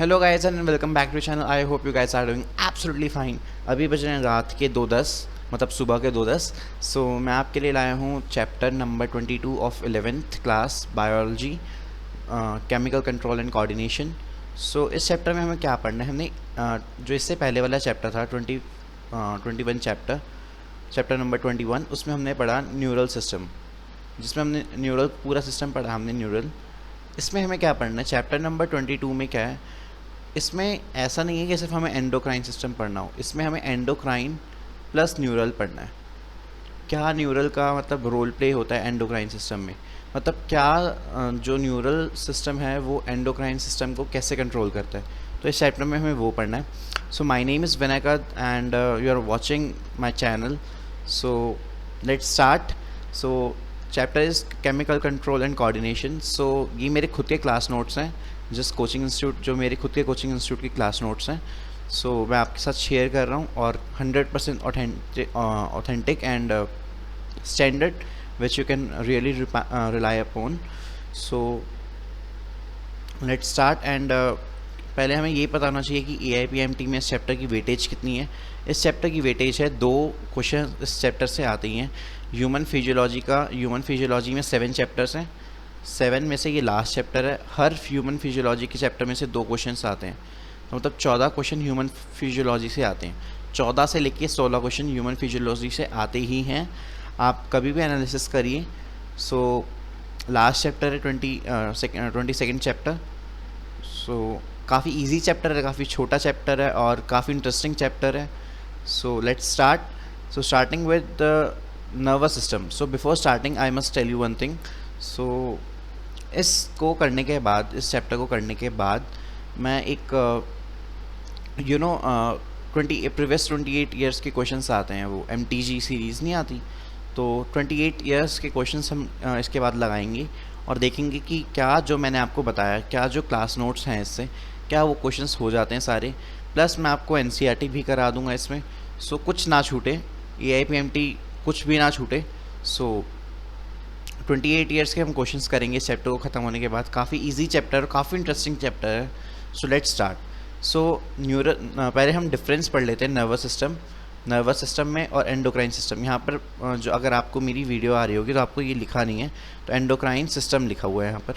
Hello guys and welcome back to channel. I hope you guys are doing absolutely fine. अभी बज रहे हैं रात के 2:10, मतलब सुबह के 2:10। सो मैं आपके लिए लाया हूँ chapter number 22 of 11th class biology, chemical control and coordination. So इस चैप्टर में हमें क्या पढ़ना है? हमने जो इससे पहले वाला चैप्टर था 21 चैप्टर नंबर 21, उसमें हमने पढ़ा न्यूरल सिस्टम, जिसमें हमने न्यूरल पूरा सिस्टम पढ़ा हमने न्यूरल। इसमें हमें क्या पढ़ना है? चैप्टर नंबर 22 में क्या है? इसमें ऐसा नहीं है कि सिर्फ हमें एंडोक्राइन सिस्टम पढ़ना हो, इसमें हमें एंडोक्राइन प्लस न्यूरल पढ़ना है। क्या न्यूरल का मतलब रोल प्ले होता है एंडोक्राइन सिस्टम में, मतलब क्या जो न्यूरल सिस्टम है वो एंडोक्राइन सिस्टम को कैसे कंट्रोल करता है, तो इस चैप्टर में हमें वो पढ़ना है। So my name is Vinayak and you are watching my channel. So let's start. So chapter is chemical control and coordination. So ये मेरे खुद के क्लास नोट्स हैं, जिस कोचिंग इंस्टीट्यूट, जो मेरे खुद के कोचिंग इंस्टीट्यूट की क्लास नोट्स हैं। सो मैं आपके साथ शेयर कर रहा हूँ, और 100% authentic and standard which you can really rely upon. So let's start and पहले हमें ये पता होना चाहिए कि AIPMT में इस चैप्टर की वेटेज कितनी है। इस चैप्टर की वेटेज है 2 क्वेश्चन इस चैप्टर से आते ही हैं। ह्यूमन फिजियोलॉजी में 7 चैप्टर्स हैं, 7 में से ये लास्ट चैप्टर है। हर ह्यूमन फिजियोलॉजी के चैप्टर में से 2 क्वेश्चन आते हैं, तो मतलब 14 क्वेश्चन ह्यूमन फिजियोलॉजी से आते हैं। 14 से लेके 16 क्वेश्चन ह्यूमन फिजियोलॉजी से आते ही हैं, आप कभी भी एनालिसिस करिए। सो लास्ट चैप्टर है 22nd चैप्टर। सो काफ़ी इजी चैप्टर है, काफ़ी छोटा चैप्टर है और काफ़ी इंटरेस्टिंग चैप्टर है। So let's start. So starting with the nervous system. So before starting I must tell you one thing. So इसको करने के बाद, इस चैप्टर को करने के बाद मैं एक प्रीवियस 28 ईयर्स के क्वेश्चंस आते हैं, वो MTG सीरीज़ नहीं आती, तो 28 ईयर्स के क्वेश्चंस हम इसके बाद लगाएंगे और देखेंगे कि क्या जो मैंने आपको बताया, क्या जो क्लास नोट्स हैं इससे, क्या वो क्वेश्चंस हो जाते हैं सारे। प्लस मैं आपको NCERT भी करा दूंगा इसमें। सो कुछ ना छूटे, AIPMT कुछ भी ना छूटे। सो 28 ईयर्स के हम क्वेश्चंस करेंगे इस चैप्टर को ख़त्म होने के बाद। काफ़ी ईजी चैप्टर, काफ़ी इंटरेस्टिंग चैप्टर है। So let's start. सो पहले हम डिफरेंस पढ़ लेते हैं नर्वस सिस्टम में और एंडोक्राइन सिस्टम। यहाँ पर जो अगर आपको मेरी वीडियो आ रही होगी तो आपको ये लिखा नहीं है, तो एंडोक्राइन सिस्टम लिखा हुआ है यहाँ पर,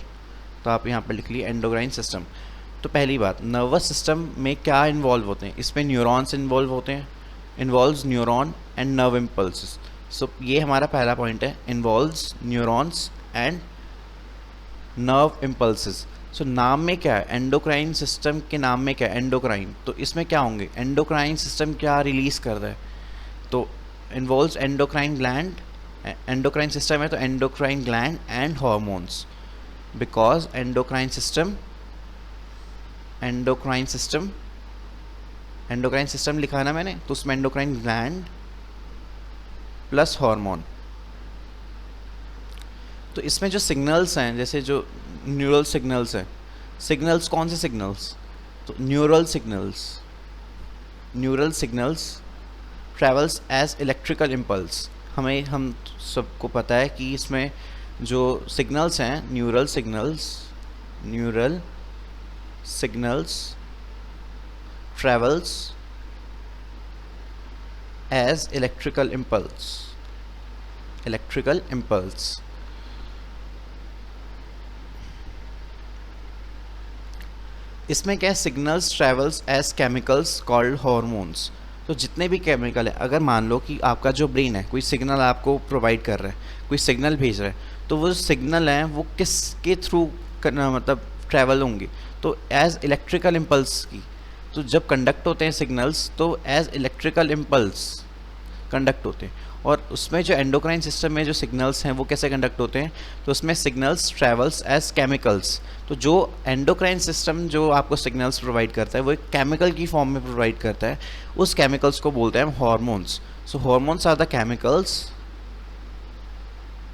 तो आप यहाँ पर लिख लिए एंडोक्राइन सिस्टम। तो पहली बात, नर्वस सिस्टम में क्या इन्वॉल्व होते हैं? इसमें न्यूरॉन्स इन्वॉल्व होते हैं, involves neuron and nerve impulse. So ये हमारा पहला पॉइंट है, involves neurons and nerve impulses. So नाम में क्या है? एंडोक्राइन सिस्टम के नाम में क्या है? एंडोक्राइन। तो इसमें क्या होंगे? एंडोक्राइन सिस्टम क्या रिलीज कर रहा है? तो involves endocrine gland, endocrine system है तो endocrine gland and hormones, because endocrine system लिखा है ना मैंने, तो उसमें एंडोक्राइन ग्लैंड प्लस हार्मोन। तो इसमें जो सिग्नल्स हैं, जैसे जो न्यूरल सिग्नल्स हैं, सिग्नल्स कौन से सिग्नल्स? तो neural signals travels as electrical impulse. हम सबको पता है कि इसमें जो सिग्नल्स हैं, neural signals travels as electrical impulse. इसमें क्या है? Signals travels as chemicals called hormones. तो जितने भी केमिकल है, अगर मान लो कि आपका जो ब्रेन है कोई सिग्नल आपको प्रोवाइड कर रहा है, कोई सिग्नल भेज रहा है, तो वो सिग्नल हैं वो किसके थ्रू मतलब ट्रैवल होंगे? तो एज इलेक्ट्रिकल इम्पल्स की। तो जब कंडक्ट होते हैं सिग्नल्स तो एज इलेक्ट्रिकल इम्पल्स कंडक्ट होते हैं। और उसमें जो एंडोक्राइन सिस्टम में जो सिग्नल्स हैं वो कैसे कंडक्ट होते हैं? तो उसमें सिग्नल्स ट्रैवल्स एज केमिकल्स। तो जो एंडोक्राइन सिस्टम जो आपको सिग्नल्स प्रोवाइड करता है वो एक केमिकल की फॉर्म में प्रोवाइड करता है, उस केमिकल्स को बोलते हैं hormones. So hormones are the chemicals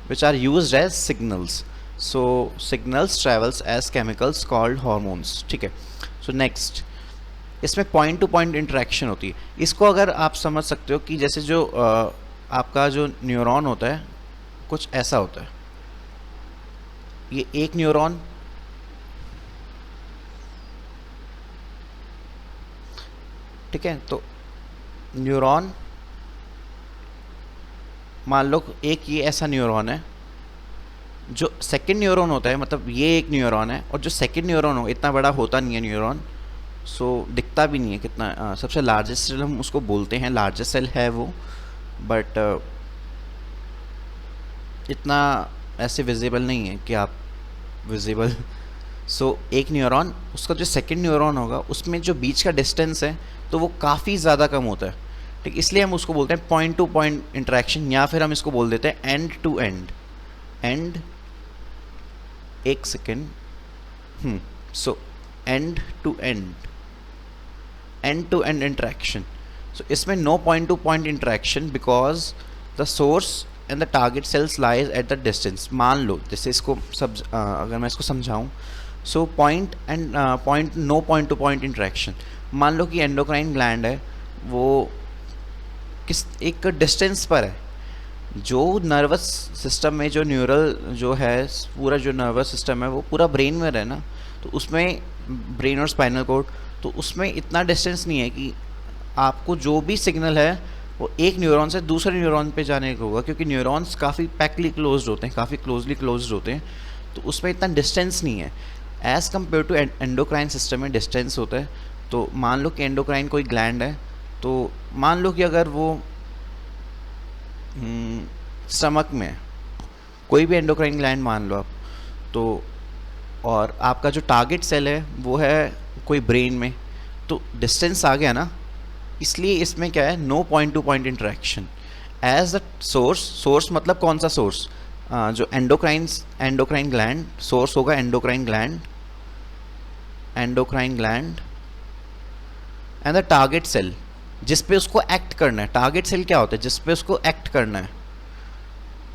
which are used as signals. So signals travels as chemicals called hormones. ठीक है। सो नेक्स्ट, इसमें पॉइंट टू पॉइंट इंटरेक्शन होती है। इसको अगर आप समझ सकते हो कि जैसे जो आपका जो न्यूरॉन होता है कुछ ऐसा होता है, ये एक न्यूरॉन ठीक है। तो न्यूरॉन, मान लो एक ये ऐसा न्यूरॉन है, जो सेकंड न्यूरॉन होता है, मतलब ये एक न्यूरॉन है और जो सेकंड न्यूरॉन हो इतना बड़ा होता नहीं है न्यूरॉन, सो दिखता भी नहीं है कितना, सबसे लार्जेस्ट सेल हम उसको बोलते हैं, लार्जेस्ट सेल है वो, बट इतना ऐसे विजिबल नहीं है कि आप विजिबल। सो एक न्यूरॉन, उसका जो सेकंड न्यूरॉन होगा उसमें जो बीच का डिस्टेंस है तो वो काफ़ी ज़्यादा कम होता है, ठीक, इसलिए हम उसको बोलते हैं पॉइंट टू पॉइंट इंटरेक्शन, या फिर हम इसको बोल देते हैं एंड टू एंड, एंड, एक second, so end to end interaction. So इसमें no point to point interaction because the source and the target cells lies at the distance. मान लो जैसे इसको अगर मैं इसको समझाऊँ, so point no point to point interaction. मान लो कि एंडोक्राइन ग्लैंड है, वो किस एक डिस्टेंस पर है, जो नर्वस सिस्टम में जो न्यूरल जो है, पूरा जो नर्वस सिस्टम है वो पूरा ब्रेन में है ना, तो उसमें ब्रेन और स्पाइनल कोड, तो उसमें इतना डिस्टेंस नहीं है कि आपको जो भी सिग्नल है वो एक न्यूरॉन से दूसरे न्यूरॉन पे जाने का होगा, क्योंकि न्यूरॉन्स काफ़ी पैकली क्लोज्ड होते हैं, काफ़ी क्लोजली क्लोज्ड होते हैं, तो उसमें इतना डिस्टेंस नहीं है। As compare to endocrine system में डिस्टेंस होता है। तो मान लो कि एंडोक्राइन कोई ग्लैंड है, तो मान लो कि अगर वो स्टमक में है, कोई भी एंडोक्राइन ग्लैंड मान लो आप, तो और आपका जो टारगेट सेल है वो है कोई ब्रेन में, तो डिस्टेंस आ गया ना, इसलिए इसमें क्या है, no point to point interaction. As the source मतलब कौन सा सोर्स, जो एंडोक्राइन ग्लैंड, सोर्स होगा endocrine gland and the target cell जिस पे उसको एक्ट करना है। टारगेट सेल क्या होता है, जिस पे उसको एक्ट करना है,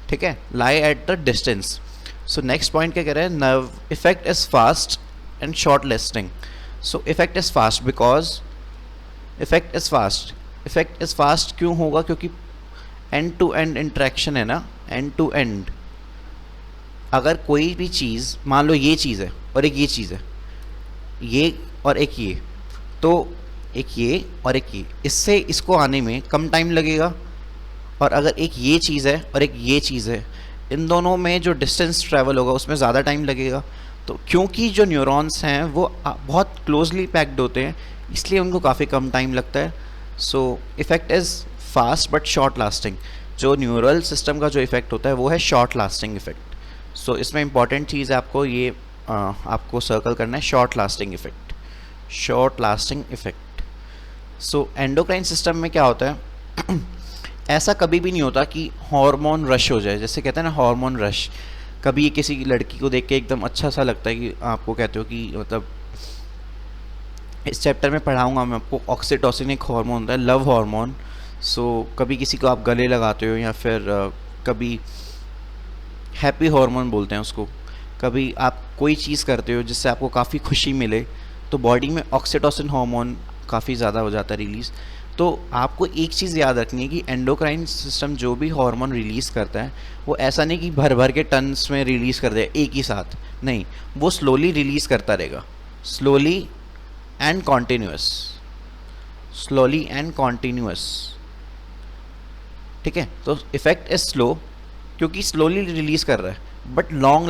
ठीक है, lie at the distance. So next point क्या कह रहे हैं, nerve effect is fast and short lasting. So effect is fast because effect is fast क्यों होगा, क्योंकि एंड टू एंड इंटरेक्शन है ना, एंड टू एंड। अगर कोई भी चीज़, मान लो ये चीज़ है और एक ये चीज़ है, ये और एक ये, तो एक ये और एक ये, इससे इसको आने में कम टाइम लगेगा, और अगर एक ये चीज़ है और एक ये चीज़ है, इन दोनों में जो डिस्टेंस ट्रैवल होगा उसमें ज़्यादा टाइम लगेगा। तो क्योंकि जो न्यूरॉन्स हैं वो बहुत क्लोजली पैक्ड होते हैं, इसलिए उनको काफ़ी कम टाइम लगता है। So effect is fast but short lasting. जो न्यूरल सिस्टम का जो इफ़ेक्ट होता है वो है शॉर्ट लास्टिंग इफ़ेक्ट। सो इसमें इंपॉर्टेंट चीज़ है आपको ये आपको सर्कल करना है, शॉर्ट लास्टिंग इफ़ेक्ट। सो एंडोक्राइन सिस्टम में क्या होता है ऐसा कभी भी नहीं होता कि हार्मोन रश हो जाए, जैसे कहते हैं ना हार्मोन रश। कभी किसी लड़की को देख के एकदम अच्छा सा लगता है कि आपको कहते हो कि मतलब इस चैप्टर में पढ़ाऊंगा मैं आपको, ऑक्सीटोसिन एक हार्मोन होता है, लव हार्मोन। सो कभी किसी को आप गले लगाते हो, या फिर कभी हैप्पी हार्मोन बोलते हैं उसको, कभी आप कोई चीज़ करते हो जिससे आपको काफ़ी खुशी मिले, तो बॉडी में ऑक्सीटोसिन हार्मोन काफ़ी ज़्यादा हो जाता है रिलीज़। तो आपको एक चीज़ याद रखनी है कि एंडोक्राइन सिस्टम जो भी हार्मोन रिलीज़ करता है वो ऐसा नहीं कि भर भर के टन्स में रिलीज़ कर दे एक ही साथ, नहीं, वो स्लोली रिलीज़ करता रहेगा, स्लोली एंड कॉन्टीन्यूअस, ठीक है। तो इफेक्ट इज स्लो क्योंकि स्लोली रिलीज़ कर रहा है, but long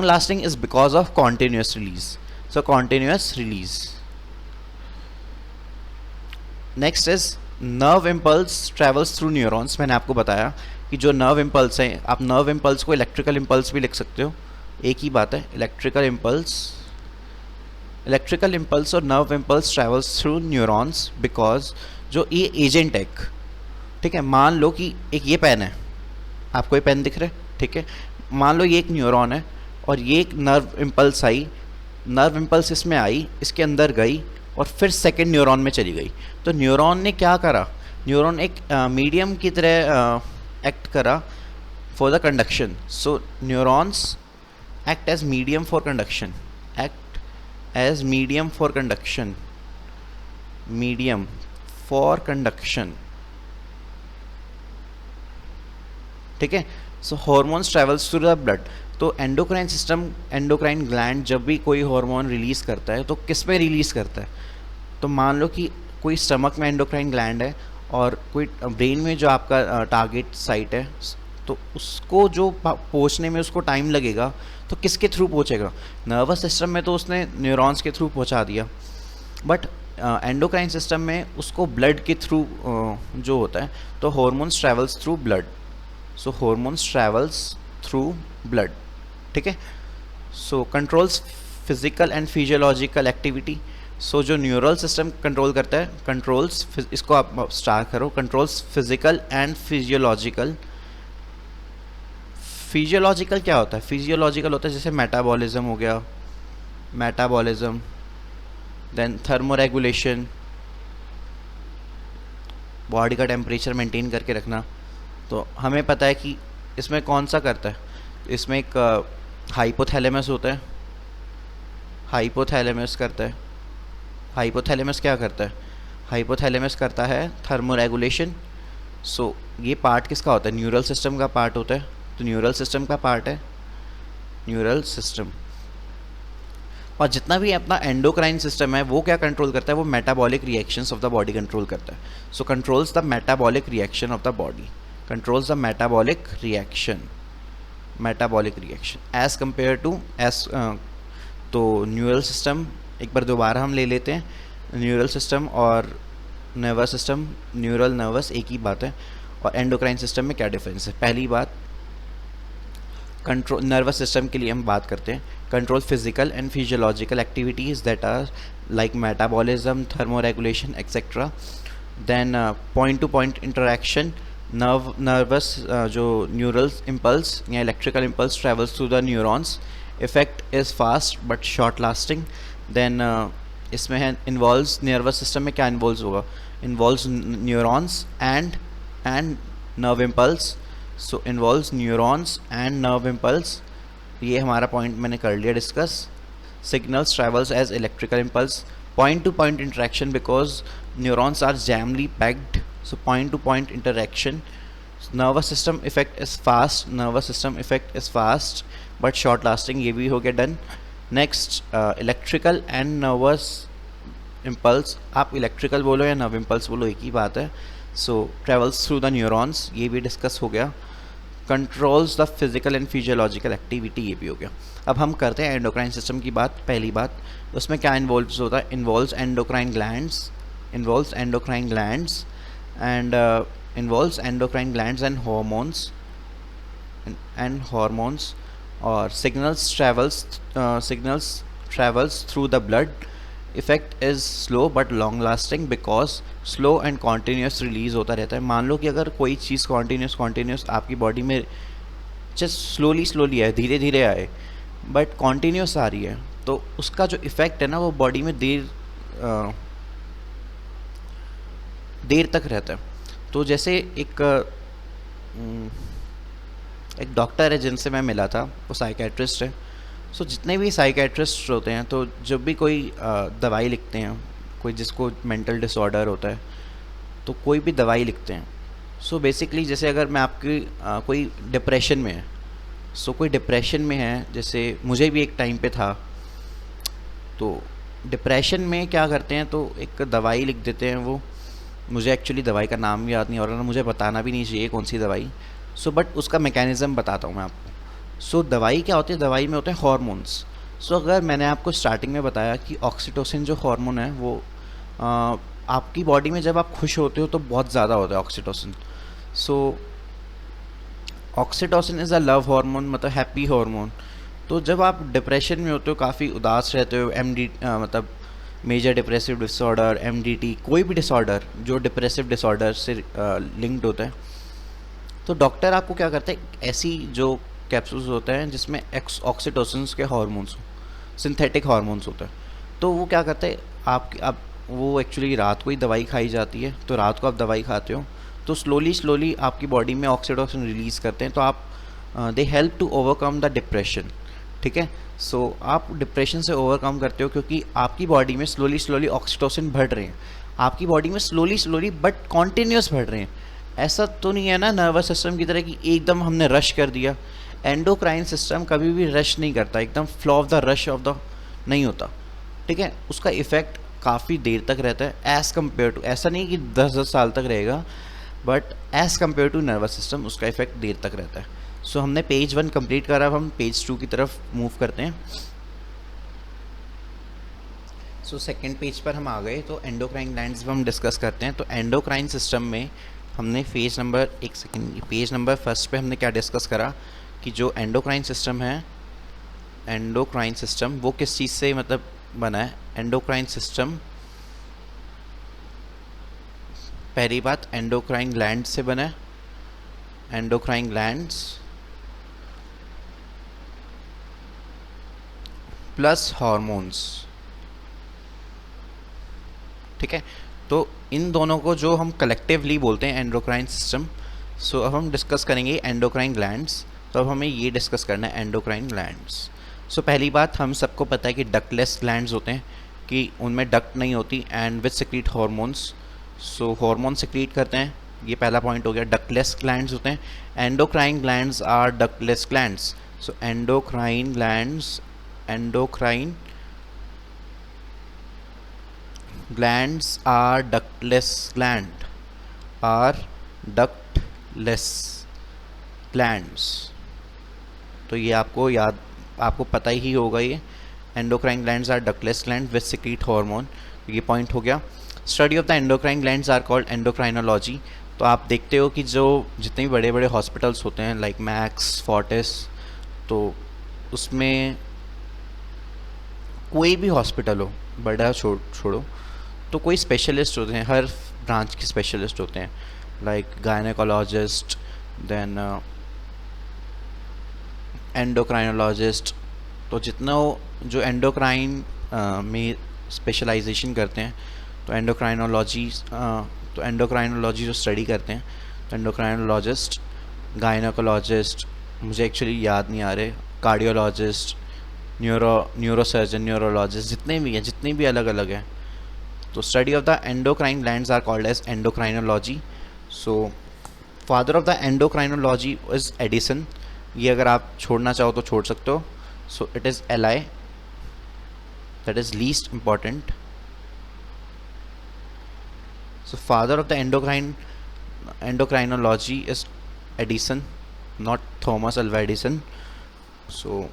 lasting is because of continuous release. So continuous release. Next is nerve impulse travels through neurons. मैंने आपको बताया कि जो नर्व इम्पल्स हैं, आप नर्व इम्पल्स को इलेक्ट्रिकल इम्पल्स भी लिख सकते हो, एक ही बात है, इलेक्ट्रिकल इम्पल्स और nerve impulse travels through neurons because जो ये एजेंट है, ठीक है, मान लो कि एक ये पेन है, आपको ये पेन दिख रहा है, ठीक है, मान लो ये एक न्यूरॉन है और ये एक नर्व इम्पल्स आई, नर्व इम्पल्स इसमें आई, इसके अंदर गई और फिर सेकेंड न्यूरॉन में चली गई। तो न्यूरॉन ने क्या करा, न्यूरॉन एक मीडियम की तरह एक्ट करा for the conduction. So neurons act as medium for conduction, ठीक है। So hormones travels through the blood. तो एंडोक्राइन ग्लैंड जब भी कोई हार्मोन रिलीज़ करता है तो किस में रिलीज़ करता है, तो मान लो कि कोई स्टमक में एंडोक्राइन ग्लैंड है और कोई ब्रेन में जो आपका टारगेट साइट है, तो उसको जो पहुंचने में उसको टाइम लगेगा, तो किसके थ्रू पहुंचेगा? नर्वस सिस्टम में तो उसने न्यूरॉन्स के थ्रू पहुंचा दिया, बट एंडोक्राइन सिस्टम में उसको ब्लड के थ्रू जो होता है, तो hormones travels through blood, so hormones travels through blood, ठीक है। So controls physical and physiological activity, so जो न्यूरल सिस्टम कंट्रोल करता है, कंट्रोल्स, इसको आप स्टार्ट करो, controls physical and physiological. Physiological क्या होता है? फिजियोलॉजिकल होता है जैसे मेटाबॉलिज्म हो गया, मेटाबॉलिज्म, देन थर्मोरेगुलेशन, बॉडी का टेम्परेचर मेंटेन करके रखना। तो हमें पता है कि इसमें कौन सा करता है, इसमें एक हाइपोथैलेमस होता है, हाइपोथैलेमस करता है। हाइपोथैलेमस क्या करता है? हाइपोथैलेमस करता है थर्मोरेगुलेशन। सो ये पार्ट किसका होता है? न्यूरल सिस्टम का पार्ट होता है, तो न्यूरल सिस्टम का पार्ट है न्यूरल सिस्टम। और जितना भी अपना एंडोक्राइन सिस्टम है वो क्या कंट्रोल करता है? वो metabolic reactions of the body control करता है। So controls the metabolic reaction of the body, controls the metabolic reaction, metabolic reaction as compare to S. तो न्यूरल सिस्टम एक बार दोबारा हम ले लेते हैं, न्यूरल सिस्टम और नर्वस सिस्टम, न्यूरल नर्वस एक ही बात है, और एंडोक्राइन सिस्टम में क्या डिफरेंस है? पहली बात, कंट्रोल नर्वस सिस्टम के लिए हम बात करते हैं, control physical and physiological activities that are like metabolism, thermoregulation etcetera. Then point to point interaction, nervous जो न्यूरल इम्पल्स या electrical impulse travels through the neurons, effect is fast but short lasting. Then इसमें है involves, nervous system में क्या involve होगा? Involves neurons and nerve impulse, so involves neurons and nerve impulse. ये हमारा point मैंने कर लिया discuss. Signals travels as electrical impulse, point to point interaction because neurons are jammly packed, so point to point interaction. Nervous system effect is fast, nervous system effect is fast but short lasting, ये भी हो गया done. Next electrical and nervous impulse, आप electrical बोलो या nerve impulse बोलो एक ही बात है। सो ट्रेवल्स थ्रू द न्यूरॉन्स, ये भी डिस्कस हो गया। Controls the physical and physiological activity, ये भी हो गया। अब हम करते हैं एंडोक्राइन सिस्टम की बात। पहली बात, उसमें क्या इन्वॉल्व होता है? Involves endocrine glands, involves endocrine glands and involves endocrine glands and hormones or signals travels through the blood. Effect is slow but long lasting because slow and continuous release होता रहता है। मान लो कि अगर कोई चीज़ continuous आपकी बॉडी में जस्ट स्लोली है, धीरे धीरे आए, बट कॉन्टीन्यूस आ रही है, तो उसका जो इफ़ेक्ट है ना वो बॉडी में देर तक रहता है। तो जैसे एक डॉक्टर है जिनसे मैं मिला था, वो साइकेट्रिस्ट है। सो जितने भी साइकेट्रिस्ट होते हैं, तो जब भी कोई दवाई लिखते हैं, कोई जिसको मेंटल डिसऑर्डर होता है, तो कोई भी दवाई लिखते हैं। सो बेसिकली जैसे अगर मैं आपकी कोई डिप्रेशन में है, कोई डिप्रेशन में है, जैसे मुझे भी एक टाइम पे था, तो डिप्रेशन में क्या करते हैं, तो एक दवाई लिख देते हैं वो। मुझे एक्चुअली दवाई का नाम भी याद नहीं, और मुझे बताना भी नहीं चाहिए कौन सी दवाई। बट उसका मैकेनिज़्म बताता हूँ मैं आपको। दवाई क्या होती है? दवाई में होते हैं हॉर्मोन्स। अगर मैंने आपको स्टार्टिंग में बताया कि ऑक्सीटोसिन जो हार्मोन है वो आपकी बॉडी में जब आप खुश होते हो तो बहुत ज़्यादा होता है oxytocin. Oxytocin is a love hormone, मतलब हैप्पी हार्मोन। तो जब आप डिप्रेशन में होते हो, काफ़ी उदास रहते हो, मतलब मेजर डिप्रेसिव डिसऑर्डर, MDT, कोई भी डिसऑर्डर जो डिप्रेसिव डिसऑर्डर से लिंक्ड होता है, तो डॉक्टर आपको क्या करते हैं, ऐसी जो कैप्सूल्स होते हैं जिसमें ऑक्सीटोसिन के हार्मोन्स, सिंथेटिक हार्मोन्स होते हैं, तो वो क्या करते हैं आप वो एक्चुअली रात को ही दवाई खाई जाती है। तो रात को आप दवाई खाते हो तो स्लोली आपकी बॉडी में ऑक्सीटोसिन रिलीज़ करते हैं, तो आप they help to overcome the depression, ठीक है। आप डिप्रेशन से ओवरकम करते हो क्योंकि आपकी बॉडी में स्लोली ऑक्सीटोसिन बढ़ रहे हैं, आपकी बॉडी में स्लोली बट कॉन्टीन्यूस बढ़ रहे हैं। ऐसा तो नहीं है ना नर्वस सिस्टम की तरह कि एकदम हमने रश कर दिया। एंडोक्राइन सिस्टम कभी भी रश नहीं करता, एकदम flow of the rush of the नहीं होता, ठीक है। उसका इफ़ेक्ट काफ़ी देर तक रहता है एज़ कम्पेयर टू, ऐसा नहीं कि 10-10 साल तक रहेगा, but as compare to nervous system उसका इफेक्ट देर तक रहता है. सो हमने पेज 1 कंप्लीट करा, अब हम पेज 2 की तरफ मूव करते हैं. सो सेकेंड पेज पर हम आ गए, तो एंडोक्राइन ग्लैंड्स हम डिस्कस करते हैं. तो एंडोक्राइन सिस्टम में हमने पेज नंबर फर्स्ट पे हमने क्या डिस्कस करा कि जो एंडोक्राइन सिस्टम है, एंडोक्राइन सिस्टम वो किस चीज़ से मतलब बना है. एंडोक्राइन सिस्टम, पहली बात एंडोक्राइन ग्लैंड से बना है. Endocrine glands plus hormones. ठीक है, तो इन दोनों को जो हम कलेक्टिवली बोलते हैं एंडोक्राइन सिस्टम. सो अब हम डिस्कस करेंगे एंडोक्राइन ग्लैंड्स. तो अब हमें ये डिस्कस करना है एंडोक्राइन ग्लैंड्स. सो पहली बात, हम सबको पता है कि डक्टलेस ग्लैंड्स होते हैं, कि उनमें डक्ट नहीं होती, and which secrete hormones. So hormone secrete करते हैं, ये पहला पॉइंट हो गया. डक्टलेस ग्लैंड्स होते हैं. Endocrine glands are ductless glands. So endocrine glands, endocrine glands are ductless glands. तो ये आपको पता ही होगा. ये endocrine glands are ductless gland which secrete hormone. ये पॉइंट हो गया. Study of the endocrine glands are called endocrinology. तो आप देखते हो कि जो जितने भी बड़े बड़े हॉस्पिटल्स होते हैं लाइक मैक्स, फोर्टिस, तो उसमें कोई भी हॉस्पिटल हो, बड़ा छोड़ो, तो कोई स्पेशलिस्ट होते हैं, हर ब्रांच के स्पेशलिस्ट होते हैं, लाइक गायनेकोलॉजिस्ट, देन एंडोक्राइनोलॉजिस्ट. तो जितना जो एंडोक्राइन में स्पेशलाइजेशन करते हैं, तो एंडोक्राइनोलॉजी जो स्टडी करते हैं, तो एंडोक्राइनोलॉजिस्ट, गायनेकोलॉजिस्ट, मुझे एक्चुअली याद नहीं आ रहे, कार्डियोलॉजिस्ट, न्यूरोसर्जन, न्यूरोलॉजिस्ट, जितने भी अलग अलग हैं. तो study of the endocrine glands are called as endocrinology. So father of the endocrinology is Edison. ये अगर आप छोड़ना चाहो तो छोड़ सकते हो. So it is ally, that is least important. So father of the endocrinology is Edison, not Thomas Alva Edison. So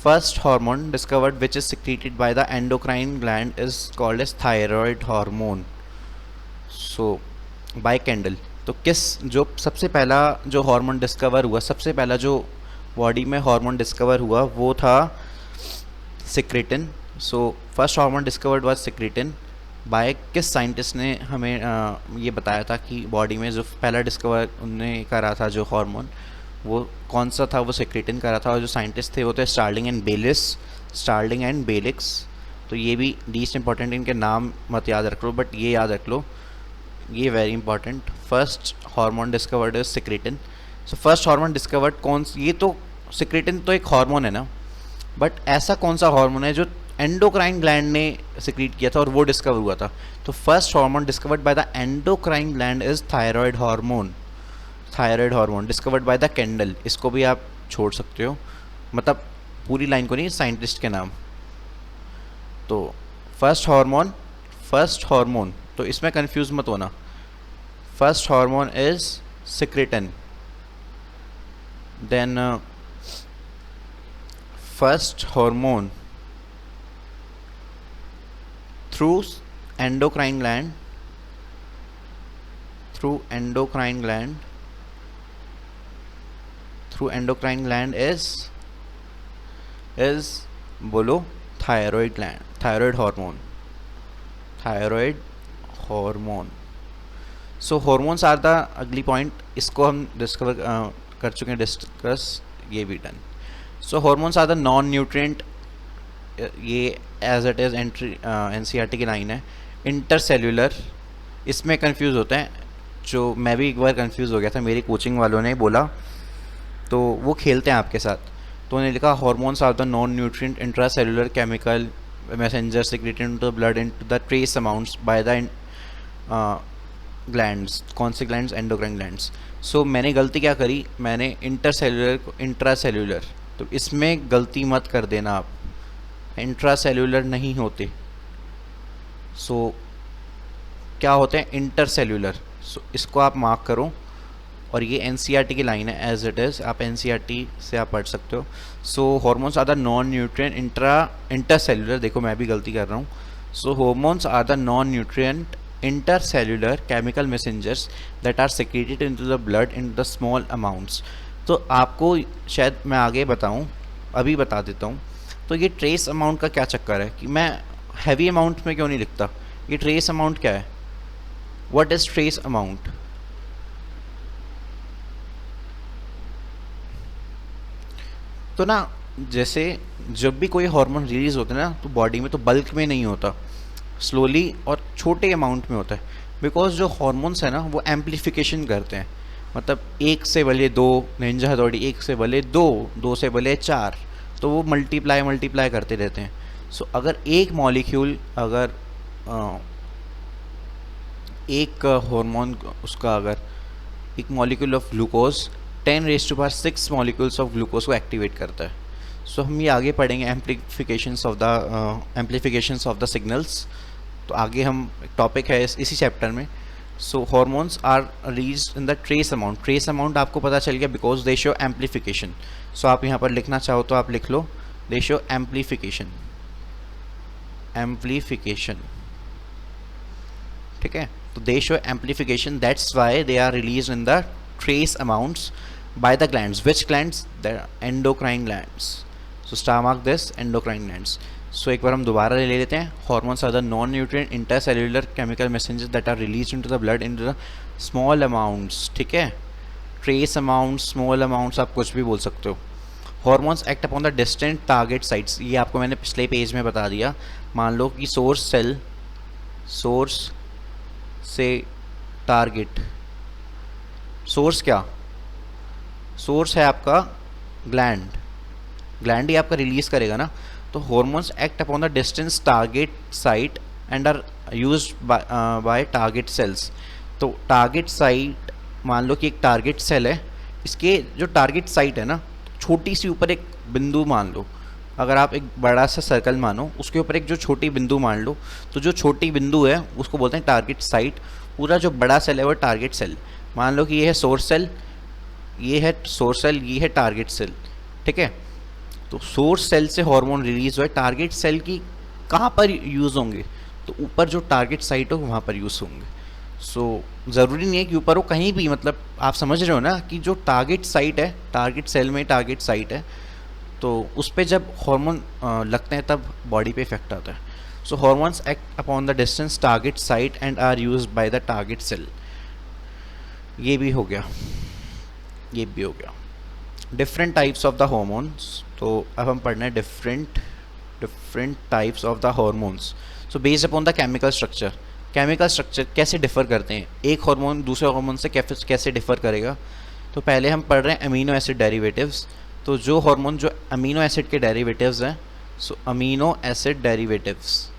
first hormone discovered which is secreted by the endocrine gland is called as thyroid hormone. So by Kendall. तो जो सबसे पहला जो hormone discover हुआ, सबसे पहला जो body में हार्मोन डिस्कवर हुआ वो था secretin. So first hormone discovered was secretin. By किस साइंटिस्ट ने हमें ये बताया था कि बॉडी में जो पहला डिस्कवर उनने करा था जो हार्मोन, वो कौन सा था? वो सिक्रेटिन करा था. और जो साइंटिस्ट थे वो थे स्टार्लिंग एंड बेलिक्स. तो ये भी लीस्ट इंपॉर्टेंट, इनके नाम मत याद रख लो, बट ये याद रख लो, ये very important. First hormone discovered is secretin. So first hormone discovered ये तो सिक्रेटिन तो एक हार्मोन है ना, बट ऐसा कौन सा हार्मोन है जो एंडोक्राइन ग्लैंड ने सिक्रीट किया था और वो डिस्कवर हुआ था? तो first hormone discovered by the endocrine gland is thyroid hormone discovered by the Kendall. इसको भी आप छोड़ सकते हो, मतलब पूरी लाइन को नहीं, साइंटिस्ट के नाम. तो फर्स्ट हार्मोन तो इसमें कंफ्यूज मत होना. First hormone is secretin. Then first hormone through endocrine gland is बोलो thyroid hormone. So hormones are the अगली पॉइंट, इसको हम कर चुके हैं डिस्कस, ये भी done. So hormones are the non-nutrient, ये एज इट इज़ NCERT की लाइन है. इंटरसेल्यूलर, इसमें कंफ्यूज होते हैं, जो मैं भी एक बार कंफ्यूज हो गया था, मेरी कोचिंग वालों ने बोला, तो वो खेलते हैं आपके साथ. तो उन्होंने लिखा hormones are the non nutrient intracellular chemical messenger secreted into the blood into the trace amounts by the glands. कौन से ग्लैंड्स? Endocrine glands. सो मैंने गलती क्या करी, मैंने इंटरसेल्यूलर को इंट्रासेल्यूलर, तो इसमें गलती मत कर देना आप. इंट्रासेल्यूलर नहीं होते। सो क्या होते हैं? इंटरसेल्यूलर। सो इसको आप मार्क करो, और ये एनसीईआरटी की लाइन है एज इट इज़, आप एनसीईआरटी से आप पढ़ सकते हो। So hormones are the non nutrient intercellular, देखो मैं भी गलती कर रहा हूँ। So hormones are the non nutrient intercellular chemical messengers that are secreted into the blood in the small amounts. तो आपको शायद मैं आगे बताऊँ, अभी बता देता हूँ। तो ये ट्रेस अमाउंट का क्या चक्कर है कि मैं हैवी अमाउंट में क्यों नहीं लिखता? ये ट्रेस अमाउंट क्या है? What is trace amount? तो ना, जैसे जब भी कोई हार्मोन रिलीज़ होता है ना, तो बॉडी में तो बल्क में नहीं होता, स्लोली और छोटे अमाउंट में होता है। बिकॉज जो हार्मोन्स है ना, वो एम्पलीफिकेशन करते हैं। मतलब एक से भले दो, निंजा हथौड़ी एक से भले दो, दो से भले चार, तो वो मल्टीप्लाई करते रहते हैं। सो अगर एक मॉलिक्यूल, अगर एक हार्मोन उसका, अगर एक molecule of glucose 10⁻6 molecules of glucose को एक्टिवेट करता है। सो हम ये आगे पढ़ेंगे एम्पलीफिकेशंस ऑफ द सिग्नल्स। तो आगे हम टॉपिक है इसी चैप्टर में। So hormones are released in the trace amount. Trace amount आपको पता चल गया because they show amplification. So आप यहाँ पर लिखना चाहो तो आप लिख लो, दे शो एम्पलीफिकेशन। ठीक है, तो they show amplification, that's why they are release in the trace amounts by the glands. Which glands? The endocrine glands. So star mark this, endocrine glands. So एक बार हम दोबारा ले लेते हैं। Hormones are the non-nutrient intercellular chemical messengers that are released into the blood into the small amounts. ठीक है, trace amounts, small amounts, आप कुछ भी बोल सकते हो। Hormones act upon the distant target sites. ये आपको मैंने पिछले पेज में बता दिया। मान लो कि सोर्स से टारगेट, सोर्स क्या? सोर्स है आपका ग्लैंड ही आपका रिलीज करेगा ना। तो hormones act upon the distance target site and are used by target cells. तो टारगेट साइट, मान लो कि एक टारगेट सेल है, इसके जो टारगेट साइट है ना, छोटी सी ऊपर एक बिंदु मान लो। अगर आप एक बड़ा सा सर्कल मानो, उसके ऊपर एक जो छोटी बिंदु मान लो, तो जो छोटी बिंदु है उसको बोलते हैं टारगेट साइट। पूरा जो बड़ा सेल है वो टारगेट सेल। मान लो कि ये है सोर्स सेल, ये है टारगेट सेल। ठीक है, तो सोर्स सेल से हार्मोन रिलीज हुआ, टारगेट सेल की कहाँ पर यूज़ होंगे? तो ऊपर जो टारगेट साइट हो वहाँ पर यूज़ होंगे। सो ज़रूरी नहीं है कि ऊपर हो, कहीं भी, मतलब आप समझ रहे हो ना कि जो टारगेट साइट है, टारगेट सेल में टारगेट साइट है, तो उस पर जब हार्मोन लगते हैं तब बॉडी पे इफेक्ट आता है। So hormones act upon the distance target site and are used by the target cell. ये भी हो गया। Different types of the hormones. तो अब हम पढ़ना है different types of the hormones. So based upon the chemical structure कैसे डिफर करते हैं, एक हार्मोन दूसरे हार्मोन से कैसे डिफर करेगा। तो पहले हम पढ़ रहे हैं अमीनो एसिड डेरिवेटिव्स। तो जो हार्मोन जो अमीनो एसिड के डेरिवेटिव्स हैं, सो अमीनो एसिड डेरिवेटिव्स,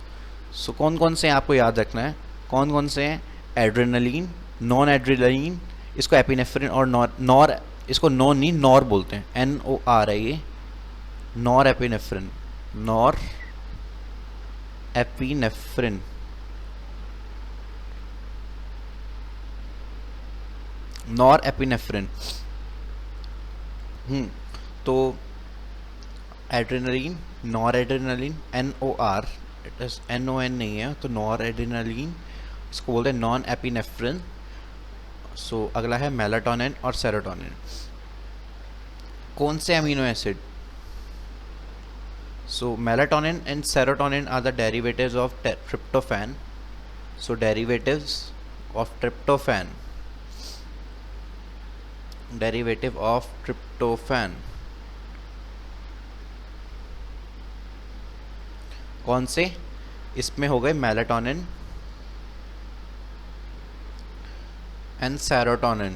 सो कौन कौन से हैं आपको याद रखना है। कौन कौन से हैं? एड्रेनलिन, नॉन एड्रेनलिन, इसको एपिनेफ्रिन और नॉर, इसको नॉर बोलते हैं, NOR है ये, नॉर एपिनेफ्रिन, तो adrenaline, nor adrenaline, NOR, it is NON नहीं है, तो नॉर एड्रेनलिन, इसको बोलते हैं नॉन एपिनेफ्रिन। सो अगला है मेलाटोनिन और सेरोटोनिन। कौन से amino acid? So melatonin and serotonin are the derivatives of tryptophan. So derivative of tryptophan कौन से? इसमें हो गए melatonin and serotonin.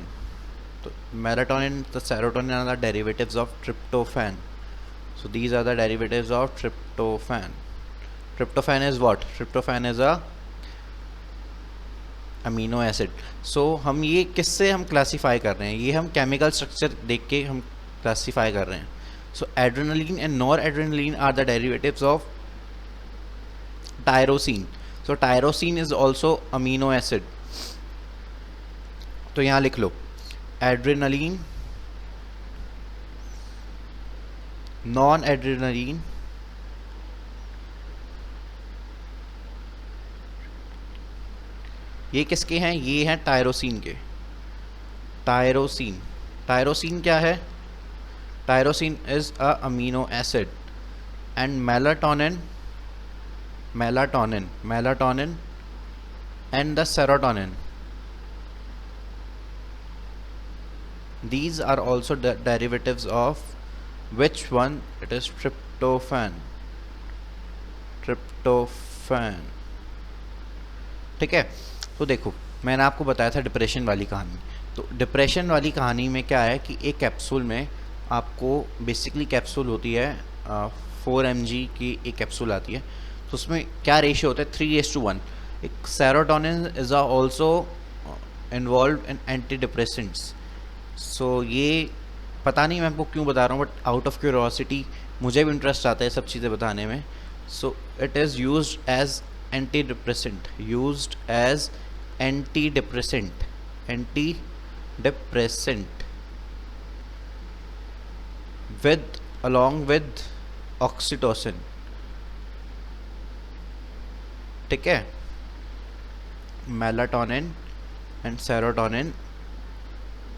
So melatonin, the serotonin are the derivatives of tryptophan. So these are the derivatives of tryptophan. Tryptophan is what? Tryptophan is a amino acid. So हम ये किससे हम classify कर रहे हैं? ये हम केमिकल स्ट्रक्चर देख के हम क्लासीफाई कर रहे हैं। So adrenaline and noradrenaline are the derivatives of tyrosine. So tyrosine is also amino acid. तो यहाँ लिख लो एड्रेनलिन, नॉन एड्रेनलिन, ये किसके हैं? ये हैं टायरोसिन के. टायरोसिन. टायरोसिन क्या है? Tyrosine is a amino acid. And melatonin, melatonin, melatonin and the serotonin, these are also derivatives of which one? It is tryptophan. Tryptophan. ठीक है. तो देखो मैंने आपको बताया था डिप्रेशन वाली कहानी. तो डिप्रेशन वाली कहानी में क्या है कि एक कैप्सूल में आपको बेसिकली कैप्सूल होती है 4 mg की एक कैप्सूल आती है. तो उसमें क्या रेशियो होता है? 3:1. एक serotonin is also involve in anti depressants. So ये पता नहीं मैं आपको क्यों बता रहा हूँ, बट आउट ऑफ क्यूरोसिटी मुझे भी इंटरेस्ट आता है सब चीज़ें बताने में. So it is used as anti depressant, used as anti depressant, anti depressant with along with oxytocin. ठीक है. Melatonin and serotonin.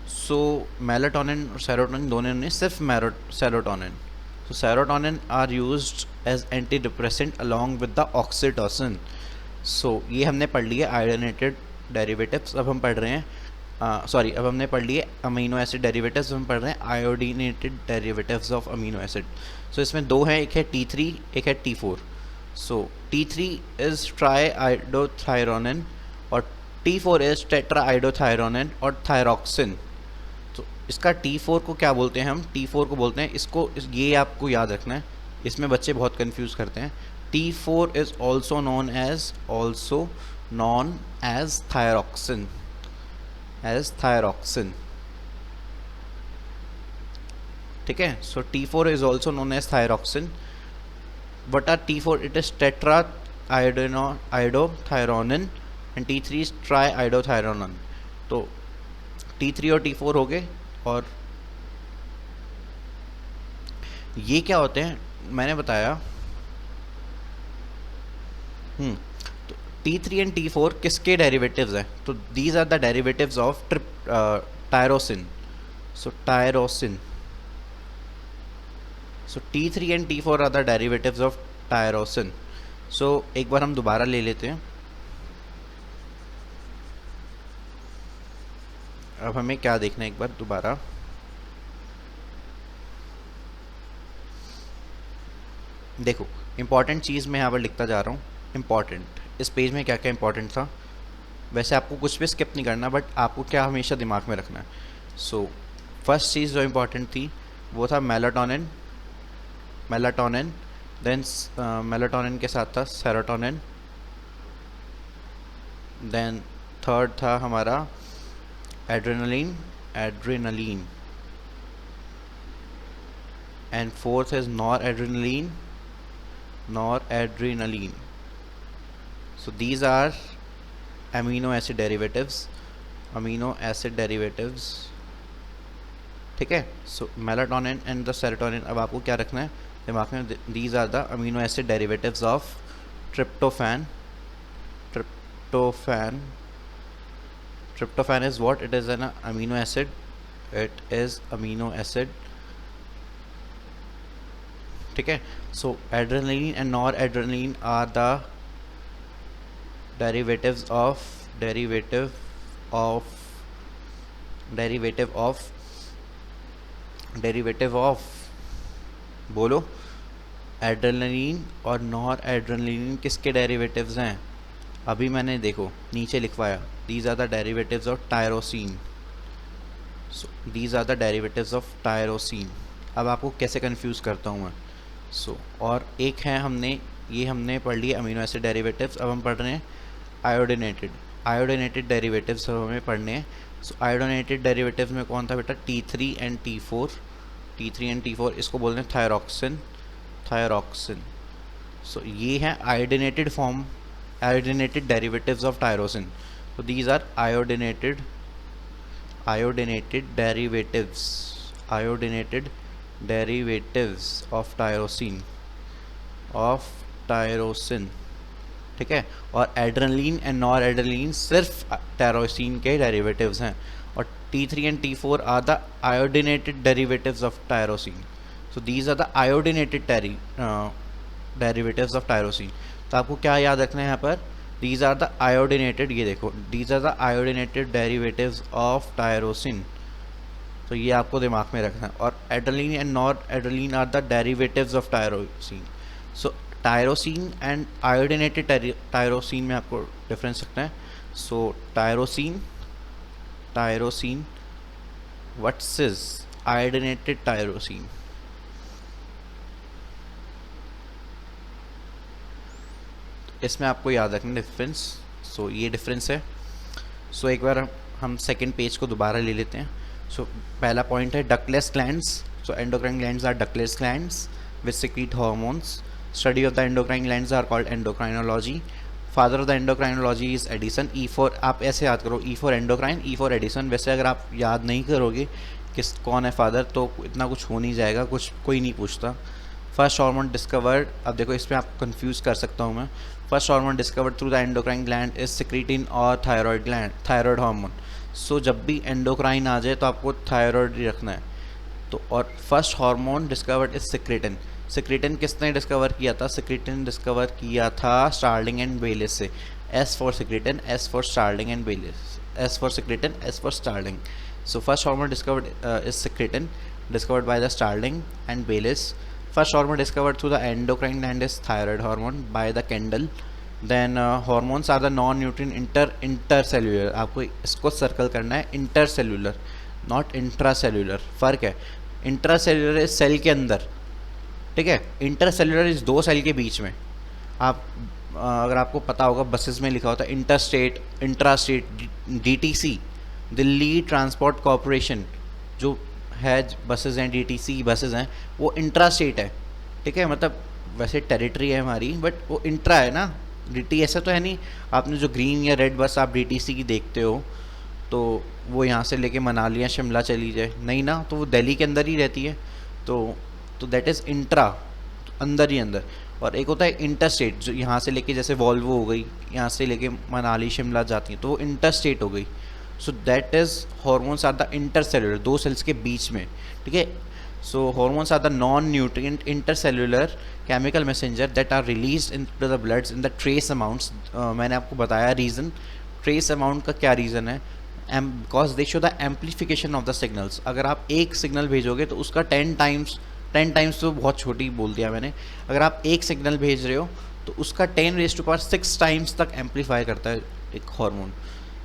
So melatonin और सेरोटोनिन दोनों ने सिर्फ serotonin. So serotonin are used as anti depressant along with the oxytocin. So ये हमने पढ़ लिया आयोडीनेटेड डेरिवेटिव्स. अब हम पढ़ रहे हैं अब हमने पढ़ लिए अमीनो एसिड डेरिवेटिव्स. हम पढ़ रहे हैं iodinated derivatives of amino acid. So इसमें दो हैं, एक है T3, एक है T4. So T3 is try iodothyronine और T4 इज टेट्रा आइडोथायरोनिन और थायरोक्सिन. तो इसका T4 को क्या बोलते हैं? हम T4 को बोलते हैं ये आपको याद रखना है, इसमें बच्चे बहुत कंफ्यूज करते हैं. T4 is also known as thyroxine, as thyroxine. ठीक है. So T4 is also known as thyroxine. What are T4? It is tetra iodothyronin and T3 is triiodothyronin. तो T3 और T4 हो गए. और ये क्या होते हैं मैंने बताया. T3 एंड T4 किसके डेरिवेटिव्स हैं? तो these are the derivatives of tyrosine. So tyrosine. So T3 and T4 are the derivatives of tyrosine. So एक बार हम दोबारा ले लेते हैं. अब हमें क्या देखना है एक बार दोबारा. देखो इंपॉर्टेंट चीज़ मैं यहाँ पर लिखता जा रहा हूँ. इंपॉर्टेंट इस पेज में क्या क्या इंपॉर्टेंट था. वैसे आपको कुछ भी स्किप नहीं करना, बट आपको क्या हमेशा दिमाग में रखना है. सो फर्स्ट चीज़ जो इंपॉर्टेंट थी वो था मेलाटोनिन. मेलाटोनिन देन मेलाटोनिन के साथ था सेरोटोनिन. देन थर्ड था हमारा adrenaline, adrenaline. And fourth is noradrenaline, noradrenaline. So these are amino acid derivatives, amino acid derivatives. ठीक है. So melatonin and the serotonin. अब आपको क्या रखना है दिमाग में? These are the amino acid derivatives of tryptophan. Tryptophan. Tryptophan is what? It is an amino acid. It is amino acid. ठीक है. So adrenaline and noradrenaline are the derivatives of बोलो. एड्रेनलिन और नॉर एड्रेनलिन किसके derivatives हैं? अभी मैंने देखो नीचे लिखवाया. These are the derivatives of tyrosine. So these are the derivatives of tyrosine. अब आपको कैसे कंफ्यूज करता हूँ मैं. सो और एक है हमने पढ़ लिया अमीनो एसिड डेरिवेटिव्स. अब हम पढ़ रहे हैं आयोडीनेटेड डेरिवेटिव्स हमें पढ़ने हैं. सो आयोडीनेटेड डेरिवेटिव्स में कौन था बेटा? T3 and T4. T3 and T4 इसको बोलते हैं थायरोक्सिन. थायरोक्सिन. सो ये है iodinated form, iodinated derivatives of tyrosine. So these are iodinated derivatives of tyrosin. ठीक है. और एड्रेनलिन एंड नॉर एड्रेनलिन सिर्फ टायरोसिन के डेरिवेटिव्स हैं. और T3 and T4 are the iodinated derivatives of tyrosine. So these are the iodinated derivatives of tyrosine. तो आपको क्या याद रखना है यहाँ पर, these are the iodinated, ये देखो, these are the iodinated derivatives of tyrosin. तो ये आपको दिमाग में रखना है. और adrenaline and nor adrenaline are the derivatives of tyrosine. So tyrosine and iodinated tyrosine में आपको डिफरेंस रखना है. So tyrosine what's is iodinated tyrosine. इसमें आपको याद रखना डिफरेंस. सो ये डिफरेंस है. सो एक बार हम सेकंड पेज को दोबारा ले लेते हैं. सो पहला पॉइंट है ductless glands. So endocrine glands are ductless glands which secrete hormones. Study of the endocrine glands are called endocrinology. Father of the endocrinology is Addison. E4 आप ऐसे याद करो, E4 एंडोक्राइन, E4 एडिसन. वैसे अगर आप याद नहीं करोगे कौन है फादर तो इतना कुछ हो नहीं जाएगा, कुछ कोई नहीं पूछता. फर्स्ट हार्मोन डिस्कवर्ड, अब देखो इसमें आप कंफ्यूज कर सकता हूँ मैं. First hormone discovered through the endocrine gland is secretin और थायराइड हार्मोन. सो जब भी एंडोक्राइन आ जाए तो आपको थायराइड रखना है. तो और first hormone discovered is secretin. Secretin किसने डिस्कवर किया था? सिक्रीटिन डिस्कवर किया था स्टार्लिंग एंड बेलिस से. S for secretin, S for Starling and Bayliss. S for secretin, S for Starling. So first hormone discovered is secretin, discovered by the Starling and Baylis. First hormone discovered through the endocrine gland is thyroid hormone by the Kendall. Then hormones are the non-nutrient intercellular. आपको इसको circle करना है, intercellular, not intracellular. फ़र्क है. Intracellular is cell के अंदर, ठीक है. Intercellular is दो सेल के बीच में. आप अगर आपको पता होगा बसेस में लिखा होता है interstate, intrastate, DTC, Delhi transport corporation जो है बसेस हैं, DTC बसेस हैं, वो इंट्रा स्टेट है, ठीक है. मतलब वैसे टेरिटरी है हमारी बट वो इंट्रा है ना. DT ऐसा तो है नहीं. आपने जो ग्रीन या रेड बस आप DTC की देखते हो तो वो यहाँ से लेके मनाली या शिमला चली जाए, नहीं ना, तो वो दिल्ली के अंदर ही रहती है. तो दैट इज़ इंट्रा, अंदर ही अंदर. और एक होता है इंटरस्टेट जो यहाँ से लेके, जैसे वॉल्वो हो गई, यहाँ से लेके मनाली शिमला जाती है तो वो इंटरस्टेट हो गई. So that is hormones are the intercellular, दो सेल्स के बीच में, ठीक है. So hormones are the non nutrient intercellular chemical messenger that are released into the bloods in the trace amounts. मैंने आपको बताया रीज़न, ट्रेस अमाउंट का क्या रीज़न है. Because they show the amplification of the signals. अगर आप एक signal भेजोगे तो उसका 10 टाइम्स तो बहुत छोटी बोल दिया मैंने. अगर आप एक सिग्नल भेज रहे हो तो उसका 10⁻6 टाइम्स तक एम्पलीफाई करता है एक hormone.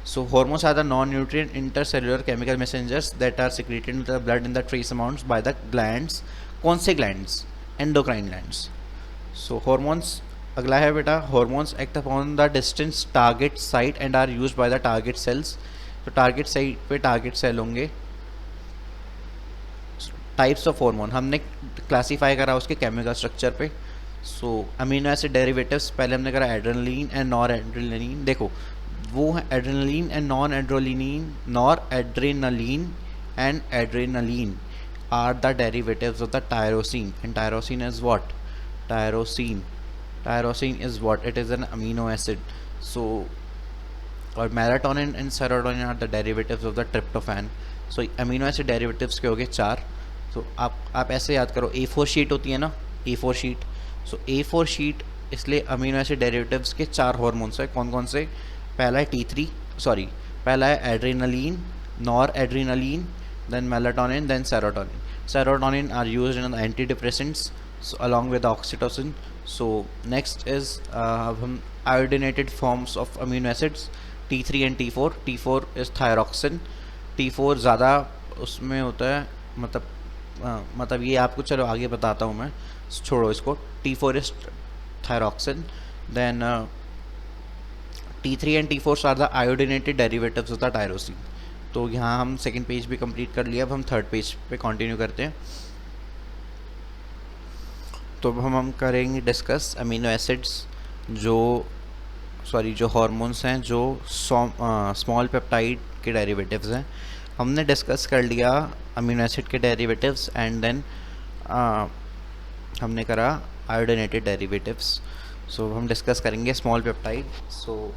So hormones are the non-nutrient intercellular chemical messengers that are secreted into the blood in the trace amounts by the glands. कौन से glands? Endocrine glands. So hormones, अगला है बेटा, hormones act upon the distant target site and are used by the target cells. तो target site पे target cell होंगे. Types of hormone हमने classify करा उसके chemical structure पे. So amino acid derivatives पहले हमने करा एड्रेनलिन एंड नॉर एड्रेनलिन. देखो वो है adrenaline and nor adrenaline and adrenaline are the derivatives of the tyrosine. And tyrosine is what? Tyrosine is what? It is an amino acid. So और melatonin and serotonin are the derivatives of the tryptophan. So amino acid derivatives के हो गए 4. तो आप ऐसे याद करो, A4 sheet होती है ना, A4 शीट. सो A4 शीट इसलिए अमीनो एसिड डेरिवेटिव्स के 4 हार्मोन्स है. कौन कौन से? पहला है पहला है adrenaline, nor adrenaline, then melatonin, then serotonin. Serotonin are used in anti depressants along with oxytocin. So next is अब हम iodinated forms of amino acids T3 and T4. T4 is thyroxine. T4 ज़्यादा उसमें होता है, मतलब ये आपको चलो आगे बताता हूँ मैं, छोड़ो इसको. T4 is thyroxine. Then T3 and T4 are the iodinated derivatives of the tyrosine. तो यहाँ हम सेकंड पेज भी कंप्लीट कर लिया. अब हम थर्ड पेज पे कंटिन्यू करते हैं. तो हम करेंगे डिस्कस अमीनो एसिड्स जो हार्मोन्स हैं जो स्मॉल पेप्टाइड के डेरिवेटिव्स हैं। हमने डिस्कस कर लिया अमीनो एसिड के डेरिवेटिव्स एंड देन हमने करा आयोडीनेटेड डेरिवेटिव्स। सो हम डिस्कस करेंगे small peptide. So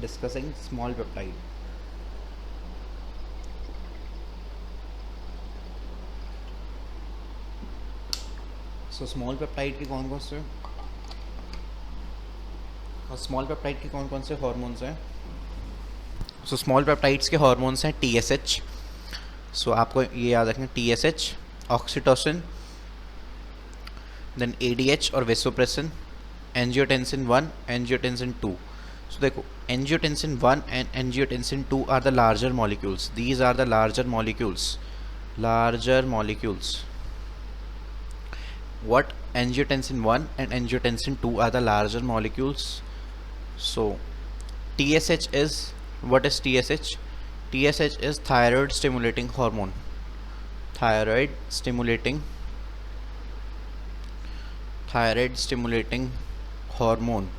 discussing small peptide. So small peptide के कौन कौन से हार्मोन्स हैं? सो स्मॉल पेप्टाइड्स के हार्मोन्स हैं TSH। सो आपको ये याद रखना, TSH, ऑक्सीटोसिन, देन ADH और वेसोप्रेसिन, एंजियोटेंसिन 1, एंजियोटेंसिन 2। सो देखो, angiotensin 1 and angiotensin 2 are the larger molecules. These are the larger molecules. What angiotensin 1 and angiotensin 2 are the larger molecules. So TSH is, what is TSH? TSH is thyroid stimulating hormone. Thyroid stimulating hormone.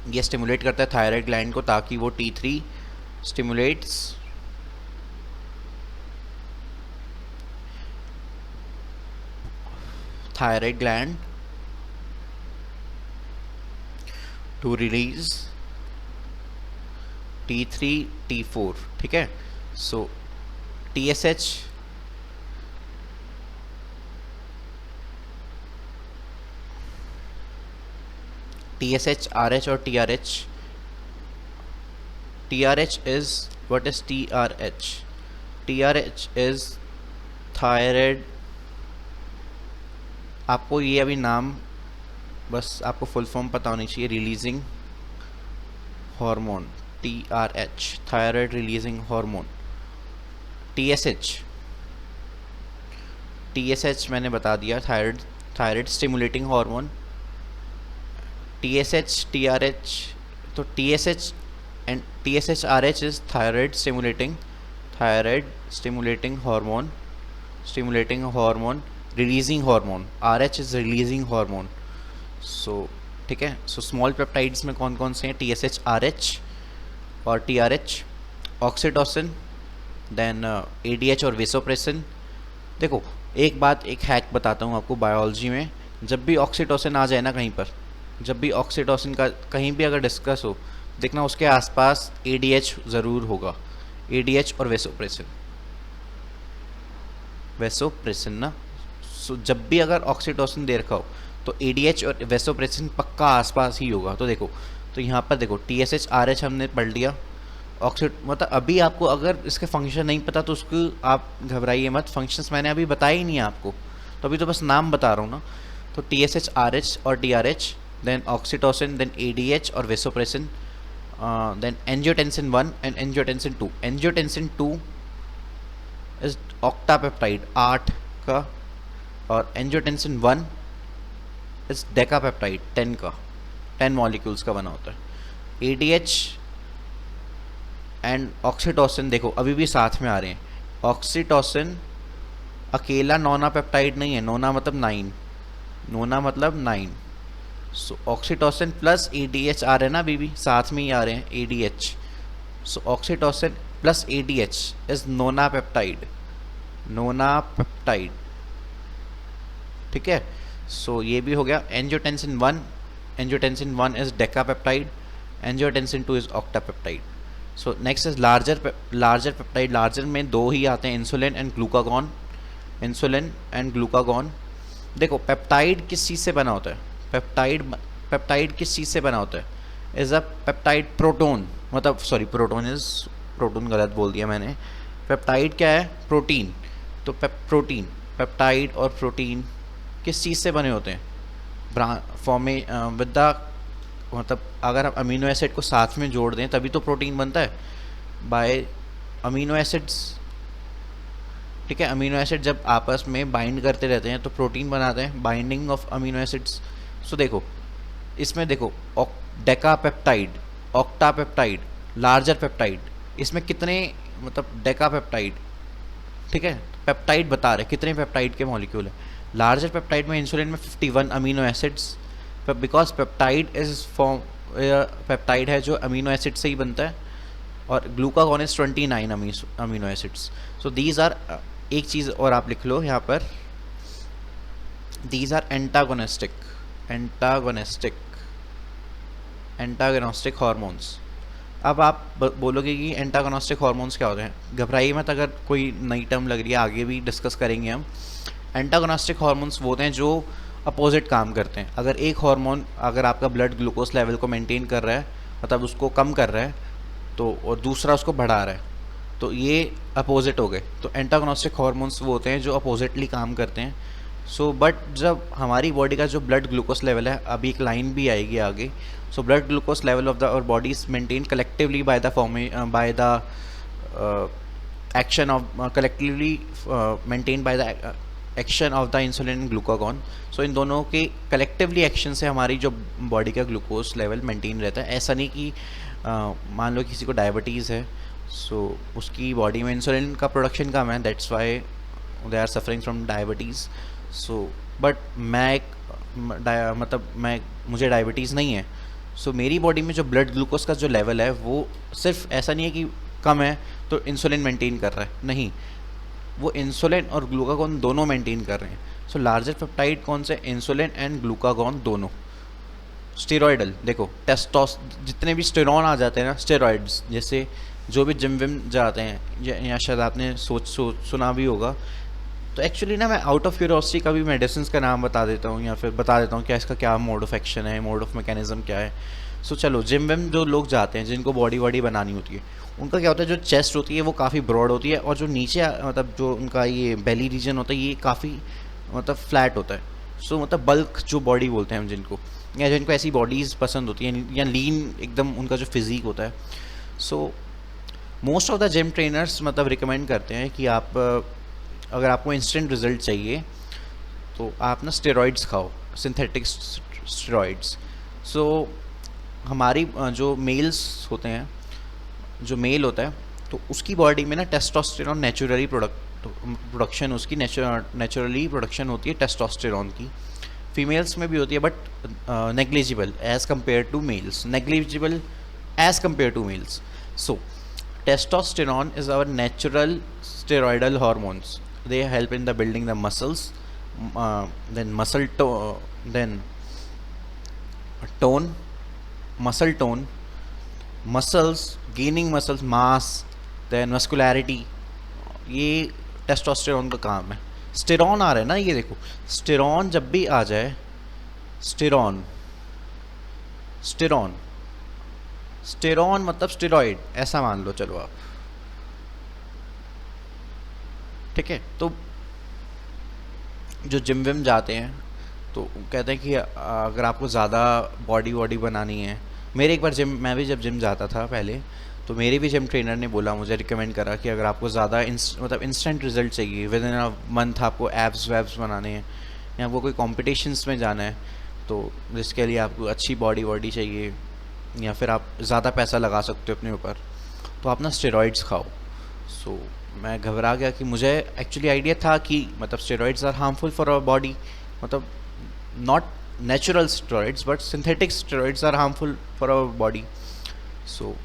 ये stimulate करता है thyroid gland को ताकि वो T3 stimulates thyroid gland to release T3 T4। ठीक है। सो TSH RH और TRH। TRH is, what is TRH? TRH is thyroid, आपको ये अभी नाम बस आपको फुल फॉर्म पता होनी चाहिए, releasing hormone, TRH, thyroid releasing hormone. TSH मैंने बता दिया, thyroid stimulating hormone. TSH TRH, तो TSH and TSH RH is thyroid stimulating hormone, releasing hormone. RH is releasing hormone. So ठीक है। सो स्मॉल पेप्टाइड्स में कौन कौन से हैं? TSH, RH और TRH, ऑक्सीटोसिन, देन ADH और वेसोप्रेसिन। देखो एक हैक बताता हूँ आपको बायोलॉजी में। जब भी ऑक्सीटोसिन आ जाए ना कहीं पर, जब भी ऑक्सीटोसिन का कहीं भी अगर डिस्कस हो, देखना उसके आसपास ADH ज़रूर होगा। ADH और वेसोप्रेसिन ना। सो जब भी अगर ऑक्सीटोसिन दे रखा हो तो ADH और वेसोप्रेसिन पक्का आसपास ही होगा। तो देखो, तो यहाँ पर देखो TSH RH हमने पढ़ लिया। मतलब अभी आपको अगर इसके फंक्शन नहीं पता तो उसको आप घबराइए मत, फंक्शंस मैंने अभी बताए ही नहीं है आपको, तो अभी तो बस नाम बता रहा हूँ ना। तो TSH RH और TRH, then oxytocin, then ADH और vasopressin, then angiotensin 1 and angiotensin 2। Angiotensin 2 is octapeptide 8 का, और एंजियोटेंसिन 1 इस डेकापेप्टाइड 10 का, 10 मॉलिक्यूल्स का बना होता है। ADH एंड ऑक्सीटोसिन देखो अभी भी साथ में आ रहे हैं। ऑक्सीटोसिन अकेला नोना पेप्टाइड नहीं है, नोना मतलब 9। सो ऑक्सीटोसिन प्लस ADH आ रहे हैं ना, अभी भी साथ में ही आ रहे हैं ADH। So oxytocin plus ADH is nona peptide. ठीक है। सो ये भी हो गया। Angiotensin 1 is decapeptide, angiotensin 2 is octapeptide. So next is larger peptide. Larger में 2 ही आते हैं, इंसुलिन एंड ग्लूकागॉन। देखो पेप्टाइड किस चीज़ से बना होता है? पेप्टाइड किस चीज़ से बना होता है? इज़ अ पेप्टाइड प्रोटोन, मतलब सॉरी प्रोटोन गलत बोल दिया मैंने। पेप्टाइड क्या है? प्रोटीन। तो पेप्टाइड और प्रोटीन किस चीज़ से बने होते हैं? विद द, मतलब अगर आप अमीनो एसिड को साथ में जोड़ दें तभी तो प्रोटीन बनता है, बाय अमीनो एसिड्स। ठीक है। अमीनो एसिड जब आपस में बाइंड करते रहते हैं तो प्रोटीन बनाते हैं, बाइंडिंग ऑफ अमीनो एसिड्स। सो देखो इसमें देखो डेकापेप्टाइड, ऑक्टापेप्टाइड, लार्जर पेप्टाइड, इसमें कितने मतलब डेकापेप्टाइड। ठीक है। पेप्टाइड बता रहे कितने पेप्टाइड के मॉलिक्यूल है। लार्जर पेप्टाइड में इंसुलिन में 51 amino acids, because peptide is form peptide है जो अमीनो एसिड से ही बनता है, और glucagon is 29 amino acids. So these are, एक चीज़ और आप लिख लो यहाँ पर, दीज आर एंटागोनिस्टिक हार्मोन्स। अब आप बोलोगे कि एंटागोनिस्टिक हार्मोन्स क्या होते हैं, घबराइए मत अगर कोई नई टर्म लग रही है, आगे भी डिस्कस करेंगे हम। एंटागोनिस्टिक हार्मोन्स वो होते हैं जो अपोजिट काम करते हैं। अगर एक हार्मोन अगर आपका ब्लड ग्लूकोज लेवल को मेंटेन कर रहा है, मतलब उसको कम कर रहा है, तो और दूसरा उसको बढ़ा रहा है, तो ये अपोजिट हो गए। तो एंटागोनिस्टिक हार्मोन्स वो होते हैं जो अपोजिटली काम करते हैं। सो बट जब हमारी बॉडी का जो ब्लड ग्लूकोज लेवल है, अभी एक लाइन भी आएगी आगे, so blood glucose level of the our body is maintain collectively by the action of collectively maintain by the action of the insulin and glucagon. So इन दोनों के कलेक्टिवली एक्शन से हमारी जो बॉडी का ग्लूकोज लेवल मेंटेन रहता है। ऐसा नहीं कि मान लो किसी को डायबिटीज़ है, सो उसकी बॉडी में इंसुलिन का प्रोडक्शन कम है, that's why they are suffering from diabetes. So but मुझे डायबिटीज़ नहीं है, सो मेरी बॉडी में जो ब्लड ग्लूकोज का जो लेवल है वो सिर्फ ऐसा नहीं है कि कम है तो इंसुलिन मेंटेन कर रहा है, नहीं, वो इंसुलिन और ग्लूकागॉन दोनों मेंटेन कर रहे हैं। सो लार्जर पेप्टाइड कौन से, इंसुलिन एंड ग्लूकागॉन दोनों। स्टेरॉयडल, देखो टेस्टोस, जितने भी स्टेरॉन आ जाते हैं ना, स्टेरॉइड्स, जैसे जो भी जिम विम जाते हैं, या शायद आपने सुना भी होगा, तो एक्चुअली ना मैं आउट ऑफ क्यूरियोसिटी कभी मेडिसिन का नाम बता देता हूँ, या फिर बता देता हूँ क्या इसका क्या मोड ऑफ एक्शन है, मोड ऑफ मैकेनिज्म क्या है। सो चलो, जिम विम जो लोग जाते हैं जिनको बॉडी वॉडी बनानी होती है, उनका क्या होता है, जो चेस्ट होती है वो काफ़ी ब्रॉड होती है, और जो नीचे मतलब जो उनका ये बेली रीजन होता है ये काफ़ी मतलब फ्लैट होता है। सो मतलब बल्क जो बॉडी बोलते हैं हम जिनको, या जिनको ऐसी बॉडीज़ पसंद होती हैं, या लीन एकदम उनका जो फिज़ीक होता है। So most of the gym trainers मतलब रिकमेंड करते हैं कि आप अगर आपको इंस्टेंट रिजल्ट चाहिए तो आप ना स्टेरॉइड्स खाओ, सिंथेटिक स्टेरॉइड्स। सो हमारी जो मेल्स होते हैं, जो मेल होता है, तो उसकी बॉडी में ना टेस्टोस्टेरॉन नेचुरली प्रोडक्शन, उसकी नेचुरली प्रोडक्शन होती है टेस्टोस्टेरॉन की। फीमेल्स में भी होती है but negligible as compare to males, negligible as compare to males. So testosterone is our natural steroidal hormones. They help in the building the muscles, then tone, muscle tone, muscles, gaining muscles mass, then muscularity. ये testosterone का काम है। स्टेरॉन आ रहा है ना, ये देखो, स्टेरॉन जब भी आ जाए, स्टेरॉन मतलब स्टेरॉइड, ऐसा मान लो चलो आप, ठीक है। तो जो जिम विम जाते हैं तो कहते हैं कि अगर आपको ज़्यादा बॉडी वॉडी बनानी है, मेरे एक बार मैं भी जब जिम जाता था पहले, तो मेरे भी जिम ट्रेनर ने बोला, मुझे रिकमेंड करा कि अगर आपको ज़्यादा मतलब इंस्टेंट रिजल्ट चाहिए, विद इन अ मंथ आपको एब्स वैब्स बनाने हैं, या आपको कोई कॉम्पिटिशन्स में जाना है, तो जिसके लिए आपको अच्छी बॉडी वॉडी चाहिए, या फिर आप ज़्यादा पैसा लगा सकते हो अपने ऊपर, तो आप ना स्टेरॉइड्स खाओ। सो मैं घबरा गया कि मुझे एक्चुअली आइडिया था कि मतलब steroids are harmful for our body, मतलब not natural steroids but synthetic steroids are harmful for our body. So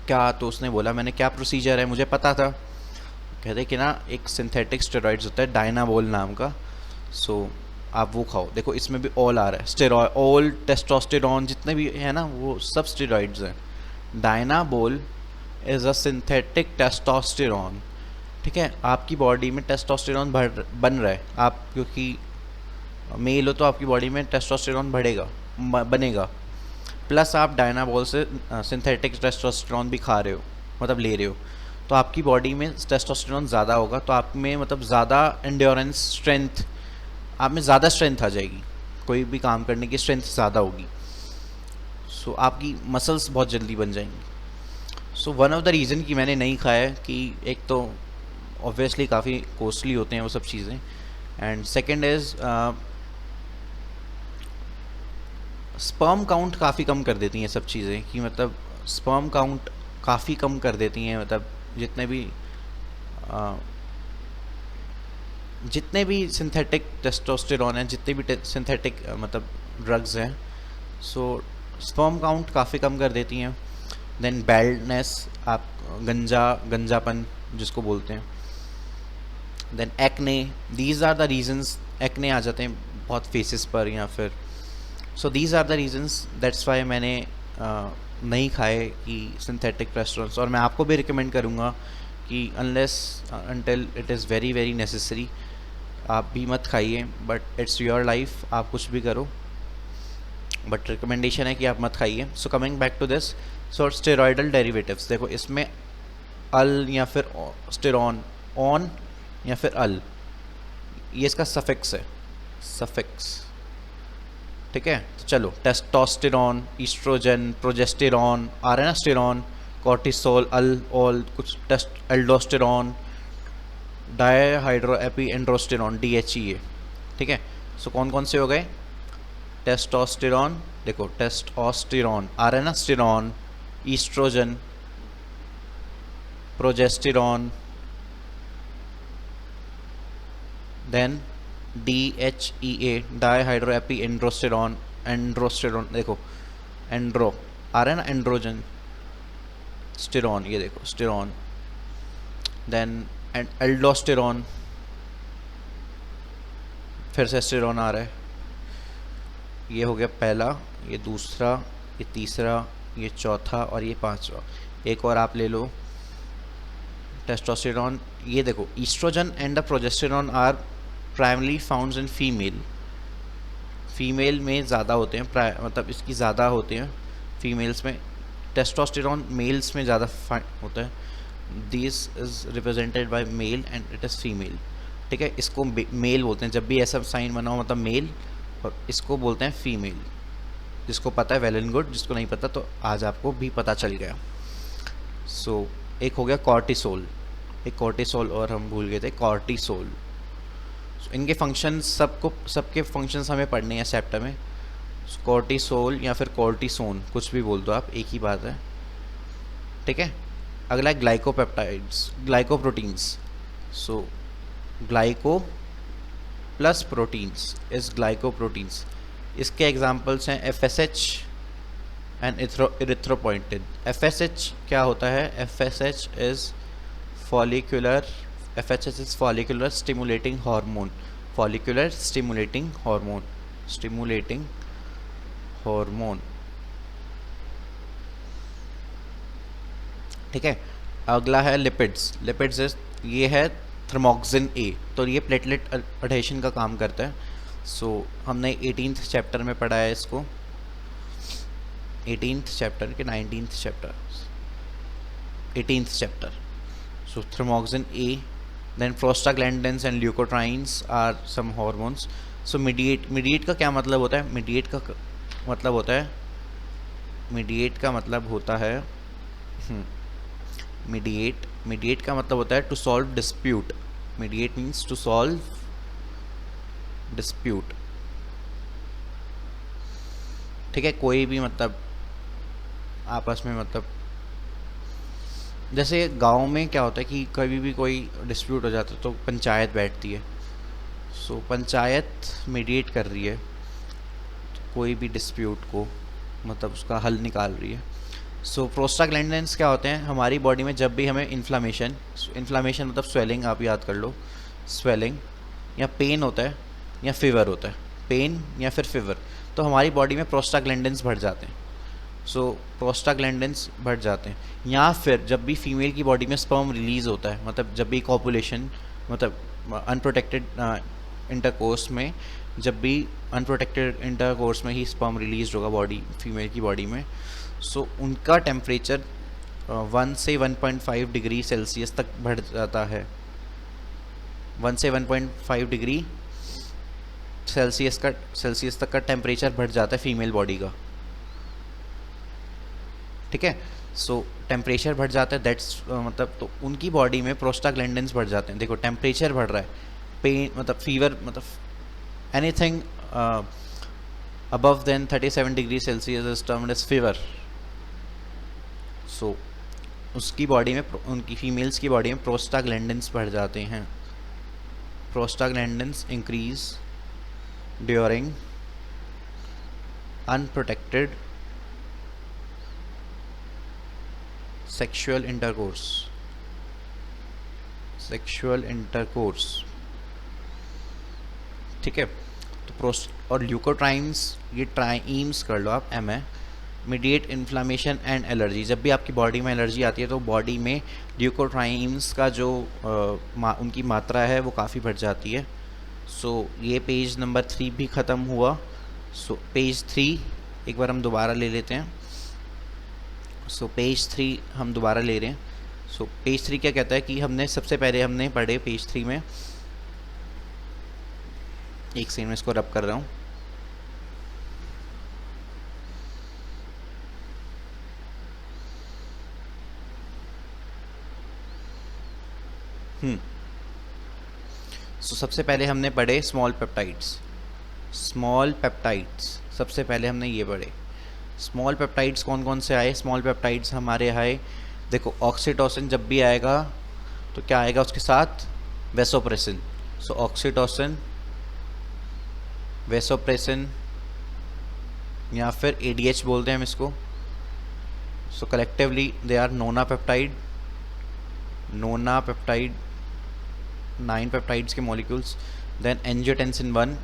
क्या, तो उसने बोला, मैंने क्या प्रोसीजर है, मुझे पता था, कहते कि ना एक सिंथेटिक स्टेरॉइड्स होता है डायनाबोल नाम का, सो आप वो खाओ। देखो इसमें भी ऑल आ रहा है, स्टेरॉइड, ऑल टेस्टोस्टेरॉन जितने भी है ना वो सब स्टेरॉइड्स हैं। डायनाबोल इज़ अ सिंथेटिक टेस्टोस्टेरॉन, ठीक है। आपकी बॉडी में टेस्टोस्टेरॉन बन रहा है, आप क्योंकि मेल हो तो आपकी बॉडी में टेस्टोस्टेरॉन बनेगा, प्लस आप डायनाबोल से सिंथेटिक टेस्टोस्टेरॉन भी खा रहे हो, मतलब ले रहे हो, तो आपकी बॉडी में टेस्टोस्टेरॉन ज़्यादा होगा, तो आप में मतलब ज़्यादा एंड्योरेंस, स्ट्रेंथ, आप में ज़्यादा स्ट्रेंथ आ जाएगी, कोई भी काम करने की स्ट्रेंथ ज़्यादा होगी। सो आपकी मसल्स बहुत जल्दी बन जाएंगी। So one of the reason कि मैंने नहीं खाया कि एक तो ऑब्वियसली काफ़ी कॉस्टली होते हैं वो सब चीज़ें, and second is sperm count काफ़ी कम कर देती हैं सब चीज़ें, कि मतलब स्पर्म काउंट काफ़ी कम कर देती हैं, मतलब जितने भी जितने भी सिंथेटिक टेस्टोस्टेरोन हैं, जितने भी सिंथेटिक मतलब ड्रग्स हैं, सो स्पर्म काउंट काफ़ी कम कर देती हैं। देन बैल्डनेस, आप गंजापन जिसको बोलते हैं। Then acne, these are the reasons, acne आ जाते हैं बहुत फेसेस पर या फिर, so these are the reasons, that's why मैंने नहीं खाए कि सिंथेटिक टेस्टोस्टेरोन्स। और मैं आपको भी रिकमेंड करूँगा कि unless until it is very very necessary आप भी मत खाइए, बट इट्स योर लाइफ, आप कुछ भी करो, बट रिकमेंडेशन है कि आप मत खाइए। So coming back to this, so steroidal derivatives, देखो इसमें अल या फिर स्टेरॉन, ऑन या फिर अल, ये इसका सफिक्स है, सफिक्स, ठीक है। तो चलो, टेस्टोस्टेरॉन, ईस्ट्रोजन, प्रोजेस्टेरॉन आ रहा है ना, स्टेरॉन, कॉर्टिसोल, अल, ऑल, कुछ टेस्ट एल्डोस्टेरॉन, डायहाइड्रोएपी एंड्रोस्टेरॉन, DHEA, ठीक है। सो कौन कौन से हो गए? टेस्टोस्टेरॉन, देखो टेस्टोस्टेरॉन आ रहा है ना, स्टेरॉन, ईस्ट्रोजन, प्रोजेस्टेरॉन, देन DHEA, डायहाइड्रोएपी एंड्रोस्टेरॉन, एंड्रोस्टेरॉन, देखो एंड्रो आ रहा है ना, एंड्रोजन, स्टेरॉन, ये देखो स्टेरॉन, देन एल्डोस्टेरॉन, फिर से स्टेरॉन आ रहा है, ये हो गया पहला, ये दूसरा, ये तीसरा, ये चौथा और ये पांचवा। एक और आप ले लो, टेस्टोस्टेरॉन, ये देखो estrogen and the progesterone are primarily found in female, female में ज़्यादा होते हैं, मतलब इसकी ज़्यादा होते हैं फीमेल्स में, टेस्टोस्टेरॉन मेल्स में ज़्यादा होता है। This is represented by male and it is female, ठीक है। इसको मेल बोलते हैं, जब भी ऐसा साइन बना हो मतलब मेल, और इसको बोलते हैं फीमेल। जिसको पता है वेल एंड गुड, जिसको नहीं पता तो आज आपको भी पता चल गया। सो एक हो गया कॉर्टिसोल, एक कॉर्टिसोल और हम भूल गए थे, कॉर्टिसोल। इनके फंक्शंस सबके फंक्शंस हमें पढ़ने हैं चैप्टर में। कॉर्टिसोल या फिर कॉर्टिसोन, कुछ भी बोल दो आप, एक ही बात है, ठीक है। अगला है glycopeptides, glycoproteins. So glyco plus proteins is glycoproteins. इसके एग्जांपल्स हैं FSH एंड इरिथ्रोपोइटिन। FSH क्या होता है? FSH is follicular, FSH is follicular stimulating hormone, follicular stimulating hormone, stimulating hormone, ठीक है। अगला है लिपिड्स, लिपिड्स इज, ये है थर्मोक्सिन A, तो ये प्लेटलेट अडहेशन का काम करता है। सो हमने 18th चैप्टर में पढ़ा है इसको, 18th चैप्टर के 19th chapter, 18th chapter. So thromboxane A, then prostaglandins and leukotrienes are some hormones. So mediate का क्या मतलब होता है? मीडिएट का मतलब होता है, मीडिएट का मतलब होता है मीडिएट का मतलब होता है to solve dispute. Mediate means to solve dispute, ठीक है। कोई भी मतलब आपस में, मतलब जैसे गांव में क्या होता है कि कभी भी कोई डिस्प्यूट हो जाता है तो पंचायत बैठती है। सो पंचायत मीडिएट कर रही है कोई भी डिस्प्यूट को, मतलब उसका हल निकाल रही है। सो प्रोस्टाग्लैंडिन्स क्या होते हैं हमारी बॉडी में? जब भी हमें इन्फ्लामेशन मतलब स्वेलिंग, आप याद कर लो, स्वेलिंग या पेन होता है या फीवर होता है, पेन या फिर फीवर, तो हमारी बॉडी में प्रोस्टाग्लैंडिन्स बढ़ जाते हैं। सो प्रोस्टाग्लैंडिन्स बढ़ जाते हैं। या फिर जब भी फीमेल की बॉडी में स्पर्म रिलीज़ होता है, मतलब जब भी कॉपुलेशन, मतलब अनप्रोटेक्टेड इंटरकोर्स में, जब भी अनप्रोटेक्टेड इंटरकोर्स में ही स्पर्म रिलीज होगा बॉडी, फीमेल की बॉडी में, सो उनका टेम्परेचर 1 से 1.5 डिग्री सेल्सियस तक बढ़ जाता है। 1 से 1.5 डिग्री सेल्सियस तक का टेम्परेचर बढ़ जाता है फीमेल बॉडी का, ठीक है। सो टेम्परेचर बढ़ जाता है, दैट्स मतलब, तो उनकी बॉडी में प्रोस्टाग्लैंडिन्स बढ़ जाते हैं। देखो टेम्परेचर बढ़ रहा है, पेन मतलब फीवर, मतलब anything above than 37 degree Celsius is termed as fever. So उसकी बॉडी में, उनकी फीमेल्स की बॉडी में प्रोस्टाग्लैंडिन्स बढ़ जाते हैं, prostaglandins increase during unprotected sexual intercourse. ठीक है, तो प्रोस्ट और ल्यूकोट्राइन्स, ये ट्राइम्स कर लो आप, एम है, मीडिएट इन्फ्लामेशन एंड एलर्जी। जब भी आपकी बॉडी में एलर्जी आती है तो बॉडी में ल्यूकोट्राइन्स का जो उनकी मात्रा है वो काफ़ी बढ़ जाती है। सो ये पेज नंबर 3 भी ख़त्म हुआ। सो पेज 3 एक बार हम दोबारा ले लेते हैं। सो पेज 3 हम दोबारा ले रहे हैं। सो पेज 3 क्या कहता है कि हमने सबसे पहले हमने पढ़े पेज 3 में, एक सेकंड में इसको रब कर रहा हूँ। सो सबसे पहले हमने पढ़े स्मॉल पेप्टाइड्स। सबसे पहले हमने ये पढ़े। स्मॉल पेप्टाइड्स कौन कौन से आए? स्मॉल पेप्टाइड्स हमारे आए, देखो ऑक्सीटोसिन जब भी आएगा तो क्या आएगा उसके साथ? वेसोप्रेसिन। सो ऑक्सीटोसिन, वेसोप्रेसिन या फिर ADH बोलते हैं हम इसको। So collectively they are nonapeptide, 9 peptides के molecules. Then angiotensin 1,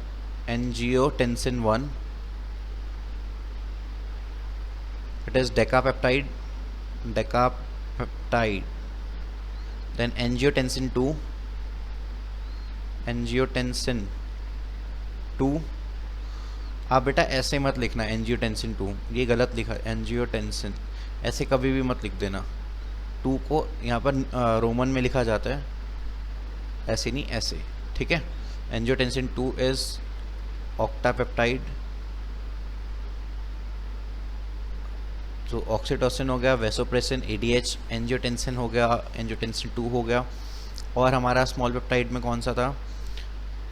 it is decapeptide। then angiotensin 2, आप बेटा ऐसे मत लिखना एंजियोटेंसिन 2, ये गलत लिखा, एंजियोटेंसिन ऐसे कभी भी मत लिख देना। 2 को यहाँ पर रोमन में लिखा जाता है, ऐसे नहीं, ऐसे, ठीक है। Angiotensin 2 is octapeptide. तो ऑक्सीटोसिन हो गया, वेसोप्रेसिन, ADH, एंजियोटेंसिन हो गया, एंजियोटेंसिन 2 हो गया। और हमारा स्मॉल पेप्टाइड में कौन सा था?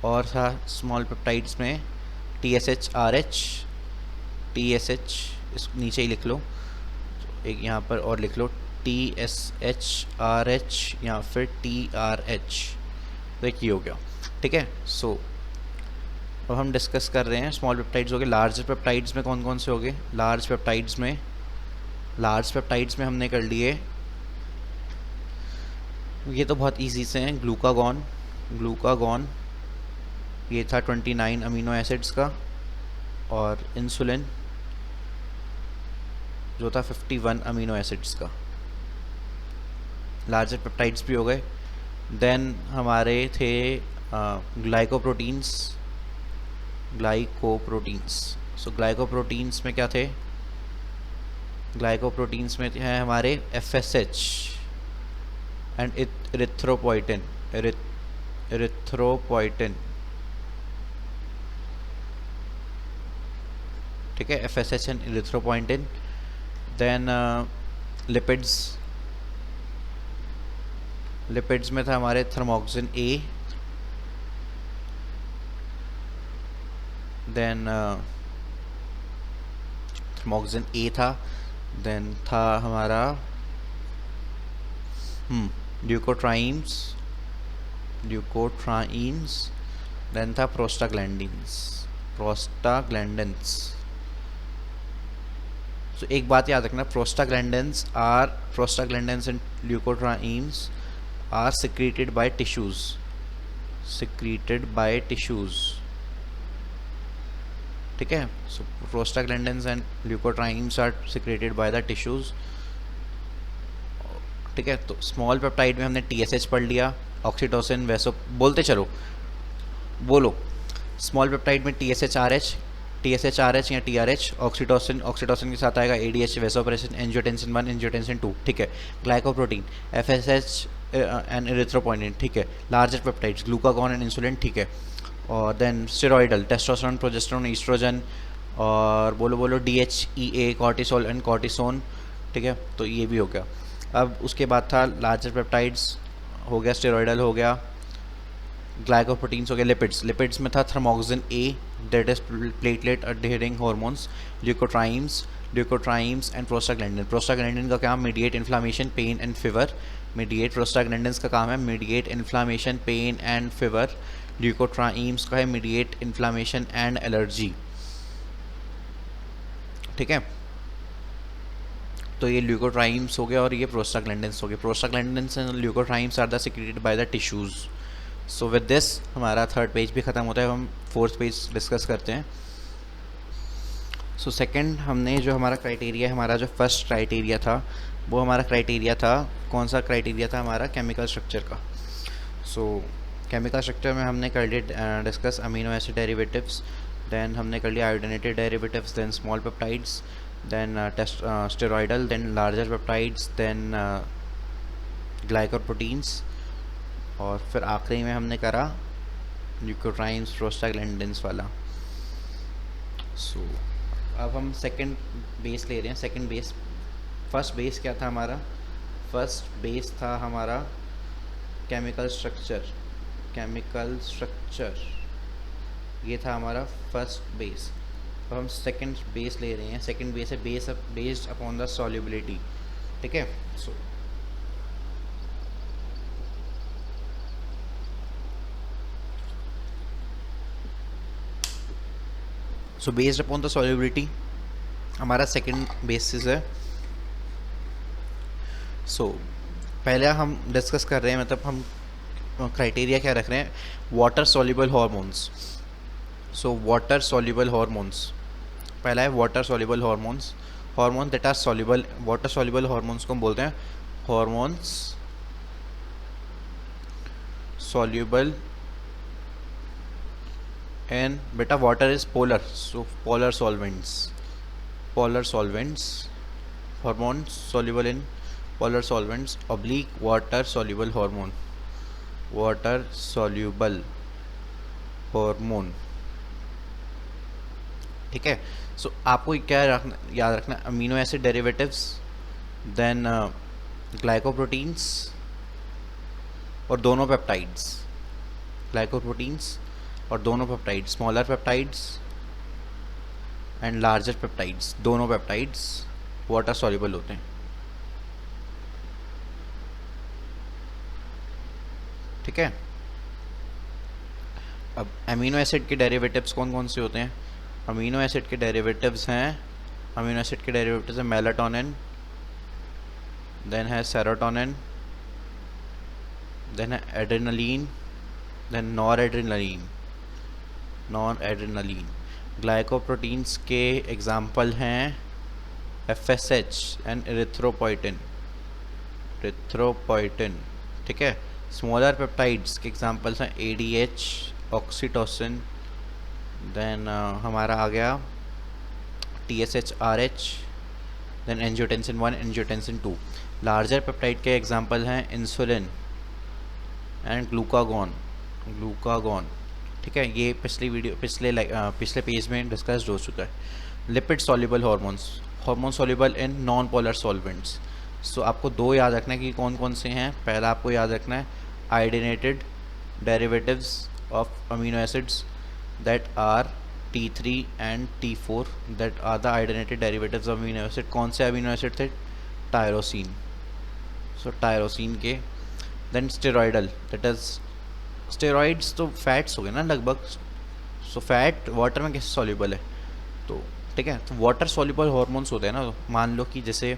और था स्मॉल पेप्टाइड्स में TSH, इस नीचे ही लिख लो, एक यहाँ पर और लिख लो TSH या फिर TRH। तो एक ये हो गया, ठीक है। सो अब हम डिस्कस कर रहे हैं स्मॉल पेप्टाइड्स हो गए। लार्ज पेप्टाइड्स में कौन कौन से हो गए? लार्ज पेप्टाइड्स में हमने कर लिए, ये तो बहुत इजी से हैं। ग्लूकागॉन ये था 29 अमीनो एसिड्स का, और इंसुलिन जो था 51 अमीनो एसिड्स का। लार्जर पेप्टाइड्स भी हो गए। देन हमारे थे ग्लाइकोप्रोटीन्स। सो ग्लाइकोप्रोटीन्स में क्या थे? ग्लाइकोप्रोटीन्स में हैं हमारे FSH एंड इरिथ्रोपोइटिन। ठीक है, FSH and erythropoietin. Then lipids में था हमारे thromboxane A, then thromboxane A था। देन था हमारा ल्यूकोट्राइन्स, देन था प्रोस्टाग्लैंडिन्स। तो एक बात याद रखना, prostaglandins and leukotrienes are secreted by tissues। ठीक है, so prostaglandins and leukotrienes are secreted by the tissues। ठीक है, तो स्मॉल पेप्टाइड में हमने TSH पढ़ लिया, ऑक्सीटोसिन, बोलते चलो, बोलो। स्मॉल पेप्टाइड में TSH RH या TRH, ऑक्सीटोसिन के साथ आएगा ADH, वेसोप्रेसिन, एंजियोटेंसिन 1, एंजियोटेंसिन 2। ठीक है, ग्लाइकोप्रोटीन, FSH एंड इरिथ्रोपोइटिन। ठीक है, larger peptides, glucagon and insulin. ठीक है, और then steroidal, testosterone, progesterone, estrogen, और बोलो DHEA, कॉर्टिसोल एंड कॉर्टिसोन। ठीक है, तो ये भी हो गया। अब उसके बाद था लार्जर पेप्टाइड्स हो गया, स्टेरॉइडल हो गया, ग्लाइकोप्रोटीन्स हो गया। लिपिड्स में था thromboxane A, that is platelet adhering hormones, leukotrienes and prostaglandin का काम mediate inflammation, pain and fever. Prostaglandins का काम है mediate inflammation, pain and fever. Leukotrienes का है मीडिएट इन्फ्लामेशन एंड एलर्जी, ठीक है। तो ये ल्यूकोट्राइम्स हो गया और ये प्रोस्टाग्लैंडिन्स हो गए। Prostaglandins and leukotrienes are the secreted by the tissues. So with this हमारा थर्ड पेज भी ख़त्म होता है, हम फोर्थ पेज डिस्कस करते हैं। सो सेकंड हमने जो हमारा क्राइटेरिया, हमारा जो फर्स्ट क्राइटेरिया था वो हमारा क्राइटेरिया था, कौन सा क्राइटेरिया था हमारा, केमिकल स्ट्रक्चर का। सो केमिकल स्ट्रक्चर में हमने कर लिया discuss amino acid derivatives, then हमने कर लिया iodinated derivatives, then small peptides, then steroidal, then larger peptides, then glycoproteins, और फिर आखिरी में हमने करा ल्यूकोट्राइन्स प्रोस्टाग्लैंडिन्स वाला। सो अब हम सेकंड बेस ले रहे हैं। सेकंड बेस, फर्स्ट बेस क्या था हमारा, फर्स्ट बेस था हमारा केमिकल स्ट्रक्चर, केमिकल स्ट्रक्चर ये था हमारा फर्स्ट बेस। अब हम सेकंड बेस ले रहे हैं। सेकंड बेस है बेस्ड अपॉन द सॉल्युबिलिटी, ठीक है। सो बेस्ड अपॉन द सॉल्युबिलिटी हमारा सेकंड बेसिस है। सो पहले हम डिस्कस कर रहे हैं, मतलब हम क्राइटेरिया क्या रख रहे हैं, water soluble hormones. So water soluble hormones, पहला है water soluble hormones, hormone that are soluble. Water soluble hormones को हम बोलते हैं हार्मोन्स सॉल्युबल एंड, बेटा water is polar, so polar solvents, polar solvents, hormones soluble in polar solvents oblique water soluble hormone, water soluble hormone, ठीक है। सो आपको क्या रखना, याद रखना, amino acid derivatives, then glycoproteins और दोनों पेप्टाइड्स, ग्लाइकोप्रोटीन्स और दोनों peptides, smaller peptides and larger peptides, दोनों पेप्टाइड्स वाटर सॉल्युबल होते हैं, ठीक है। अब अमीनो एसिड के डेरिवेटिव्स कौन कौन से होते हैं, अमीनो एसिड के डेरिवेटिव्स हैं, अमीनो एसिड के डेरिवेटिव्स हैं मेलाटोनिन, देन है सेरोटोनिन, देन है adrenaline, then noradrenaline, noradrenaline. Glycoproteins के एग्जाम्पल हैं FSH एंड एरिथ्रोपोइटिन, एरिथ्रोपोइटिन, ठीक है। स्मॉलर पेप्टाइड्स के एग्जाम्पल्स हैं ADH, ऑक्सीटोसिन, देन हमारा आ गया TSHRH, then angiotensin 1, angiotensin 2। Larger peptide के एग्जाम्पल हैं इंसुलिन एंड ग्लूकागॉन, ग्लूकागॉन, ठीक है। ये पिछले पेज में डिस्कस हो चुका है। Lipid soluble hormones, hormone soluble in non polar solvents. So आपको दो याद रखना है कि कौन कौन से हैं। पहला आपको याद रखना है iodinated derivatives of amino acids that are T3 and T4, that are the iodinated derivatives of amino acid. कौन से अमीनो एसिड थे, टायरोसिन, सो टायरोसिन के। Then steroidal, that is steroids तो फैट्स हो गए ना लगभग, सो फैट वाटर में कैसे सॉल्युबल है, तो ठीक है। तो वाटर सॉल्युबल हार्मोन्स होते हैं ना, मान लो कि जैसे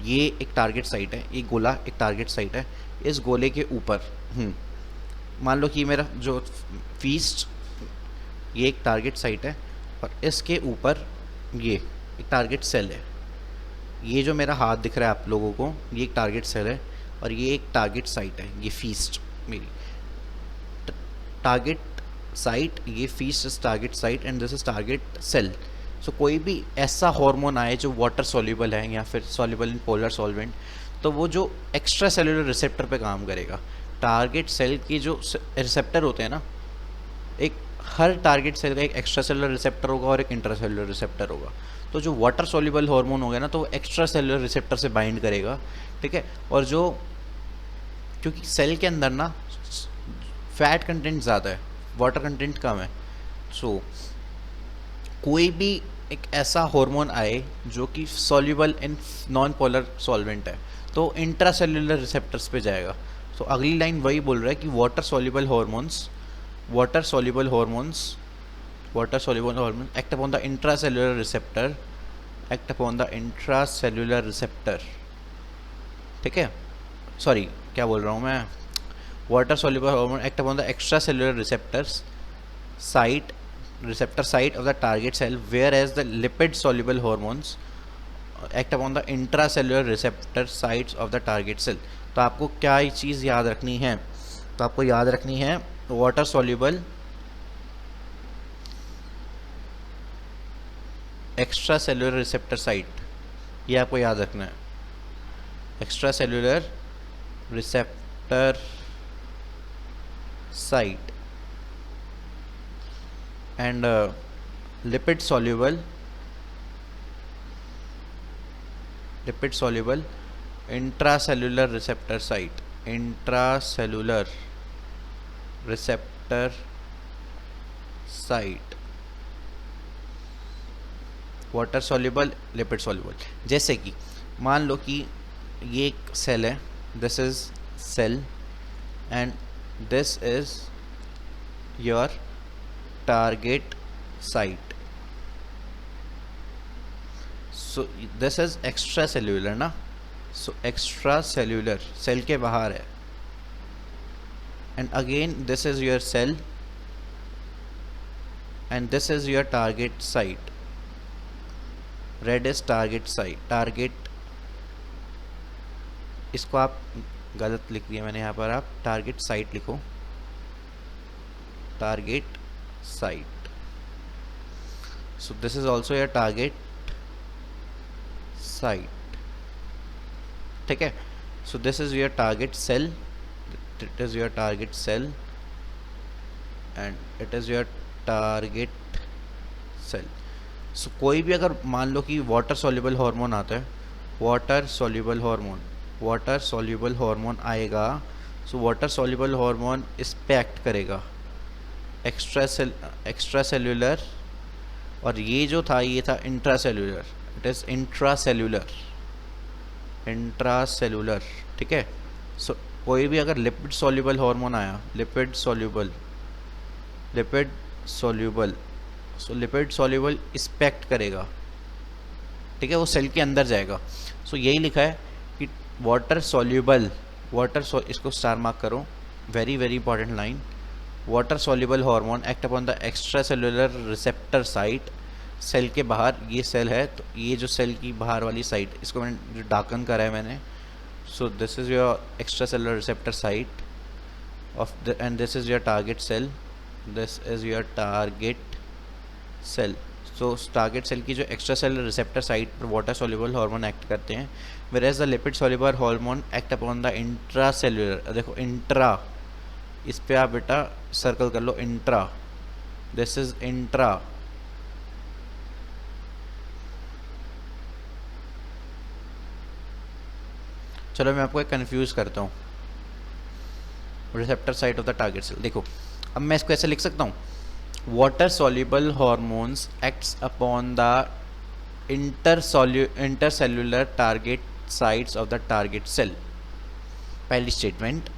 ये एक टारगेट साइट है, ये गोला एक टारगेट साइट है, इस गोले के ऊपर मान लो कि मेरा जो फीस्ट ये एक टारगेट साइट है और इसके ऊपर ये एक टारगेट सेल है। ये जो मेरा हाथ दिख रहा है आप लोगों को, ये एक टारगेट सेल है और ये एक टारगेट साइट है, ये फीस्ट मेरी टारगेट साइट, ये first is target site and this is target cell. So कोई भी ऐसा हार्मोन आए जो वाटर सॉल्युबल है या फिर सॉल्युबल इन पोलर सॉल्वेंट, तो वो जो एक्स्ट्रा सेलुलर रिसेप्टर पे काम करेगा। टारगेट सेल की जो रिसेप्टर होते हैं ना, एक हर टारगेट सेल का एक एक्स्ट्रा सेलुलर रिसेप्टर होगा और एक इंट्रा सेलुलर रिसेप्टर होगा। तो जो वाटर सॉल्युबल हार्मोन हो गया ना, तो वो एक्स्ट्रा सेलुलर रिसेप्टर से बाइंड करेगा, ठीक है। और जो क्योंकि सेल के अंदर ना फैट कंटेंट ज़्यादा है, वाटर कंटेंट कम है, सो कोई भी एक ऐसा हार्मोन आए जो कि soluble in non polar solvent है, तो इंट्रासेल्युलर रिसेप्टर्स पे जाएगा। तो अगली लाइन वही बोल रहा है कि water soluble hormones water soluble hormones act upon the intracellular receptor, ठीक है, सॉरी क्या बोल रहा हूँ मैं, water soluble hormone act upon the extracellular receptor site of the target cell, whereas the lipid soluble hormones act upon the intracellular receptor sites of the target cell। तो आपको क्या चीज़ याद रखनी है, तो आपको याद रखनी है water soluble extracellular receptor site, ये आपको याद रखना है, extracellular receptor site and lipid soluble intracellular receptor site, intracellular receptor site, water soluble lipid soluble. जैसे कि मान लो कि ये एक सेल है, this is cell and this is your target site, so this is extracellular ना, so extracellular cell के बाहर है, and again this is your cell and this is your target site, red is target site, target, इसको आप गलत लिख दिया मैंने यहाँ पर, आप टारगेट साइट लिखो, target site, so this is also your target site, ठीक है, so this is your target cell, it is your target cell and it is your target cell. So कोई भी अगर मान लो कि वाटर सॉल्युबल हार्मोन आता है, वाटर सॉल्युबल हार्मोन आएगा, सो वाटर सॉल्युबल हार्मोन इस पे एक्ट करेगा, एक्स्ट्रा सेल्युलर, और ये जो था ये था इंट्रासेल्युलर, इट इज़ इंट्रासेल्युलर, ठीक है। सो कोई भी अगर लिपिड सॉल्युबल हार्मोन आया, लिपिड सॉल्युबल इस्पेक्ट करेगा, ठीक है, वो सेल के अंदर जाएगा। सो यही लिखा है कि वाटर सॉल्युबल, इसको स्टार मार्क करो, very very important line, water soluble hormone act upon the extra cellular receptor site, cell के बाहर, ये सेल है तो ये जो सेल की बाहर वाली साइट, इसको मैंने जो डाकन करा है मैंने, so this is your extracellular receptor site of the, and this is your target cell, this is your target cell. So target cell की जो एक्स्ट्रा सेलुलर रिसेप्टर साइट पर वाटर सॉल्युबल हार्मोन एक्ट करते हैं, whereas the lipid soluble hormone act upon the intracellular, देखो intra, इस पे आप बेटा सर्कल कर लो, इंट्रा, दिस इज इंट्रा, चलो मैं आपको एक कंफ्यूज करता हूँ, receptor site of the target cell. देखो अब मैं इसको ऐसे लिख सकता हूँ, water soluble hormones acts upon the intercellular target sites of the target cell, पहली स्टेटमेंट।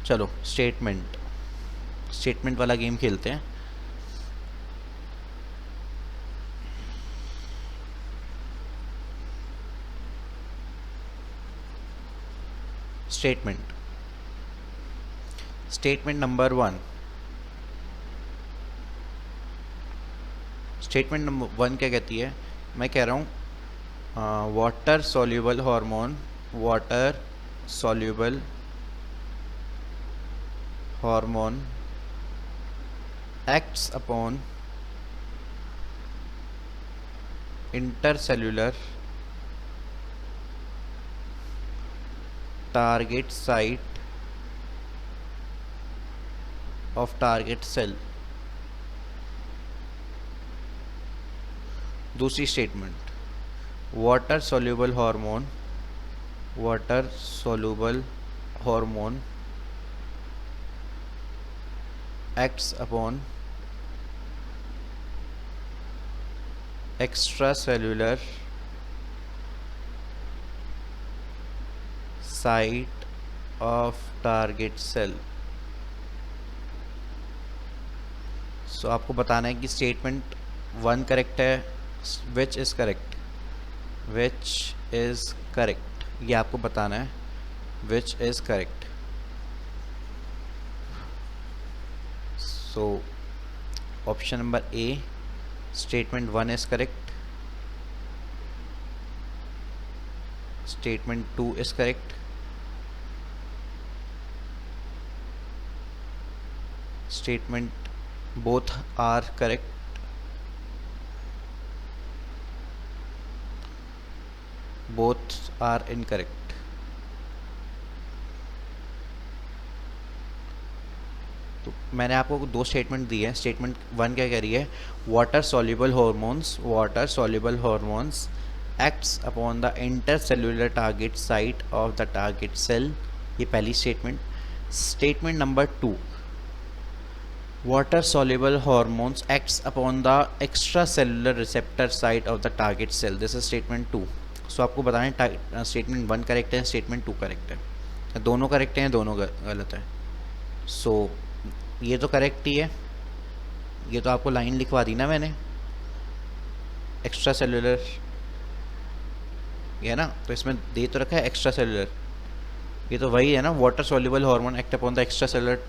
चलो स्टेटमेंट वाला गेम खेलते हैं। स्टेटमेंट नंबर 1, स्टेटमेंट नंबर 1 क्या कहती है, मैं कह रहा हूँ water soluble hormone acts upon intercellular target site of target cell. दूसरी statement, water soluble hormone acts upon extracellular site of target cell। So आपको बताना है कि स्टेटमेंट 1 करेक्ट है, which is correct, which is correct, ये आपको बताना है, which is correct. So option number A, statement 1 is correct, statement 2 is correct, statement both are correct, both are incorrect. तो मैंने आपको दो स्टेटमेंट दी है. स्टेटमेंट 1 क्या कह रही है, water soluble hormones acts upon the intercellular target site of the target cell, ये पहली statement. Statement number 2, water soluble hormones acts upon the extracellular receptor site of the target cell, this is statement 2. सो आपको बताना statement 1 correct है, statement 2 correct है, दोनों correct हैं, दोनों गलत है. सो ये तो करेक्ट ही है, ये तो आपको लाइन लिखवा दी ना मैंने, एक्स्ट्रा सेलुलर, ये ना, तो इसमें दे तो रखा है एक्स्ट्रा सेलुलर, ये तो वही है ना, water soluble hormone act upon the extra cellular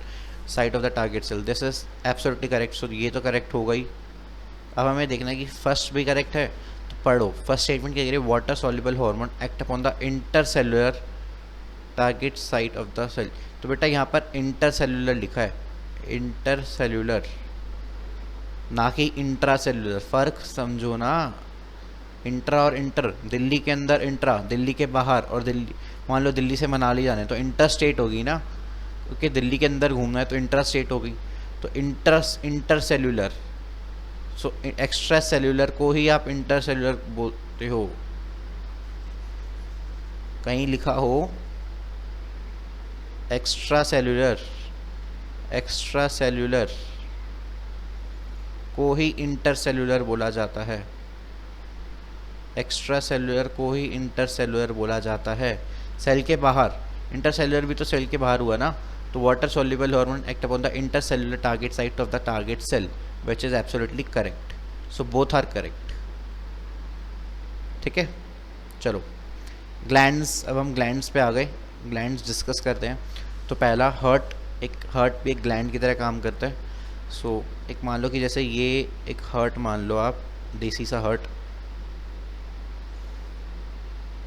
site of the target cell, this is absolutely correct. So ये तो करेक्ट हो गई. अब हमें देखना है कि फर्स्ट भी करेक्ट है, तो पढ़ो. फर्स्ट स्टेटमेंट क्या कह रही है, water soluble hormone act upon the intercellular target site of the cell. तो बेटा यहाँ पर इंटरसेलुलर लिखा है, इंटरसेलुलर ना कि इंट्रासेलुलर, फ़र्क समझो ना. इंट्रा और इंटर, दिल्ली के अंदर इंट्रा, दिल्ली के बाहर, और दिल्ली, मान लो दिल्ली से मनाली जाने तो इंटर स्टेट होगी ना, क्योंकि दिल्ली के अंदर घूमना है तो इंट्रा स्टेट होगी. तो inter cellular, so extra cellular को ही आप इंटर सेल्यूलर बोलते हो. कहीं लिखा हो एक्स्ट्रा सेल्यूलर, एक्स्ट्रा सेल्यूलर को ही इंटर सेल्यूलर बोला जाता है, एक्स्ट्रा सेल्यूलर को ही इंटर सेल्यूलर बोला जाता है. सेल के बाहर, इंटर सेल्यूलर भी तो सेल के बाहर हुआ ना. तो water soluble hormone act upon the intercellular target site of the target cell, which is absolutely correct. So both are correct. ठीक है, चलो ग्लैंड्स, अब हम ग्लैंड्स पे आ गए, ग्लैंड्स डिस्कस करते हैं. तो पहला हार्ट, एक हार्ट भी एक ग्लैंड की तरह काम करता है. सो एक मान लो कि जैसे ये एक हार्ट मान लो आप, देसी सा हार्ट,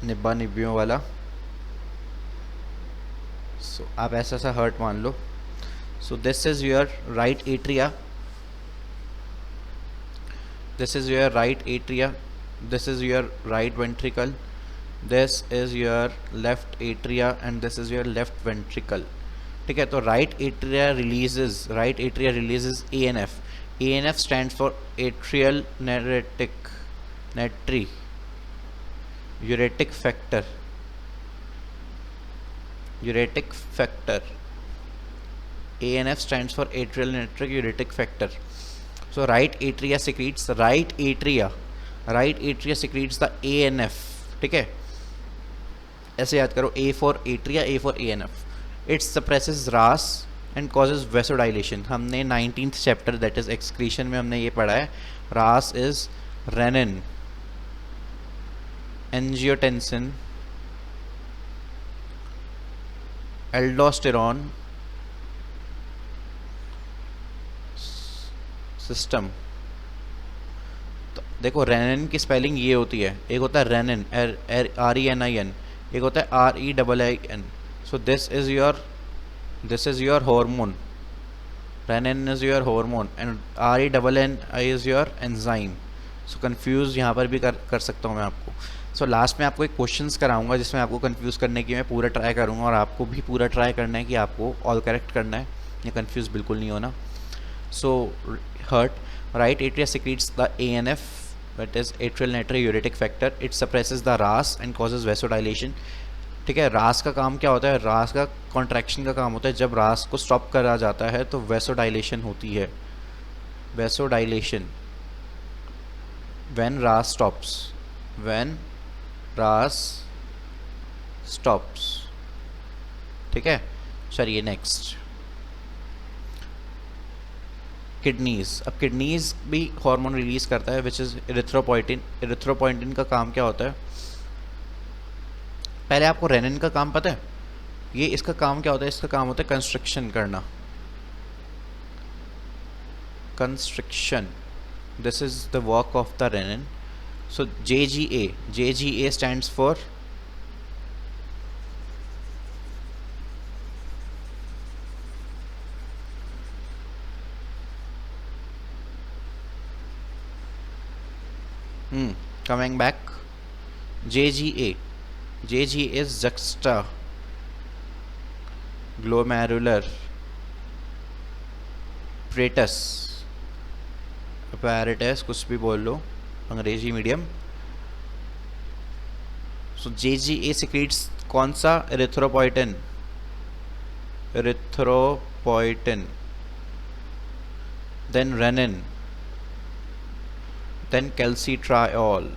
निब्बा निब्बियों वाला. सो आप ऐसा सा हार्ट मान लो. So this is your right atria, this is your right atria, this is your right ventricle, this is your left atria and this is your left ventricle. ठीक है, तो right atria releases ANF. ANF stands for atrial uretic factor. ANF stands for atrial natric uretic factor. So right atria secretes the ANF. ठीक है, ऐसे याद करो, A for atria, A for ANF. It suppresses RAS and causes vasodilation. हमने 19th chapter that is excretion में हमने ये पढ़ा है. RAS is renin, angiotensin, aldosterone system. तो देखो रेनिन की स्पेलिंग ये होती है, एक होता है रेनिन RENIN, एक होता है REIIN. So this is your hormone, renin is your hormone and RENNI is your enzyme. So confuse यहाँ पर भी कर सकता हूँ मैं आपको. सो लास्ट में आपको एक क्वेश्चंस कराऊंगा जिसमें आपको कंफ्यूज करने की मैं पूरा ट्राई करूँगा, और आपको भी पूरा ट्राई करना है कि आपको ऑल करेक्ट करना है, या कंफ्यूज बिल्कुल नहीं होना. सो heart, right atria secretes the ANF, that is atrial natriuretic factor. It suppresses the RAS and causes vasodilation. ठीक है, RAS का काम क्या होता है, RAS का कॉन्ट्रैक्शन का काम होता है. जब RAS को स्टॉप करा जाता है तो vasodilation होती है, vasodilation when RAS stops. ठीक है, चलिए नेक्स्ट. किडनीज। अब किडनीज भी हार्मोन रिलीज़ करता है विच इज़ इरिथ्रोपोइटिन। इरिथ्रोपोइटिन का काम क्या होता है? पहले आपको रेनिन का काम पता है? ये इसका काम क्या होता है? इसका काम होता है कंस्ट्रक्शन करना, construction. This is the work of the renin. So JGA stands for coming back, JGA is juxta glomerular apparatus, कुछ भी बोल लो, अंग्रेजी मीडियम। सो JGA सिक्रीट्स कौन सा? Erythropoietin, then renin, then calcitriol.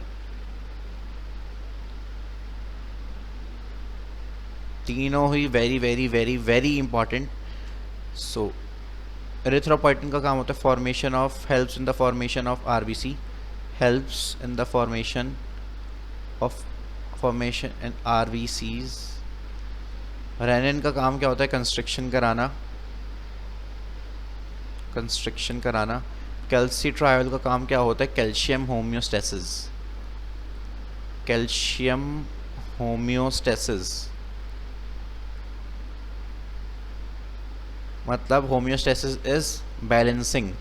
तीनों ही very very very very important. So erythropoietin का काम होता है formation of, helps in the formation of RBC, helps in the formation in RBCs। Renin का काम क्या होता है? कंस्ट्रक्शन कराना। कैल्सिट्रायोल का काम क्या होता है? Calcium homeostasis. मतलब होम्योस्टेसिस इज बैलेंसिंग।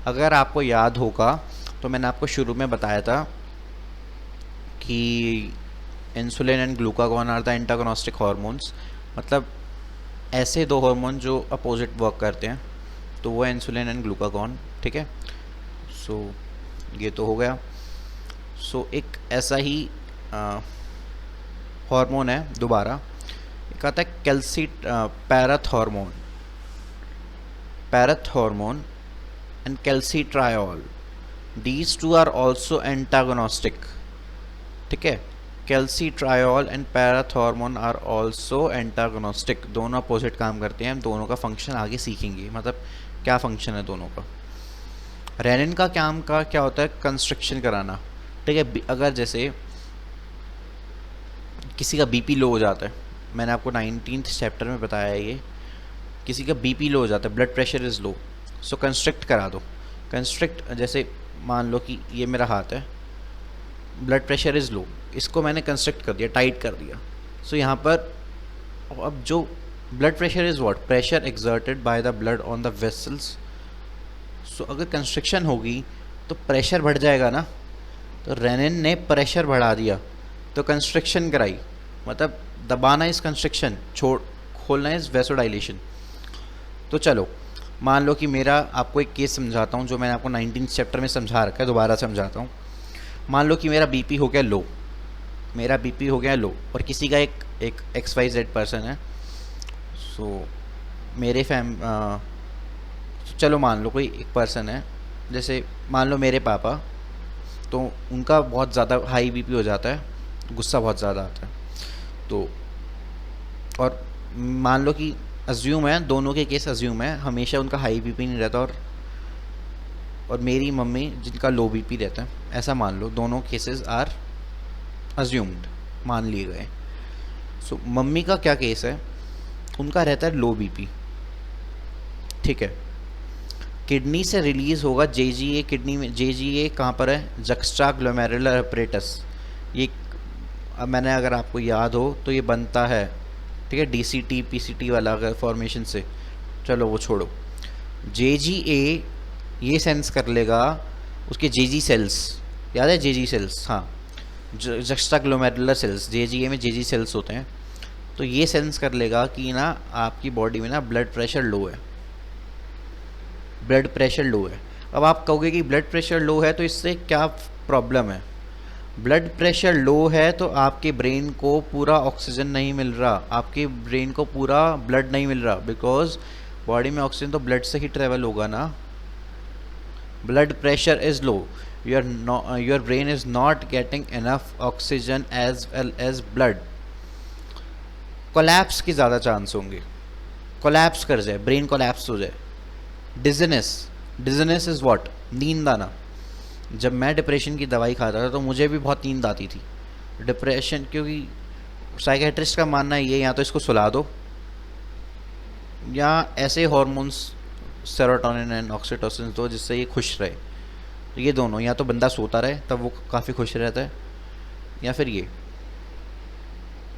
अगर आपको याद होगा तो मैंने आपको शुरू में बताया था कि insulin and glucagon are the antagonistic hormones. मतलब ऐसे दो हार्मोन जो अपोजिट वर्क करते हैं, तो वो है इंसुलिन एंड ग्लूकागॉन। ठीक है, सो ये तो हो गया। सो एक ऐसा ही हार्मोन है दोबारा, एक आता है parathormone and calcitriol. These two are also antagonistic. ठीक है, calcitriol and parathormone are also antagonistic. दोनों अपोजिट काम करते हैं। हम दोनों का फंक्शन आगे सीखेंगे, मतलब क्या फंक्शन है दोनों का। रेनिन का काम का क्या होता है? कंस्ट्रक्शन कराना। ठीक है, अगर जैसे किसी का BP लो हो जाता है, मैंने आपको 19th चैप्टर में बताया है ये, किसी का BP लो हो जाता है, blood pressure is low, so construct करा दो। कंस्ट्रक्ट, जैसे मान लो कि ये मेरा हाथ है, ब्लड प्रेशर इज़ लो, इसको मैंने कंस्ट्रक्ट कर दिया, टाइट कर दिया। सो यहाँ पर अब जो blood pressure is what? Pressure exerted by the blood on the vessels. So अगर कंस्ट्रक्शन होगी तो प्रेशर बढ़ जाएगा ना। तो रेनिन ने प्रेशर बढ़ा दिया तो कंस्ट्रक्शन कराई, मतलब दबाना इज़ कंस्ट्रक्शन, खोलना इज़ वेसोडाइलेशन। तो चलो मान लो कि मेरा, आपको एक केस समझाता हूँ जो मैंने आपको 19th चैप्टर में समझा रखा है, दोबारा समझाता हूँ। मान लो कि मेरा BP हो गया लो, और किसी का एक XYZ पर्सन है। सो मेरे चलो मान लो कोई एक पर्सन है, जैसे मान लो मेरे पापा, तो उनका बहुत ज़्यादा हाई BP हो जाता है, गुस्सा बहुत ज़्यादा आता है। तो और मान लो कि अज्यूम है, दोनों के केस अज्यूम है, हमेशा उनका हाई BP नहीं रहता, और मेरी मम्मी जिनका लो BP रहता है, ऐसा मान लो, दोनों केसेस आर अज्यूम्ड, मान लिए गए। सो मम्मी का क्या केस है? उनका रहता है लो BP। ठीक है, किडनी से रिलीज़ होगा JGA। किडनी में JGA कहाँ पर है? Juxta glomerular apparatus. ये अब मैंने, अगर आपको याद हो तो ये बनता है, ठीक है, DCT PCT वाला अगर फॉर्मेशन से, चलो वो छोड़ो। JGA ये सेंस कर लेगा उसके JG सेल्स, याद है JG सेल्स? हाँ, जक्स्ट्रा ग्लोमेरुलर सेल्स, JGA में JG सेल्स होते हैं। तो ये सेंस कर लेगा कि ना आपकी बॉडी में ना ब्लड प्रेशर लो है। अब आप कहोगे कि ब्लड प्रेशर लो है तो इससे क्या प्रॉब्लम है? ब्लड प्रेशर लो है तो आपके ब्रेन को पूरा ऑक्सीजन नहीं मिल रहा, आपके ब्रेन को पूरा ब्लड नहीं मिल रहा, बिकॉज बॉडी में ऑक्सीजन तो ब्लड से ही ट्रेवल होगा ना। Blood pressure is low, your brain is not getting enough oxygen as well as blood. Collapse के ज़्यादा चांस होंगे। कोलैप्स कर जाए, ब्रेन कोलैप्स हो जाए। डिजीनेस, डिजीनेस इज़ व्हाट, नींद आना। जब मैं डिप्रेशन की दवाई खाता था तो मुझे भी बहुत नींद आती थी। डिप्रेशन, क्योंकि साइकेट्रिस्ट का मानना है ये, या तो इसको सुला दो या ऐसे हार्मोन्स सेरोटोनिन एंड ऑक्सीटोसिन दो जिससे ये खुश रहे। तो ये दोनों, या तो बंदा सोता रहे तब वो काफ़ी खुश रहता है, या फिर ये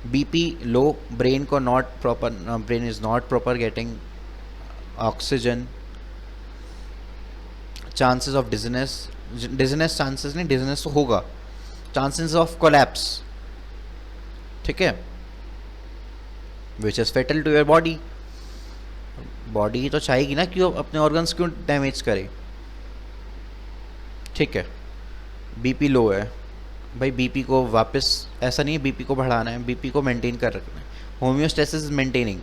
बीपी लो, ब्रेन को not proper, brain is not proper getting oxygen, chances of dizziness, dizziness chances नहीं, डिजीनेस तो होगा, चांसेस ऑफ कोलैप्स, ठीक है, which is fatal to your body. Body तो चाहेगी ना कि वो अपने ऑर्गन्स क्यों डैमेज करे, ठीक है। बीपी लो है भाई, बीपी को वापस, ऐसा नहीं है बीपी को बढ़ाना है, बीपी को मेंटेन कर रखना है। होम्योस्टेसिस इज मेंटेनिंग,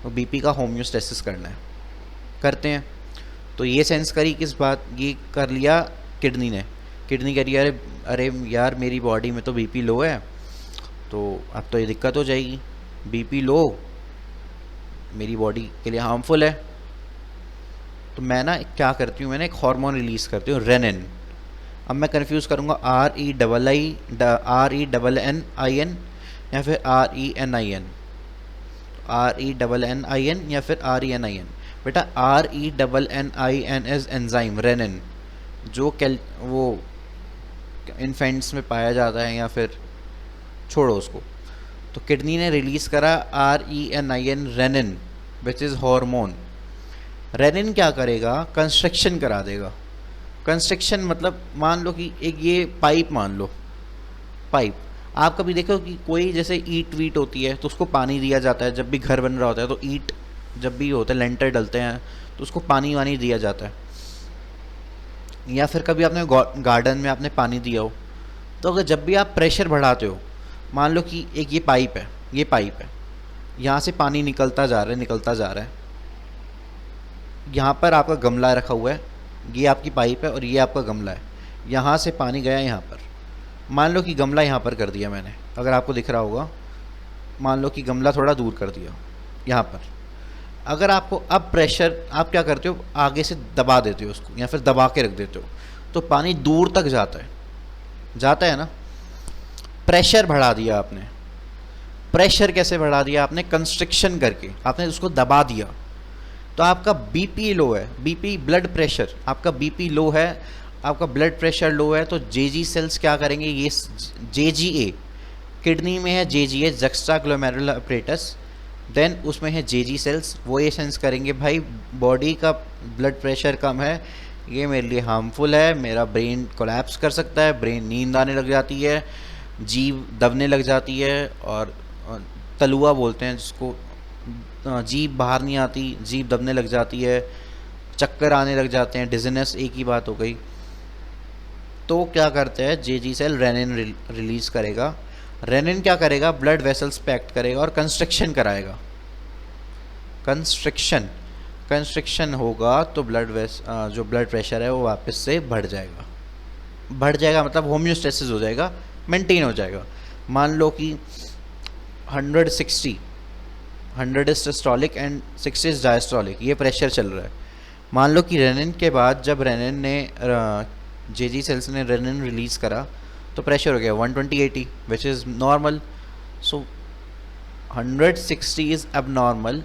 तो बीपी का होम्योस्टेसिस करना है, करते हैं। तो ये सेंस करी किस बात, ये कर लिया किडनी ने, किडनी कह रही है अरे अरे यार मेरी बॉडी में तो बीपी लो है, तो अब तो ये दिक्कत हो जाएगी, बीपी लो मेरी बॉडी के लिए हार्मफुल है। तो मैं ना क्या करती हूँ, मैंने एक हार्मोन रिलीज़ करती हूँ, रेनिन। अब मैं कंफ्यूज करूँगा RENNIN या फिर RENIN, RENNIN या फिर RENIN। बेटा RENNIN इज एंजाइम रेनिन, जो वो इन्फेंट्स में पाया जाता है, या फिर छोड़ो उसको। तो किडनी ने रिलीज़ करा RENIN, renin, which is hormone. Renin क्या करेगा, कंस्ट्रक्शन करा देगा। कंस्ट्रक्शन मतलब मान लो कि एक ये पाइप, मान लो पाइप, आप कभी देखो कि कोई जैसे ईंट वीट होती है तो उसको पानी दिया जाता है, जब भी घर बन रहा होता है तो ईंट जब भी होता है, लेंटर डलते हैं तो उसको पानी वानी दिया जाता है। या फिर कभी आपने गार्डन में आपने पानी दिया हो, तो अगर जब भी आप प्रेशर बढ़ाते हो, मान लो कि एक ये पाइप है, ये पाइप है, यहाँ से पानी निकलता जा रहा है, निकलता जा रहा है, यहाँ पर आपका गमला रखा हुआ है, ये आपकी पाइप है और ये आपका गमला है, यहाँ से पानी गया यहाँ पर। मान लो कि गमला यहाँ पर कर दिया मैंने, अगर आपको दिख रहा होगा, मान लो कि गमला थोड़ा दूर कर दिया यहाँ पर। अगर आपको अब प्रेशर, आप क्या करते हो, आगे से दबा देते हो उसको या फिर दबा के रख देते हो, तो पानी दूर तक जाता है, जाता है ना। प्रेशर बढ़ा दिया आपने। प्रेशर कैसे बढ़ा दिया आपने, कंस्ट्रिक्शन करके आपने उसको दबा दिया। तो आपका बीपी लो है, बीपी ब्लड प्रेशर, आपका बीपी लो है, आपका ब्लड प्रेशर लो है, तो जेजी सेल्स क्या करेंगे, ये जेजीए, किडनी में है JGA, juxtaglomerular apparatus, then उसमें है जेजी सेल्स, वो ये सेंस करेंगे भाई बॉडी का ब्लड प्रेशर कम है, ये मेरे लिए हार्मफुल है, मेरा ब्रेन कोलैप्स कर सकता है, ब्रेन नींद आने लग जाती है, जीभ दबने लग जाती है, और तलुआ बोलते हैं जिसको, जीभ बाहर नहीं आती, जीभ दबने लग जाती है, चक्कर आने लग जाते हैं, डिजीनेस, एक ही बात हो गई। तो क्या करते हैं, जेजी सेल रेनिन रिलीज़ करेगा। रेनिन क्या करेगा, ब्लड वेसल्स पे एक्ट करेगा और कंस्ट्रक्शन कराएगा। कंस्ट्रक्शन होगा तो जो ब्लड प्रेशर है वो वापस से बढ़ जाएगा। बढ़ जाएगा मतलब होम्योस्टेसिस हो जाएगा, मेंटेन हो जाएगा। मान लो कि 160, 100 is systolic and 60 is diastolic, ये प्रेशर चल रहा है। मान लो कि रेनिन के बाद जब रेनिन ने जेजी सेल्स ने रेनिन रिलीज़ करा तो प्रेशर हो गया 120/80 which is normal. So 160 is अब normal,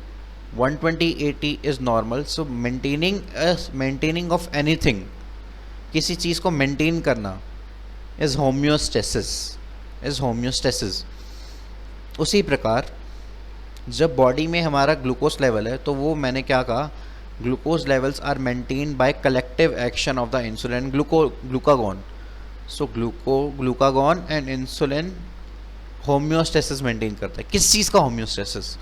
120/80 is normal. So maintaining of anything, किसी चीज़ को मेंटेन करना इज़ होम्योस्टेसिस। उसी प्रकार जब बॉडी में हमारा ग्लूकोज लेवल है तो वो मैंने क्या कहा, glucose levels are maintained by collective action of the insulin glucagon. So glucagon and insulin homeostasis maintain करता है। किस चीज़ का होम्योस्टेसिस?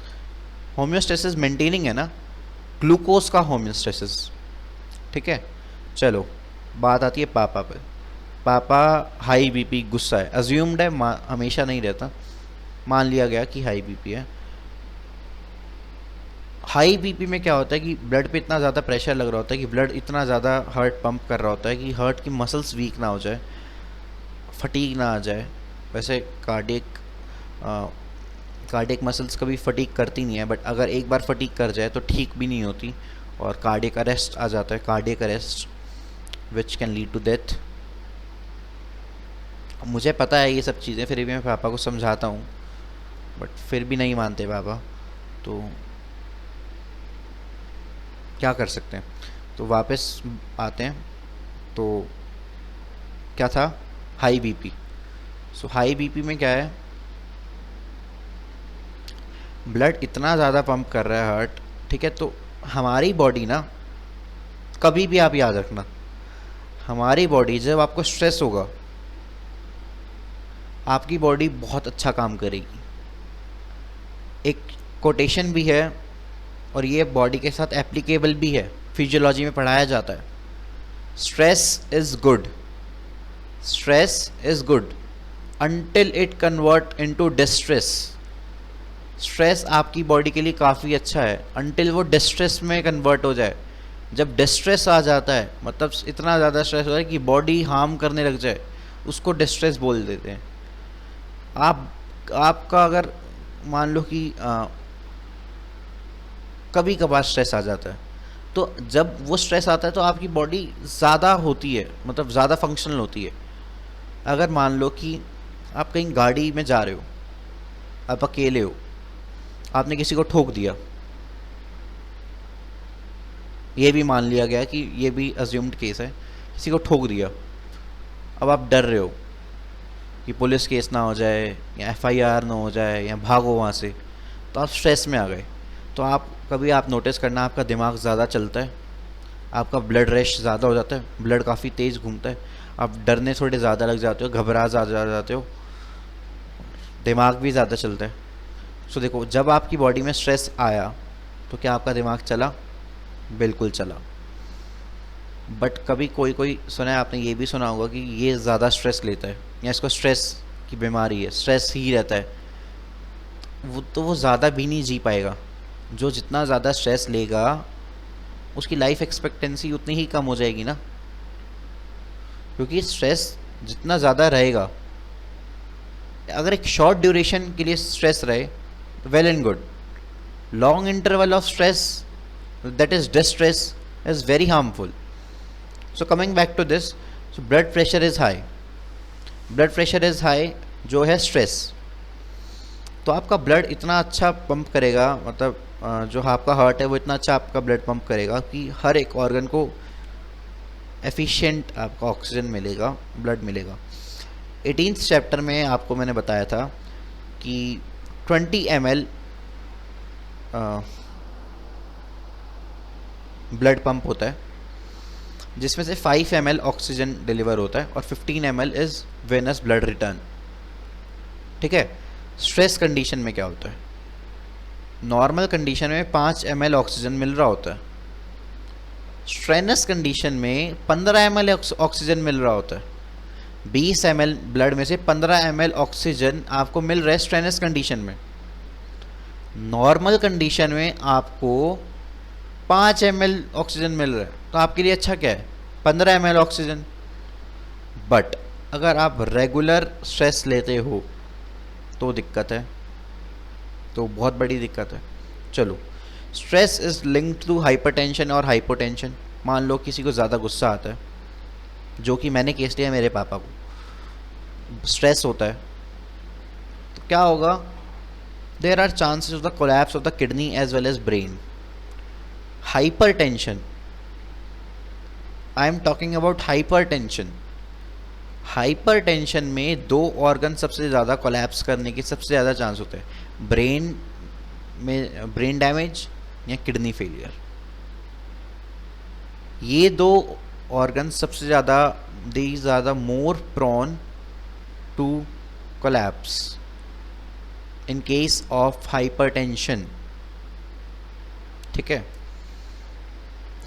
होम्योस्टेसिस मेंटेनिंग है ना, ग्लूकोज का होम्योस्टेसिस, ठीक है। चलो बात आती है पापा पे। पापा हाई बीपी, गुस्सा है, अज्यूम्ड है, हमेशा नहीं रहता, मान लिया गया कि हाई बीपी है। हाई बीपी में क्या होता है कि ब्लड पे इतना ज़्यादा प्रेशर लग रहा होता है कि ब्लड इतना ज़्यादा हार्ट पंप कर रहा होता है कि हार्ट की मसल्स वीक ना हो जाए, फटीग ना आ जाए। वैसे कार्डियक कार्डियक मसल्स कभी फटीक करती नहीं है, बट अगर एक बार फटीक कर जाए तो ठीक भी नहीं होती और कार्डियक अरेस्ट आ जाता है, cardiac arrest which can lead to death. मुझे पता है ये सब चीज़ें, फिर भी मैं पापा को समझाता हूँ बट फिर भी नहीं मानते पापा, तो क्या कर सकते हैं। तो वापस आते हैं, तो क्या था, हाई बीपी। सो हाई बीपी में क्या है, ब्लड इतना ज़्यादा पंप कर रहा है हार्ट, ठीक है। तो हमारी बॉडी ना, कभी भी आप याद रखना, हमारी बॉडी जब आपको स्ट्रेस होगा आपकी बॉडी बहुत अच्छा काम करेगी। एक कोटेशन भी है और ये बॉडी के साथ एप्लीकेबल भी है, फिजियोलॉजी में पढ़ाया जाता है। Stress is good, stress is good until it convert into distress। Stress आपकी बॉडी के लिए काफ़ी अच्छा है until वो डिस्ट्रेस में कन्वर्ट हो जाए। जब डिस्ट्रेस आ जाता है मतलब इतना ज़्यादा स्ट्रेस हो जाए कि बॉडी हार्म करने लग जाए, उसको डिस्ट्रेस बोल देते हैं। आपका अगर मान लो कि कभी कभार स्ट्रेस आ जाता है, तो जब वो स्ट्रेस आता है तो आपकी बॉडी ज़्यादा होती है, मतलब ज़्यादा फंक्शनल होती है। अगर मान लो कि आप कहीं गाड़ी में जा रहे हो, आप अकेले हो, आपने किसी को ठोक दिया, ये भी मान लिया गया कि ये भी अज्यूम्ड केस है, किसी को ठोक दिया, अब आप डर रहे हो कि पुलिस केस ना हो जाए या एफआईआर ना हो जाए या भागो वहाँ से, तो आप स्ट्रेस में आ गए। तो आप नोटिस करना, आपका दिमाग ज़्यादा चलता है, आपका ब्लड रश ज़्यादा हो जाता है, ब्लड काफ़ी तेज़ घूमता है, आप डरने थोड़े ज़्यादा लग जाते हो, घबरा ज़्यादा जाते हो, दिमाग भी ज़्यादा चलता है। सो देखो, जब आपकी बॉडी में स्ट्रेस आया तो क्या आपका दिमाग चला? बिल्कुल चला। बट कभी कोई सुना है आपने, ये भी सुना होगा कि ये ज़्यादा स्ट्रेस लेता है या इसको स्ट्रेस की बीमारी है, स्ट्रेस ही रहता है, वो ज़्यादा भी नहीं जी पाएगा। जो जितना ज़्यादा स्ट्रेस लेगा उसकी लाइफ एक्सपेक्टेंसी उतनी ही कम हो जाएगी ना, क्योंकि स्ट्रेस जितना ज़्यादा रहेगा, अगर एक शॉर्ट ड्यूरेशन के लिए स्ट्रेस रहे well and good, long interval of stress that is distress is very harmful. So coming back to this, so blood pressure is high, blood pressure is high जो है स्ट्रेस। तो आपका blood इतना अच्छा pump करेगा, मतलब जो आपका हार्ट है वो इतना अच्छा आपका ब्लड पंप करेगा कि हर एक ऑर्गन को एफिशिएंट आपका ऑक्सीजन मिलेगा, ब्लड मिलेगा। 18th चैप्टर में आपको मैंने बताया था कि 20 ml ब्लड पंप होता है, जिसमें से 5 ml ऑक्सीजन डिलीवर होता है और 15 ml is venous blood return. ठीक है। स्ट्रेस कंडीशन में क्या होता है, नॉर्मल कंडीशन में 5 ml ऑक्सीजन मिल रहा होता है, स्ट्रेनस कंडीशन में 15 ml ऑक्सीजन मिल रहा होता है। 20 ml ब्लड में से 15 ml ऑक्सीजन आपको मिल रहा है स्ट्रेनस कंडीशन में। नॉर्मल कंडीशन में आपको 5 ml ऑक्सीजन मिल रहा है, तो आपके लिए अच्छा क्या है, 15 ml ऑक्सीजन। बट अगर आप रेगुलर स्ट्रेस लेते हो तो दिक्कत है, तो बहुत बड़ी दिक्कत है। चलो, stress is linked to hypertension और हाइपोटेंशन। मान लो किसी को ज़्यादा गुस्सा आता है, जो कि मैंने केस लिया मेरे पापा को, स्ट्रेस होता है, तो क्या होगा, there are chances of the collapse of the kidney as well as brain. Hypertension, I am talking about hypertension. Hypertension में 2 ऑर्गन सबसे ज़्यादा कोलैप्स करने के सबसे ज़्यादा चांस होते हैं, ब्रेन में ब्रेन डैमेज या किडनी फेलियर। ये 2 ऑर्गन सबसे ज़्यादा, these are the more prone to collapse in case of hypertension. ठीक है।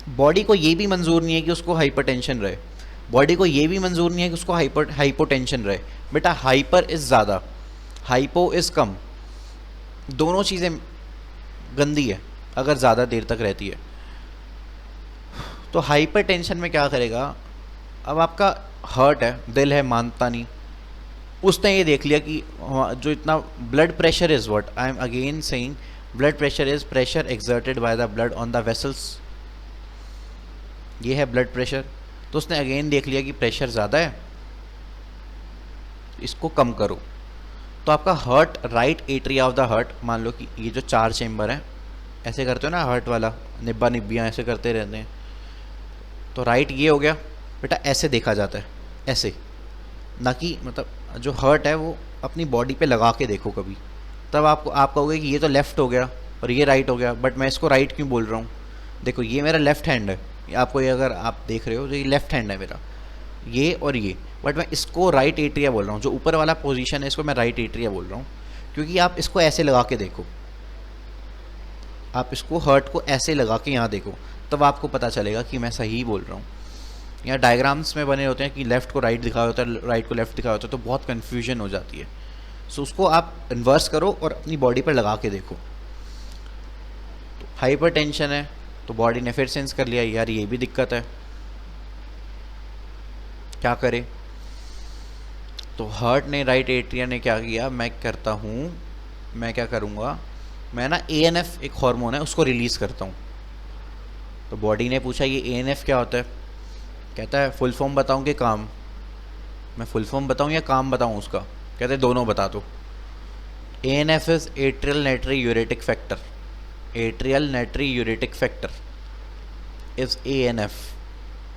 बॉडी को ये भी मंजूर नहीं है कि उसको हाइपरटेंशन रहे, बॉडी को ये भी मंजूर नहीं है कि उसको हाइपोटेंशन रहे। बेटा, हाइपर इज़ ज़्यादा, हाइपो इज़ कम, दोनों चीज़ें गंदी है अगर ज़्यादा देर तक रहती है। तो हाइपरटेंशन में क्या करेगा, अब आपका हार्ट है, दिल है, मानता नहीं, उसने ये देख लिया कि जो इतना blood pressure is what I am again saying, blood pressure is pressure exerted by the blood on the vessels, ये है ब्लड प्रेशर। तो उसने अगेन देख लिया कि प्रेशर ज़्यादा है, इसको कम करो। तो आपका heart, right atria of the heart, मान लो कि ये जो 4 चेम्बर हैं, ऐसे करते हो ना हार्ट वाला, निब्बा निब्बियाँ ऐसे करते रहते हैं, तो राइट ये हो गया बेटा, ऐसे देखा जाता है, ऐसे, ना कि मतलब जो हार्ट है वो अपनी बॉडी पे लगा के देखो कभी, तब आपको आप कहोगे कि ये तो लेफ़्ट हो गया और ये राइट हो गया, बट मैं इसको राइट क्यों बोल रहा हूँ? देखो ये मेरा लेफ़्ट हैंड है, आपको ये अगर आप देख रहे हो तो ये लेफ़्ट हैंड है मेरा, ये और ये, बट मैं इसको राइट एट्रिया बोल रहा हूँ। जो ऊपर वाला पोजीशन है इसको मैं राइट एट्रिया बोल रहा हूँ, क्योंकि आप इसको ऐसे लगा के देखो, आप इसको हार्ट को ऐसे लगा के यहाँ देखो, तब आपको पता चलेगा कि मैं सही बोल रहा हूँ। यहाँ डायग्राम्स में बने होते हैं कि लेफ़्ट को राइट दिखाया होता है, राइट को लेफ़्ट दिखाया होता है, तो बहुत कन्फ्यूजन हो जाती है। सो उसको आप इन्वर्स करो और अपनी बॉडी पर लगा के देखो। तो हाइपरटेंशन है तो बॉडी ने फिर सेंस कर लिया यार ये भी दिक्कत है, क्या करे? तो हार्ट ने, राइट एट्रिया ने क्या किया, मैं क्या करूँगा, मैं ना ANF एक हार्मोन है उसको रिलीज़ करता हूँ। तो बॉडी ने पूछा ये ANF क्या होता है, कहता है फुल फॉर्म बताऊँ कि काम? मैं फुल फॉर्म बताऊँ या काम बताऊँ उसका? कहते हैं दोनों बता दो। ANF is atrial natriuretic factor, atrial natriuretic factor is ANF।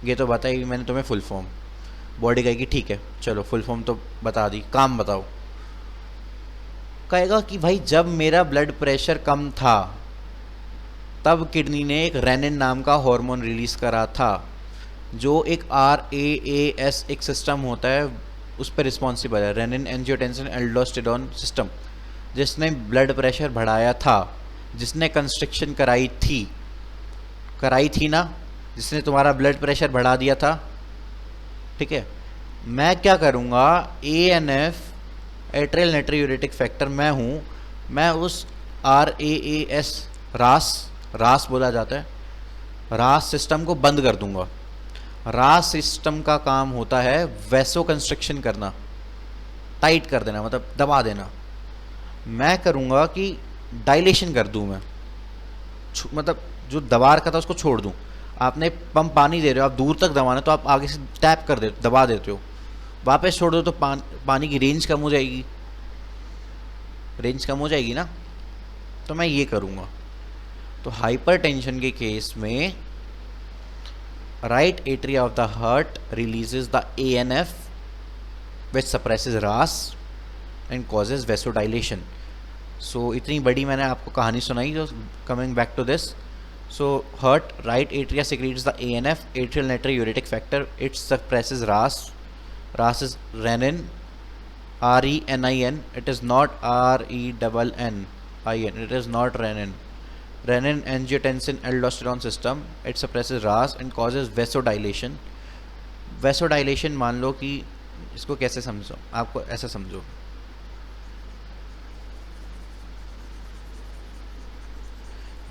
ये तो बताई मैंने तुम्हें फुल फॉर्म। बॉडी कहेगी ठीक है चलो फुल फॉर्म तो बता दी, काम बताओ। कहेगा कि भाई जब मेरा ब्लड प्रेशर कम था तब किडनी ने एक रेनिन नाम का हार्मोन रिलीज़ करा था, जो एक RAAS एक सिस्टम होता है उस पर रिस्पॉन्सिबल है, रेनिन एंजियोटेंसिन एल्डोस्टेरोन सिस्टम, जिसने ब्लड प्रेशर बढ़ाया था, जिसने कंस्ट्रिक्शन कराई थी ना, जिसने तुम्हारा ब्लड प्रेशर बढ़ा दिया था। ठीक है, मैं क्या करूँगा, ANF atrial natriuretic factor मैं उस RAAS रास बोला जाता है, रास सिस्टम को बंद कर दूंगा। रास सिस्टम का काम होता है वैसो कंस्ट्रक्शन करना, टाइट कर देना, मतलब दबा देना। मैं करूँगा कि डायलेशन कर दूँ, मैं मतलब जो दबा रखा था उसको छोड़ दूँ। आपने पंप पानी दे रहे हो, आप दूर तक दबाना, तो आप आगे से टैप कर देते, दबा देते हो, वापस छोड़ दो तो पानी की रेंज कम हो जाएगी ना। तो मैं ये करूँगा। तो हाइपरटेंशन के केस में right atria of the heart releases the ANF which suppresses RAS and causes vasodilation. So इतनी बड़ी मैंने आपको कहानी सुनाई। जो coming back to this, so heart right atria secretes the ANF, atrial natriuretic uretic factor, it suppresses RAS is renin, RENIN, it is not RENNIN, it is not renin angiotensin aldosterone system, it suppresses RAS and causes vasodilation. मान लो कि इसको कैसे समझो, आपको ऐसा समझो,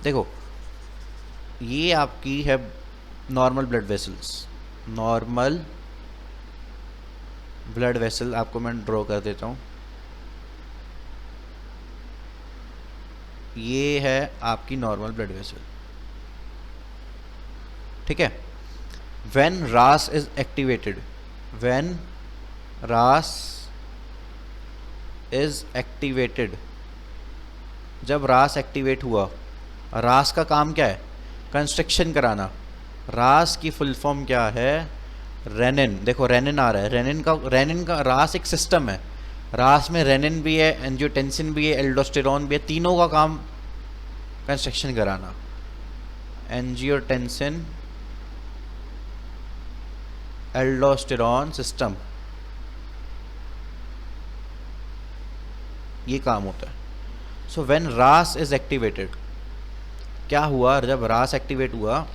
देखो ये आपकी है नॉर्मल ब्लड वेसल, आपको मैं ड्रॉ कर देता हूँ। ये है आपकी नॉर्मल ब्लड वेसल, ठीक है। when RAS is activated, जब RAS एक्टिवेट हुआ, RAS का काम क्या है, कंस्ट्रक्शन कराना। RAS की फुल फॉर्म क्या है, रेनिन। देखो रेनिन आ रहा है, रेनिन का RAS एक सिस्टम है, RAS में रेनिन भी है, एंजियोटेंसिन भी है, एल्डोस्टेरोन भी है, तीनों का काम कंस्ट्रक्शन कराना। एंजियोटेंसिन एल्डोस्टेरोन सिस्टम, ये काम होता है। So when RAS is activated, क्या हुआ, जब RAS एक्टिवेट हुआ,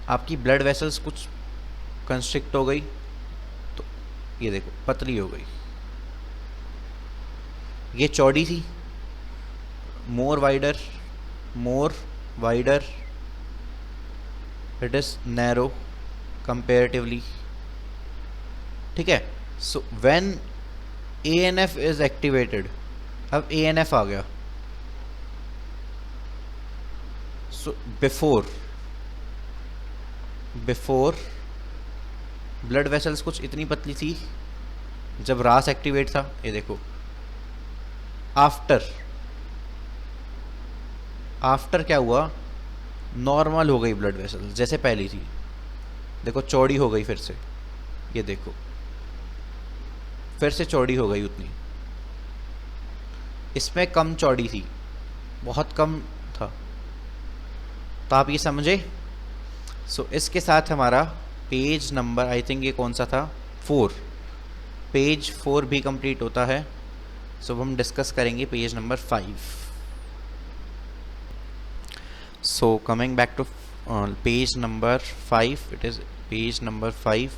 आपकी ब्लड वेसल्स कुछ कंस्ट्रिक्ट हो गई, तो ये देखो पतली हो गई, ये चौड़ी थी, more wider it is narrow comparatively, ठीक है। So when ANF is activated, अब ANF आ गया, सो बिफोर ब्लड वेसल्स कुछ इतनी पतली थी जब रास एक्टिवेट था, ये देखो। आफ्टर क्या हुआ, नॉर्मल हो गई ब्लड वेसल्स जैसे पहली थी, देखो चौड़ी हो गई फिर से, ये देखो फिर से चौड़ी हो गई उतनी। इसमें कम चौड़ी थी, बहुत कम था, तो आप ये समझे। सो इसके साथ हमारा पेज नंबर, आई थिंक ये कौन सा था, 4, पेज 4 भी कंप्लीट होता है। सो हम डिस्कस करेंगे page number 5। So coming back to page number 5, it is page number 5।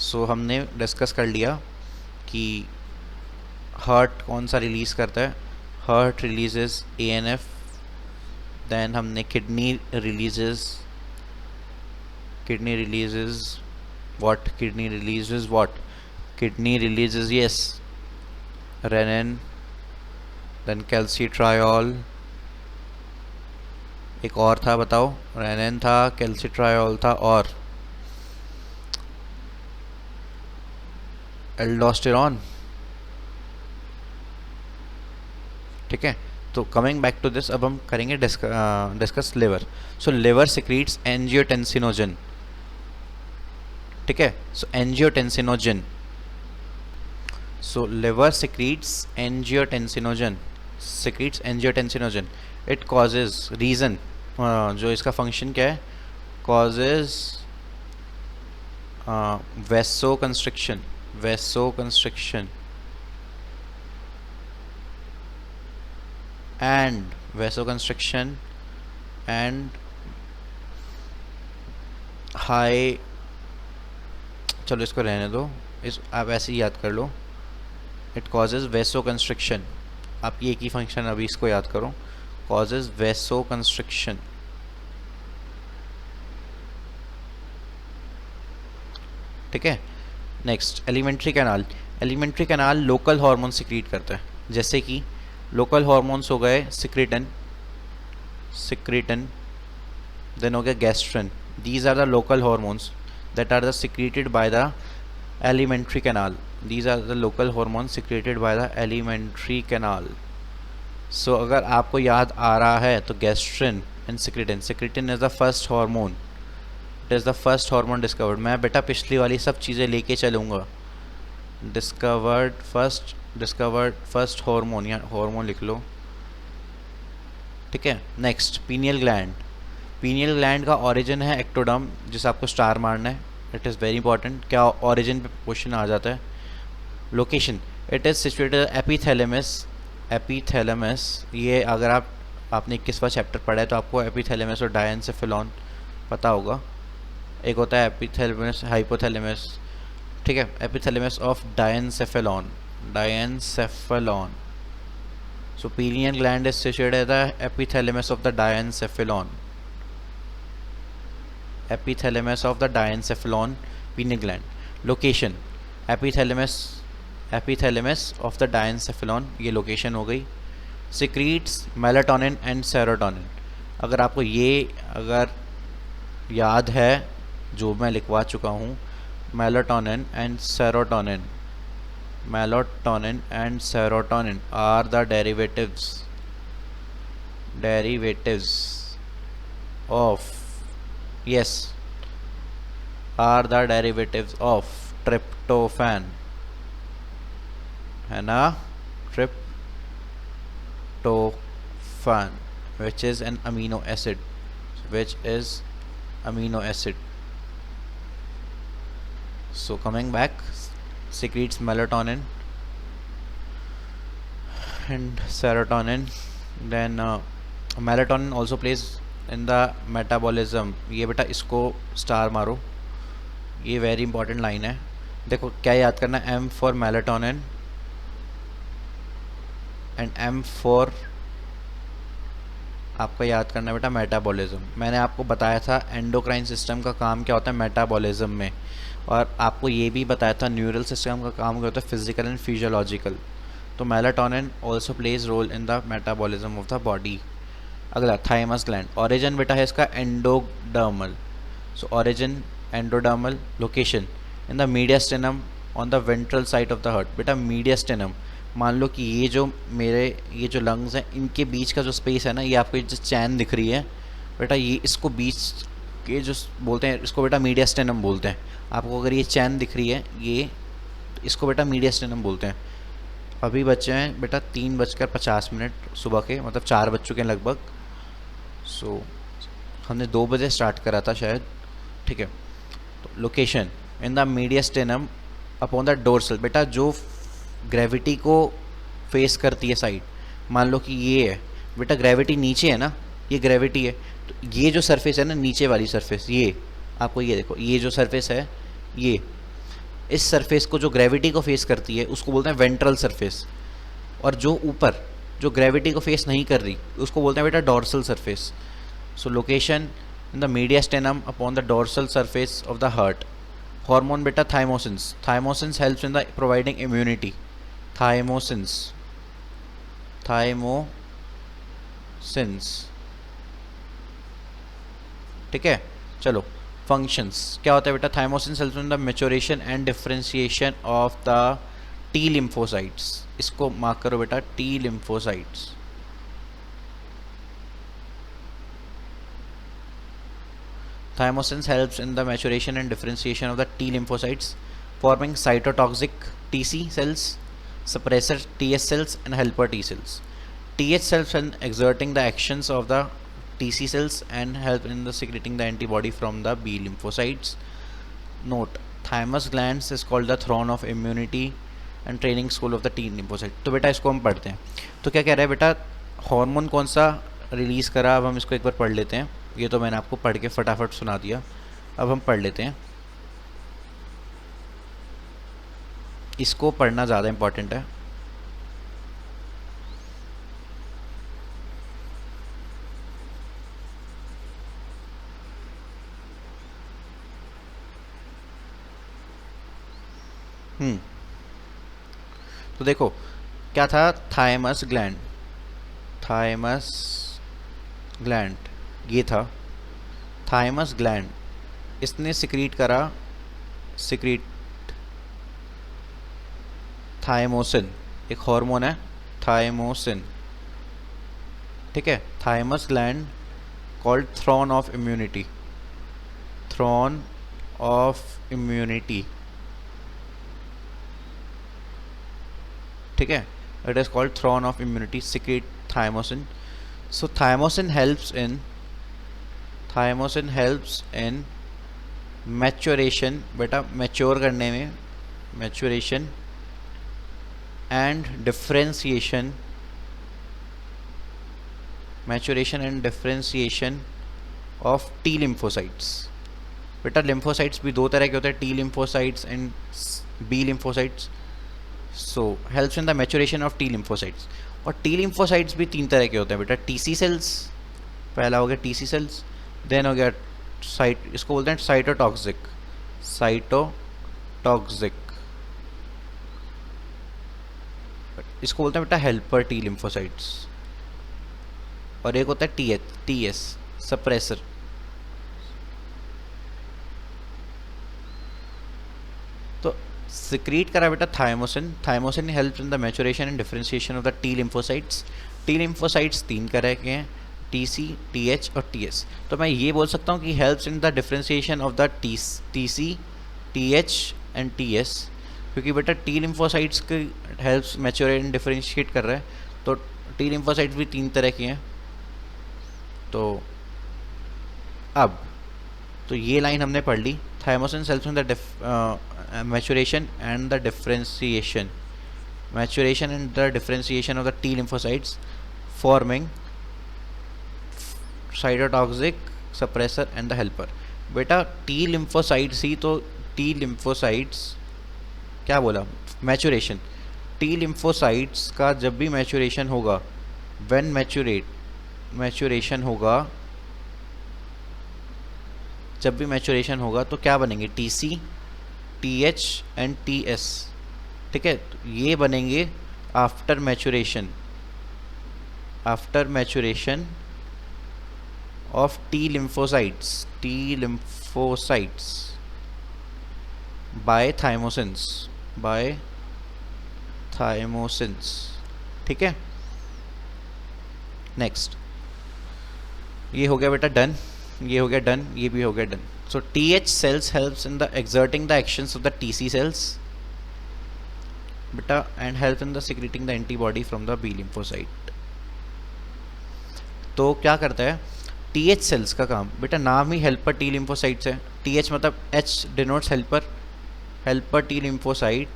So हमने डिस्कस कर लिया कि हार्ट कौन सा रिलीज़ करता है, हार्ट रिलीजेस ANF, देन हमने kidney releases what, kidney releases yes renin, then calcitriol, एक और था बताओ, रेनिन था, कैल्सिट्रायोल था और एल्डोस्टेरॉन, ठीक है। तो कमिंग बैक टू दिस, अब हम करेंगे discuss liver. So liver secretes angiotensinogen, ठीक है। So angiotensinogen, so liver secretes angiotensinogen, it causes, reason जो इसका फंक्शन क्या है, कॉजेज वेसोकंस्ट्रिक्शन एंड हाई, चलो इसको रहने दो, इस आप ऐसे ही याद कर लो, इट कॉजेज वेसोकंस्ट्रिक्शन, आप ये की फंक्शन अभी इसको याद करो, कॉजेज वेसोकंस्ट्रिक्शन। ठीक है। Next alimentary canal local hormone secrete करता है, जैसे कि लोकल हार्मोन्स हो गए सिक्रीटन, देन हो गया gastrin, these are the local hormones that are the secreted by the alimentary canal. These are the local hormones secreted by the alimentary canal. So अगर आपको याद आ रहा है तो gastrin and secretin is the first hormone, it is the first hormone discovered. मैं बेटा पिछली वाली सब चीज़ें लेके चलूँगा, डिस्कवर्ड फर्स्ट हार्मोन, या हार्मोन लिख लो, ठीक है। नेक्स्ट पीनियल ग्लैंड का ओरिजिन है एक्टोडर्म, जिसे आपको स्टार मारना है, इट इज़ वेरी इंपॉर्टेंट, क्या ओरिजिन पे क्वेश्चन आ जाता है। लोकेशन, इट इज़ सिचुएटेड एपीथैलेमस, ये अगर आपने 21वां चैप्टर पढ़ा है तो आपको एपीथैलेमस और डायनसेफेलॉन पता होगा। एक होता है एपीथैलेमस, हाइपोथैलेमस, ठीक है, epithalamus of diencephalon. So pineal gland is situated at the epithalamus of the diencephalon, pineal gland. Location, epithylamus of the diencephalon, ये लोकेशन हो गई। Secretes melatonin and serotonin, अगर आपको ये याद है जो मैं लिखवा चुका हूँ, melatonin and serotonin are the derivatives of tryptophan, है ना, tryptophan, which is an amino acid, so coming back, secretes melatonin and serotonin, then melatonin also plays in the metabolism, ये बेटा इसको स्टार मारो, ये वेरी इंपॉर्टेंट लाइन है। देखो क्या याद करना, M for melatonin and M for आपको याद करना बेटा मेटाबॉलिज्म। मैंने आपको बताया था एंडोक्राइन सिस्टम का काम क्या होता है मेटाबॉलिज्म में, और आपको ये भी बताया था न्यूरल सिस्टम का काम करता है फिजिकल एंड फिजियोलॉजिकल। तो melatonin also plays role in the metabolism of the body. अगला थाइमस ग्लैंड, ओरिजिन बेटा है इसका endodermal. So origin endodermal, location in the mediastinum on the ventral side of the heart. बेटा mediastinum, मान लो कि ये जो लंग्स हैं इनके बीच का जो स्पेस है ना, ये आपको जो चैन दिख रही है बेटा, ये इसको बीच के जो बोलते हैं इसको बेटा मीडियास्टेनम बोलते हैं। आपको अगर ये चैन दिख रही है ये, इसको बेटा मीडियास्टेनम बोलते हैं। अभी बच्चे हैं बेटा 3:50 सुबह के, मतलब 4 बज चुके हैं लगभग। सो हमने 2 बजे स्टार्ट करा था शायद, ठीक है। तो location in the mediastinum upon the dorsal, बेटा जो ग्रेविटी को फेस करती है साइड, मान लो कि ये है बेटा, ग्रेविटी नीचे है ना, ये ग्रेविटी है, तो ये जो सरफेस है ना नीचे वाली सरफेस, ये आपको ये देखो, ये जो सरफेस है ये, इस सरफेस को जो ग्रेविटी को फेस करती है उसको बोलते हैं वेंट्रल सरफेस। और जो ऊपर जो ग्रेविटी को फेस नहीं कर रही उसको बोलते हैं बेटा dorsal surface. So location in the mediastinum upon the dorsal surface of the heart. Hormone बेटा thymosins, thymosins helps in the providing immunity. Thymosins, ठीक है। चलो फंक्शंस क्या होता है बेटा, thymosins helps in the maturation and differentiation of the T lymphocytes. इसको mark करो बेटा, T lymphocytes. Thymosin helps in the maturation and differentiation of the T lymphocytes, forming cytotoxic TC cells, suppressor TS cells, and helper T cells. TH helps in exerting the actions of the TC cells and help in the secreting the antibody from the B lymphocytes. Note: thymus glands is called the throne of immunity and training school of the T lymphocyte. तो बेटा इसको हम पढ़ते हैं। तो क्या कह रहा है बेटा, हार्मोन कौन सा रिलीज़ करा, अब हम इसको एक बार पढ़ लेते हैं। ये तो मैंने आपको पढ़ के फटाफट सुना दिया, अब हम पढ़ लेते हैं। इसको पढ़ना ज़्यादा इम्पॉर्टेंट है। तो देखो क्या था, थाइमस ग्लैंड ये था थाइमस ग्लैंड, इसने सिक्रीट करा थाइमोसिन, एक हार्मोन है थाइमोसिन, ठीक है। Thymus gland called throne of immunity, ठीक है। It is called throne of immunity, secrete thymosin. So thymosin helps in maturation, बेटा मैच्योर करने में, maturation and differentiation of T lymphocytes. बेटा लिम्फोसाइट्स भी दो तरह के होते हैं, T lymphocytes and B lymphocytes. So helps in the maturation of T lymphocytes. और टी लिम्फोसाइट्स भी 3 तरह के होते हैं बेटा, टीसी सेल्स, पहला हो गया टीसी सेल्स, देन हो गया इसको बोलते हैं साइटोटॉक्सिक, इसको बोलते हैं बेटा हेल्पर टी लिम्फोसाइट्स। और एक होता है टीएस सप्रेसर। तो सिक्रीट करा बेटा thymosin helps in the maturation and differentiation of the T lymphocytes. T lymphocytes 3 तरह के हैं, टीसी, टीएच और टीएस। तो मैं ये बोल सकता हूँ कि helps in the differentiation of the TC, TH and TS, क्योंकि बेटा टी लिम्फोसाइट्स के हेल्प्स मैच्योरेट एंड डिफरेंशिएट कर रहा है। तो टी लिम्फोसाइट्स भी 3 तरह की हैं। तो अब तो ये लाइन हमने पढ़ ली, thymosin helps in the maturation and the differentiation of the T lymphocytes, forming cytotoxic, suppressor and the helper. बेटा टी लिम्फोसाइट्स ही तो, टी लिम्फोसाइट्स क्या बोला, मैच्योरेशन। टी लिम्फोसाइट्स का जब भी मैच्योरेशन होगा, व्हेन मैच्योरेशन होगा तो क्या बनेंगे, टीसी, TH एंड TS, ठीक है। तो ये बनेंगे after maturation of T lymphocytes by thymosins, ठीक है। नेक्स्ट, ये हो गया बेटा डन, ये हो गया डन, ये भी हो गया done. So TH cells helps in the exerting the actions of the TC cells बेटा and help in the secreting the antibody from the B lymphocyte। तो क्या करता है TH cells का काम, बेटा नाम ही हेल्पर T lymphocytes है। TH मतलब H denotes helper T lymphocyte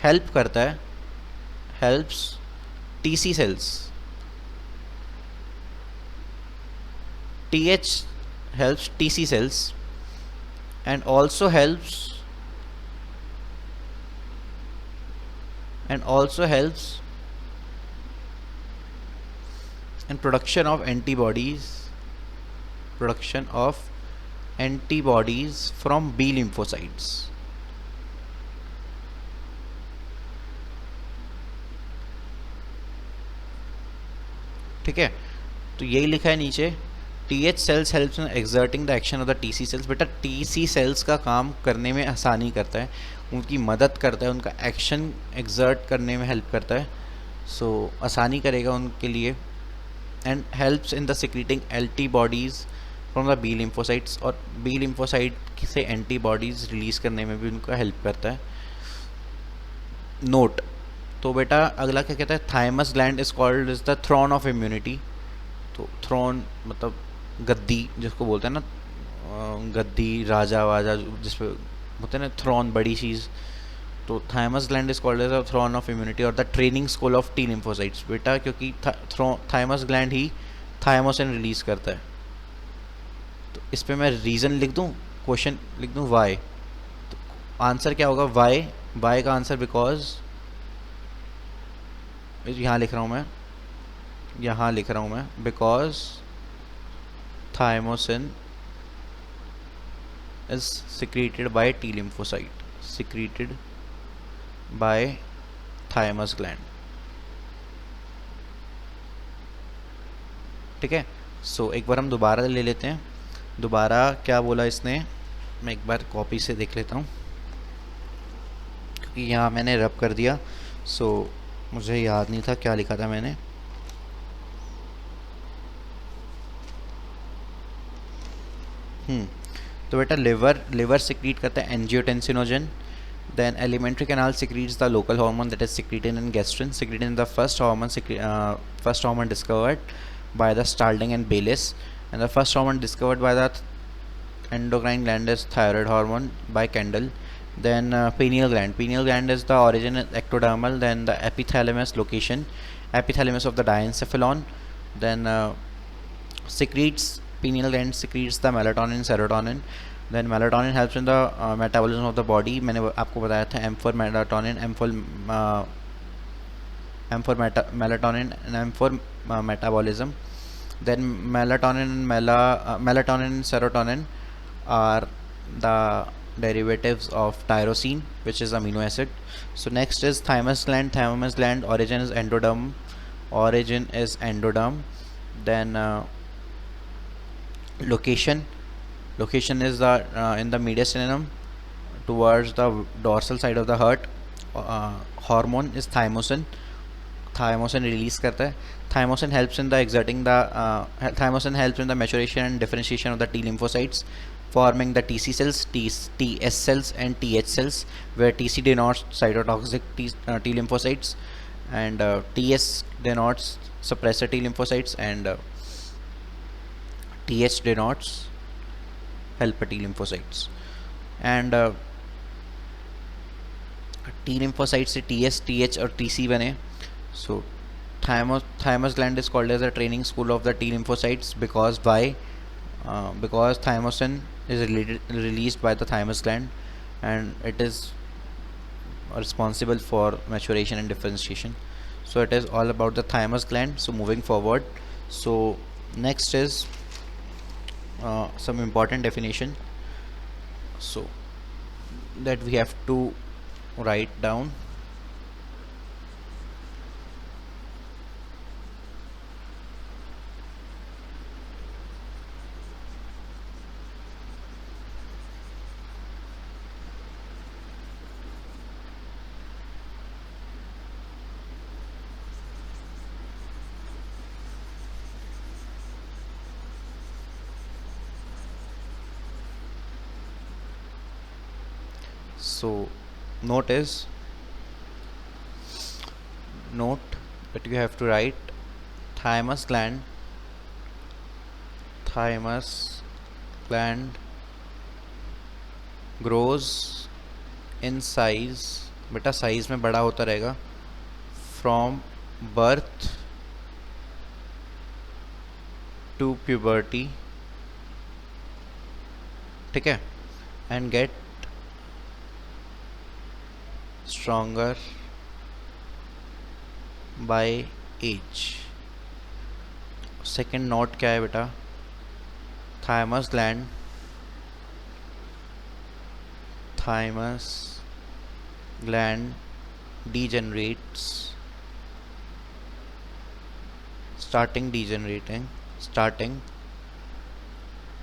help करता है, helps TC cells, TH helps TC cells and also helps in production of antibodies from B lymphocytes। ठीक है, तो यही लिखा है नीचे, TH cells helps in exerting the action of the TC cells। बेटा TC cells का काम करने में आसानी करता है, उनकी मदद करता है, उनका एक्शन एग्जर्ट करने में हेल्प करता है, सो आसानी करेगा उनके लिए। And helps in the secreting antibodies from the B lymphocytes, और B lymphocyte से एंटीबॉडीज़ रिलीज़ करने में भी उनका हेल्प करता है। नोट, तो बेटा अगला क्या कहता है, thymus gland is called is the throne of immunity. तो थ्रोन मतलब गद्दी, जिसको बोलते हैं ना गद्दी, राजा वाजा जिसपे होते हैं ना, थ्रोन बड़ी चीज़। तो thymus gland is called as a throne of immunity और the training school of T lymphocytes बेटा, क्योंकि थाइमस ग्लैंड ही थाइमोसिन रिलीज करता है। तो इस पर मैं रीज़न लिख दूँ, क्वेश्चन लिख दूँ वाई, तो आंसर क्या होगा वाई का आंसर बिकॉज, यहाँ लिख रहा हूँ मैं because thymosin is secreted by T lymphocyte, secreted by thymus gland। ठीक है, सो एक बार हम दोबारा ले लेते हैं, दोबारा क्या बोला इसने, मैं एक बार कॉपी से देख लेता हूँ, क्योंकि यहाँ मैंने रब कर दिया, सो मुझे याद नहीं था क्या लिखा था मैंने। तो बेटा लिवर सिक्रीट करता है angiotensinogen, then alimentary canal secretes the local hormone that is secreted in gastrin, secreted in the first hormone discovered by the Starling and Bayliss, and the first hormone discovered by the endocrine gland is thyroid hormone by Kendall। Then pineal gland is the origin ectodermal, then the epithalamus of the diencephalon, then pineal gland secretes the melatonin, serotonin, then melatonin helps in the metabolism of the body। मैंने आपको बताया था M for melatonin, melatonin and M for metabolism। then melatonin and serotonin are the derivatives of tyrosine, which is amino acid। so next is thymus gland, origin is endoderm, then location is the in the mediastinum towards the dorsal side of the heart। hormone is thymosin release करता है। thymosin helps in the maturation and differentiation of the T lymphocytes, forming the TC cells, TS cells and TH cells, where TC denotes cytotoxic T lymphocytes and TS denotes suppressor T lymphocytes and TH denotes helper T lymphocytes। and T lymphocytes से TS, TH और TC बने। so thymus gland is called as a training school of the T lymphocytes because because thymosin is released by the thymus gland and it is responsible for maturation and differentiation। so it is all about the thymus gland। so moving forward, so next is some important definition। So that we have to write down. So note that you have to write thymus gland grows in size, बेटा size में बड़ा होता रहेगा, from birth to puberty, ठीक है, and get stronger by age. Second note क्या है बेटा, thymus gland degenerates, starting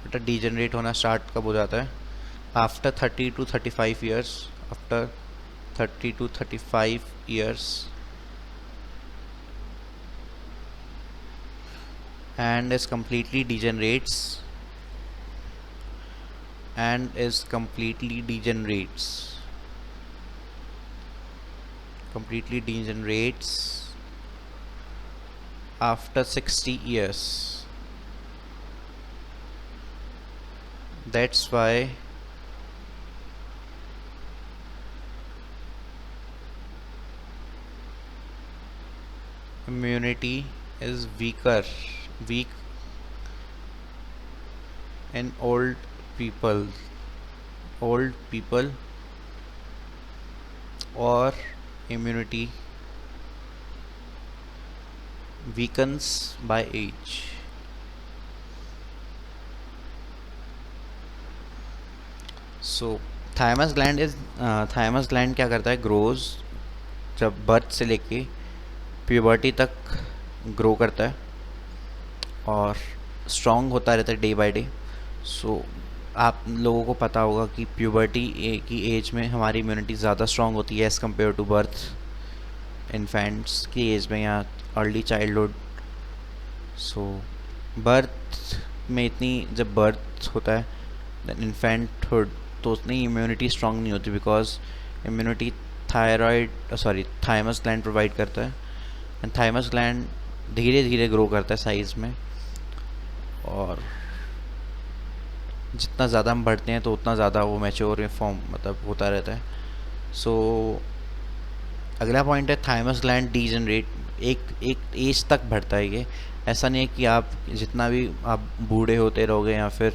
बेटा degenerate होना स्टार्ट कब हो जाता है, after 30 to 35 years, after 30 to 35 years, and is completely degenerates after 60 years. That's why immunity is weak in old people or immunity weakens by age. So thymus gland क्या करता है, grows जब birth से लेके प्यूबर्टी तक grow करता है और स्ट्रॉन्ग होता रहता है डे बाय डे. सो आप लोगों को पता होगा कि प्यूबर्टी की एज में हमारी इम्यूनिटी ज़्यादा स्ट्रॉन्ग होती है as compare to birth, infants की एज में या अर्ली चाइल्डहुड. सो बर्थ में जब बर्थ होता है देन इन्फेंटहुड, तो उतनी इम्यूनिटी स्ट्रॉन्ग नहीं होती, because immunity thymus gland provide करता है. एंड थाइमस ग्लैंड धीरे धीरे ग्रो करता है साइज़ में, और जितना ज़्यादा हम बढ़ते हैं तो उतना ज़्यादा वो मैच्योर फॉर्म होता रहता है. सो अगला पॉइंट है थाइमस ग्लैंड डीजनरेट. एक एज तक बढ़ता है ये, ऐसा नहीं है कि आप जितना भी आप बूढ़े होते रहोगे या फिर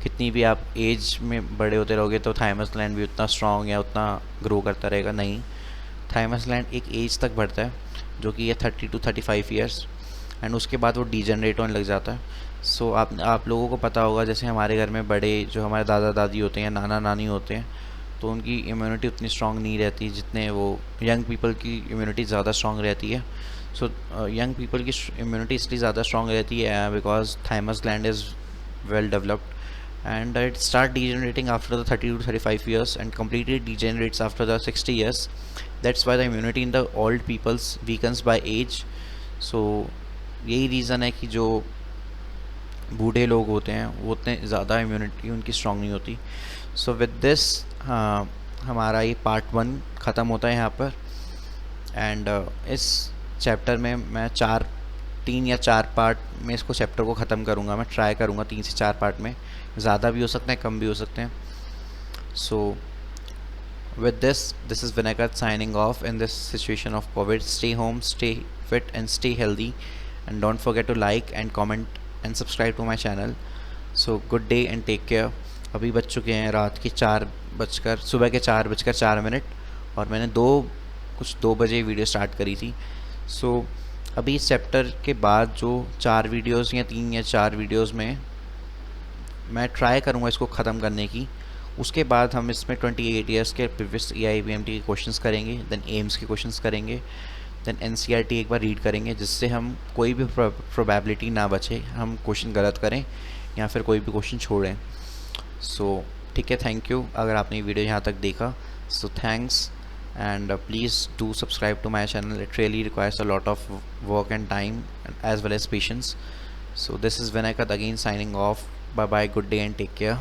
कितनी भी आप एज में बड़े होते रहोगे तो थाइमस ग्लैंड भी उतना स्ट्रॉन्ग या उतना ग्रो करता रहेगा. नहीं, थाइमस ग्लैंड एक एज तक बढ़ता है जो कि ये 30 to 35 ईयर्स, एंड उसके बाद वो डीजनरेट होने लग जाता है. सो आप लोगों को पता होगा, जैसे हमारे घर में बड़े जो हमारे दादा दादी होते हैं, नाना नानी होते हैं, तो उनकी इम्यूनिटी उतनी स्ट्रॉन्ग नहीं रहती जितने वो यंग पीपल की इम्यूनिटी ज़्यादा स्ट्रॉन्ग रहती है. सो यंग पीपल की इम्यूनिटी इसलिए ज़्यादा स्ट्रॉन्ग रहती है because thymus gland is well developed, and it start degenerating after the 30 to 35 years and completely degenerates after the 60 years. That's why the immunity in the old peoples weakens by age. So यही reason है कि जो बूढ़े लोग होते हैं वो उतने ज़्यादा इम्यूनिटी उनकी स्ट्रॉन्ग नहीं होती. सो विद दिस हमारा ये पार्ट 1 ख़त्म होता है यहाँ पर. एंड इस चैप्टर में मैं 3 या 4 पार्ट में इसको चैप्टर को ख़त्म करूँगा. मैं ट्राई करूँगा 3 से 4 पार्ट में, ज़्यादा भी हो सकते हैं कम भी हो सकते हैं. So with this is Vinayak signing off in this situation of Covid. Stay home, stay fit and stay healthy, and don't forget to like and comment and subscribe to my channel. So good day and take care. अभी बज चुके हैं सुबह के 4:04, और मैंने 2 बजे video start करी थी. सो अभी इस चैप्टर के बाद जो 4 वीडियोस या 3 या 4 वीडियोस में मैं ट्राई करूँगा इसको ख़त्म करने की. उसके बाद हम इसमें 28 ईयर्स के प्रीवियस EIBMT के क्वेश्चंस करेंगे, देन एम्स के क्वेश्चंस करेंगे, देन NCERT एक बार रीड करेंगे, जिससे हम कोई भी प्रोबेबिलिटी ना बचे हम क्वेश्चन गलत करें या फिर कोई भी क्वेश्चन छोड़ें। सो ठीक है, थैंक यू अगर आपने वीडियो यहाँ तक देखा। So thanks and please do subscribe to my channel. It really requires a lot of work and time as well as patience. So this is Vinayak again signing off. Bye bye, good day and take care.